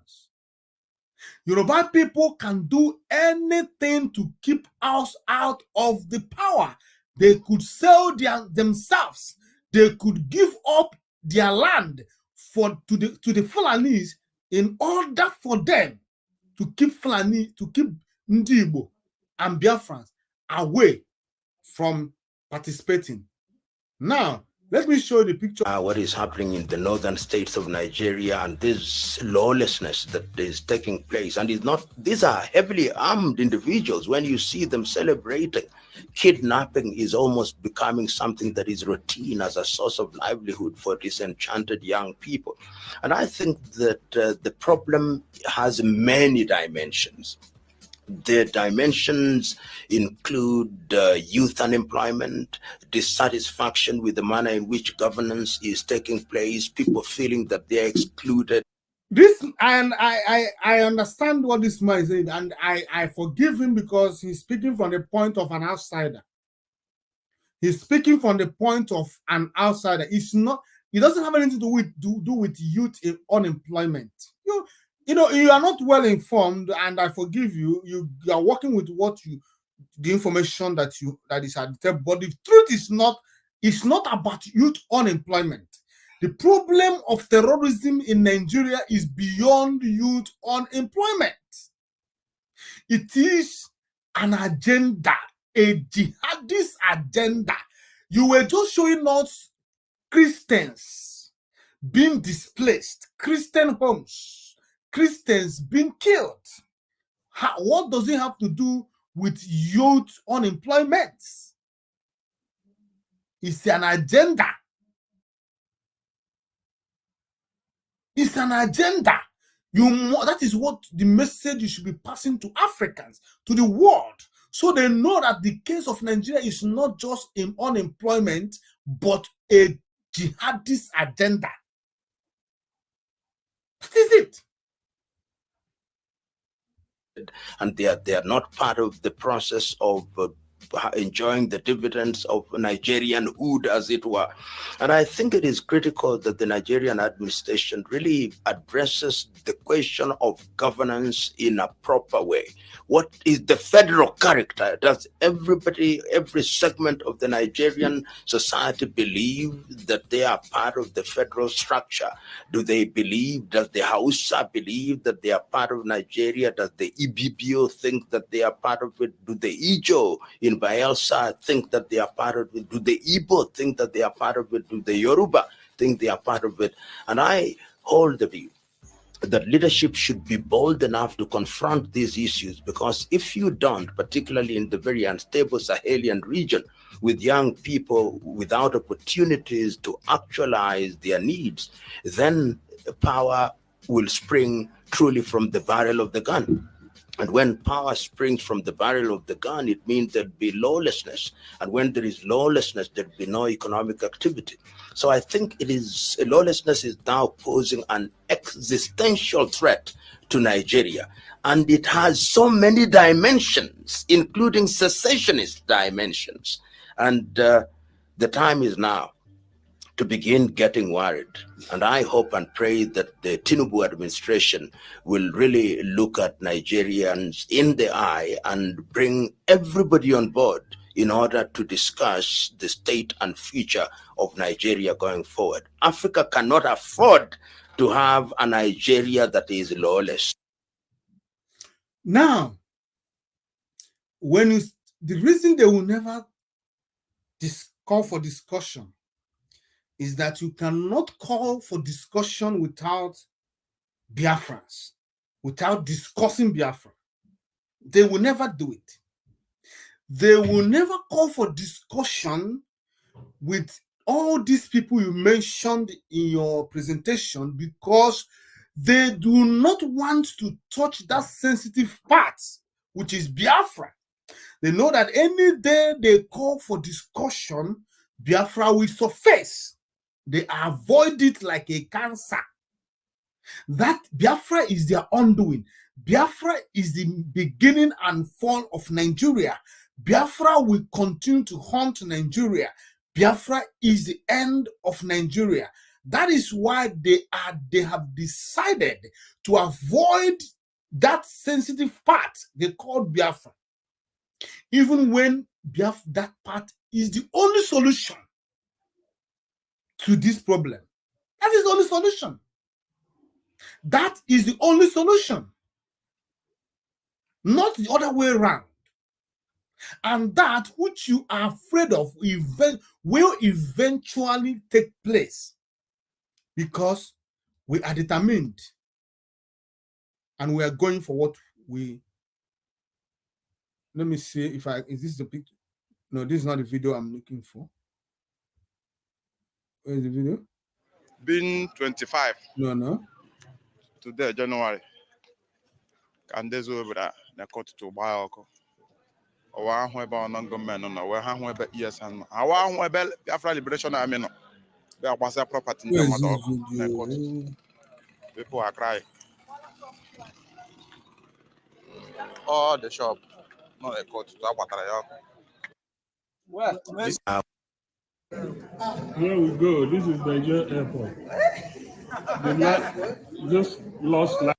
Yoruba people can do anything to keep us out of the power. They could sell themselves. They could give up their land to the Fulanis in order for them to keep Fulani, to keep Ndibo and Biafrans away from participating. Now, let me show you the picture. What is happening in the northern states of Nigeria and this lawlessness that is taking place. And it's not, these are heavily armed individuals. When you see them celebrating, kidnapping is almost becoming something that is routine as a source of livelihood for disenchanted young people. And I think that the problem has many dimensions. The dimensions include youth unemployment, dissatisfaction with the manner in which governance is taking place, people feeling that they're excluded. This, and I understand what this man is saying, and I forgive him because he's speaking from the point of an outsider. He's speaking from the point of an outsider. It's not, it doesn't have anything to do with youth unemployment. You know, you are not well informed, and I forgive you. You are working with the information that is at the table. But the truth is it's not about youth unemployment. The problem of terrorism in Nigeria is beyond youth unemployment. It is an agenda, a jihadist agenda. You were just showing us Christians being displaced, Christian homes, Christians being killed. What does it have to do with youth unemployment? It's an agenda. It's an agenda. That is what the message you should be passing to Africans, to the world, so they know that the case of Nigeria is not just in unemployment, but a jihadist agenda. That is it. And they are not part of the process of enjoying the dividends of Nigerianhood, as it were. And I think it is critical that the Nigerian administration really addresses the question of governance in a proper way. What is the federal character? Does everybody, every segment of the Nigerian society believe that they are part of the federal structure? Do they believe, does the Hausa believe that they are part of Nigeria? Does the Ibibio think that they are part of it? Do the Ijo in Bayelsa think that they are part of it? Do the Igbo think that they are part of it? Do the Yoruba think they are part of it? And I hold the view that leadership should be bold enough to confront these issues, because if you don't, particularly in the very unstable Sahelian region, with young people without opportunities to actualize their needs, then power will spring truly from the barrel of the gun. And when power springs from the barrel of the gun, it means there'll be lawlessness. And when there is lawlessness, there'll be no economic activity. So I think lawlessness is now posing an existential threat to Nigeria. And it has so many dimensions, including secessionist dimensions. And the time is now to begin getting worried. And I hope and pray that the Tinubu administration will really look at Nigerians in the eye and bring everybody on board in order to discuss the state and future of Nigeria going forward. Africa cannot afford to have a Nigeria that is lawless. Now, the reason they will never call for discussion is that you cannot call for discussion without Biafrans, without discussing Biafra. They will never do it. They will never call for discussion with all these people you mentioned in your presentation because they do not want to touch that sensitive part, which is Biafra. They know that any day they call for discussion, Biafra will surface. They avoid it like a cancer. That Biafra is their undoing. Biafra is the beginning and fall of Nigeria. Biafra will continue to haunt Nigeria. Biafra is the end of Nigeria. That is why they have decided to avoid that sensitive part they call Biafra. Even when that part is the only solution to this problem. That is the only solution. That is the only solution. Not the other way around. And that which you are afraid of will eventually take place because we are determined and we are going for what we. Let me see if is this the picture? No, this is not the video I'm looking for. Where is the video? Being 25. No. Today, January. And there's over that court to buy alcohol. Or I have a non-government on where I have a yes and I want a Biafra liberation. I mean, there was a property in the people are crying. Oh, the shop. Not a court to Here we go. This is Nigeria Airport. Just lost life.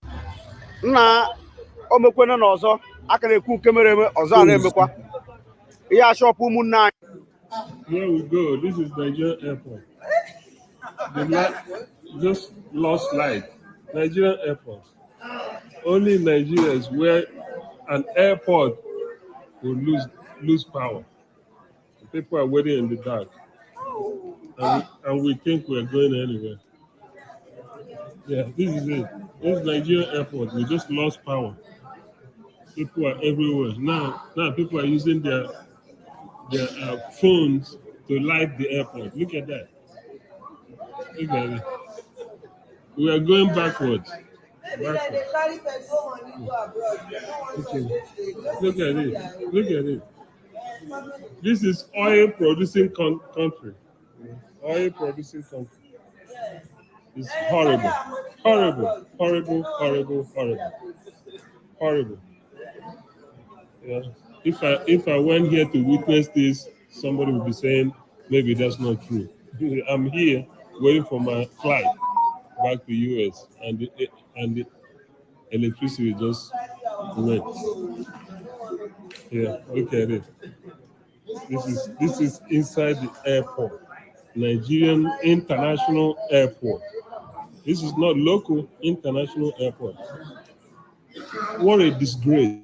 Na omekwena n'ọzọ aka na-ekwu nke mere eme ọzọ na-emekwa ihe ashọpụ ụmụnne anyị. Here we go. This is Nigeria Airport. Just lost life. Nigeria Airport. Only in Nigeria is where an airport will lose power. People are waiting in the dark. And we think we're going anywhere. Yeah, this is it. This is Nigeria Airport. We just lost power. People are everywhere. Now people are using their phones to light the airport. Look at that. Look at it. We are going backwards. Look at it. Look at it. This is oil producing country. Oil producing country. It's horrible. Horrible. Horrible. Horrible. Horrible. Horrible. Yeah. If I went here to witness this, somebody would be saying maybe that's not true. I'm here waiting for my flight back to US, and the electricity just went. Yeah, look at it. This is inside the airport, Nigerian International Airport. This is not local, international airport. What a disgrace!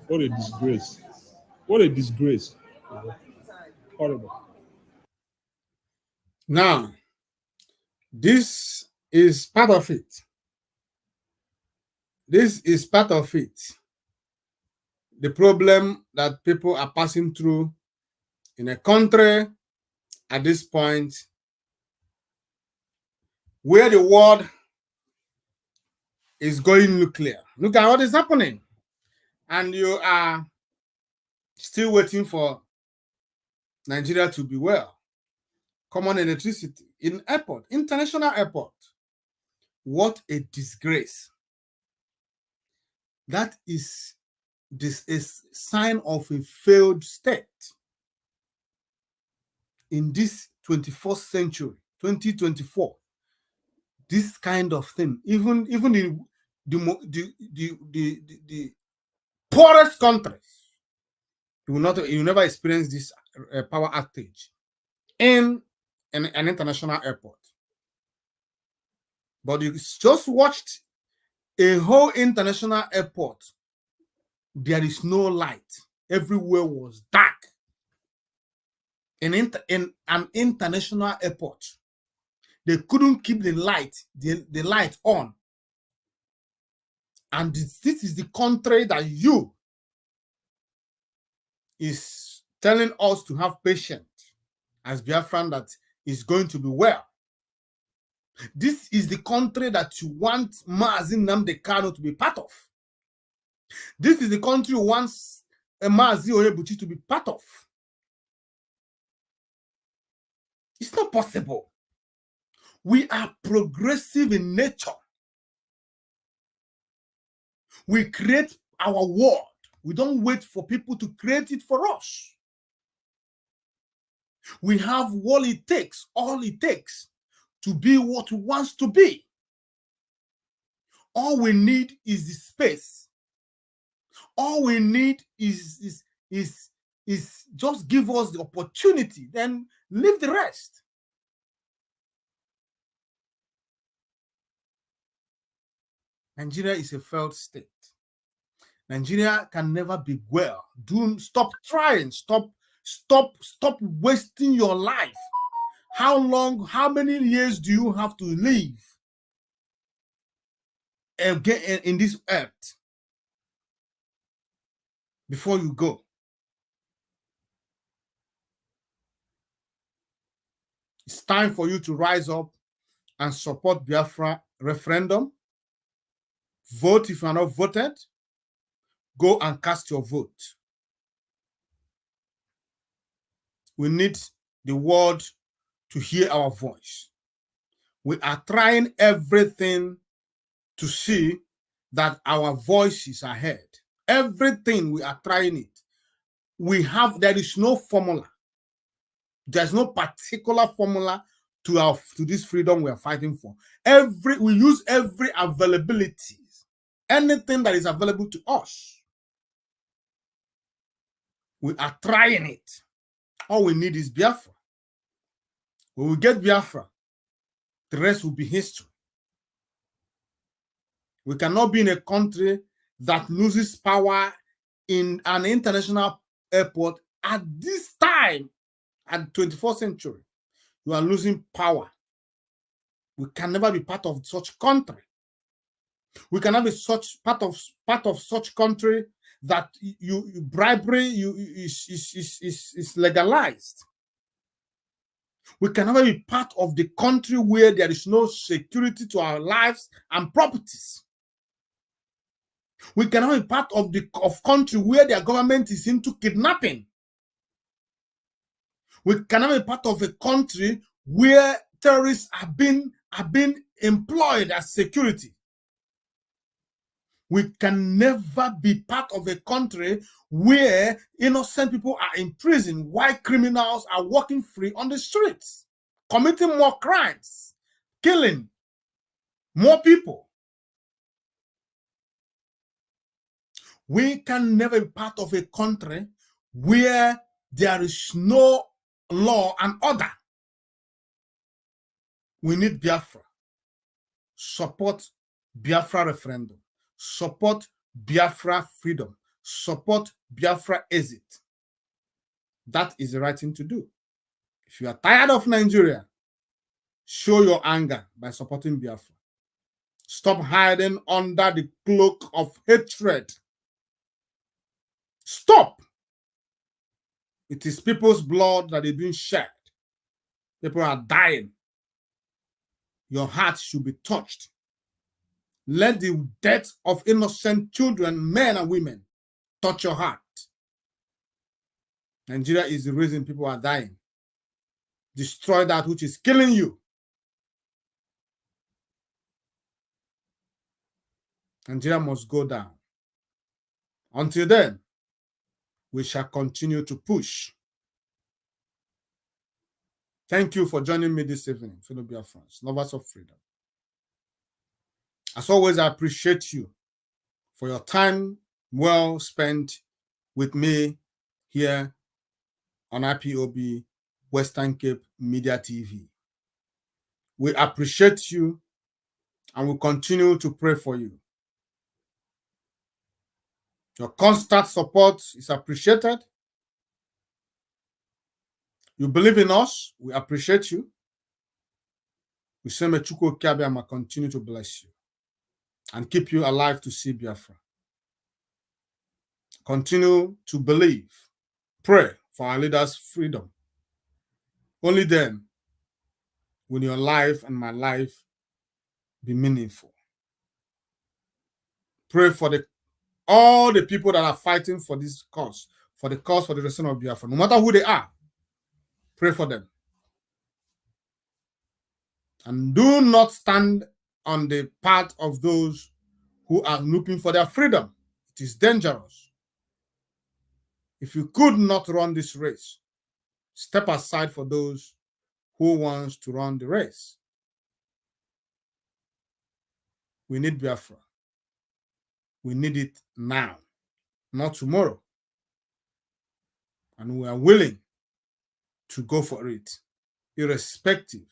What a disgrace! What a disgrace! Horrible. Now, this is part of it. This is part of it. The problem that people are passing through in a country at this point where the world is going nuclear. Look at what is happening. And you are still waiting for Nigeria to be well. Common electricity in airport, international airport. What a disgrace. That is a sign of a failed state in this 21st century, 2024, this kind of thing, even in the poorest countries, you will never experience this power outage in an international airport. But you just watched a whole international airport. There is no light. Everywhere was dark. In an international airport, they couldn't keep the light on. And this is the country that you is telling us to have patience as Biafran, that is going to be well. This is the country that you want Mazi Nnamdi Kanu to be part of. This is the country you want Mazi Onyebuchi to be part of. It's not possible. We are progressive in nature. We create our world. We don't wait for people to create it for us. We have all it takes to be what we want to be. All we need is the space. All we need is just give us the opportunity, then leave the rest. Nigeria is a failed state. Nigeria can never be well. Stop trying. Stop wasting your life. How many years do you have to live in this earth before you go? It's time for you to rise up and support Biafra referendum. Vote if you are not voted. Go and cast your vote. We need the world to hear our voice. We are trying everything to see that our voices are heard. Everything, we are trying it. There is no formula. There's no particular formula to this freedom we are fighting for. We use every availability, anything that is available to us. We are trying it. All we need is Biafra. When we get Biafra, the rest will be history. We cannot be in a country that loses power in an international airport at this time, at the 21st century. You are losing power. We can never be part of such country. We cannot be part of such country that bribery is legalized. We can never be part of the country where there is no security to our lives and properties. We cannot be part of country where their government is into kidnapping. We cannot be part of a country where terrorists have been employed as security. We can never be part of a country where innocent people are in prison while criminals are walking free on the streets, committing more crimes, killing more people. We can never be part of a country where there is no law and order. We need Biafra. Support Biafra referendum. Support Biafra freedom. Support Biafra exit. That is the right thing to do. If you are tired of Nigeria, show your anger by supporting Biafra. Stop hiding under the cloak of hatred. Stop. It is people's blood that is being shed. People are dying. Your heart should be touched. Let the death of innocent children, men and women, touch your heart. Nigeria is the reason people are dying. Destroy that which is killing you. Nigeria must go down. Until then, we shall continue to push. Thank you for joining me this evening, fellow Biafrans, lovers of freedom. As always, I appreciate you for your time well spent with me here on IPOB Western Cape Media TV. We appreciate you and we continue to pray for you. Your constant support is appreciated. You believe in us, we appreciate you. We say may Chukwu Okeabiama continue to bless you and keep you alive to see Biafra. Continue to believe. Pray for our leaders' freedom. Only then will your life and my life be meaningful. Pray for all the people that are fighting for this cause, for the restoration of Biafra, no matter who they are. Pray for them. And do not stand on the part of those who are looking for their freedom. It is dangerous. If you could not run this race, step aside for those who wants to run the race. We need Biafra. We need it now, not tomorrow. And we are willing to go for it, irrespective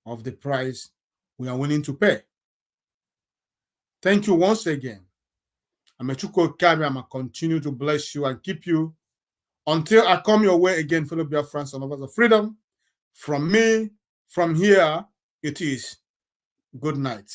of the price we are willing to pay. Thank you once again. And may Chukwu Okeabiama continue to bless you and keep you until I come your way again, fellow Biafrans and lovers of freedom. From me, from here, it is good night.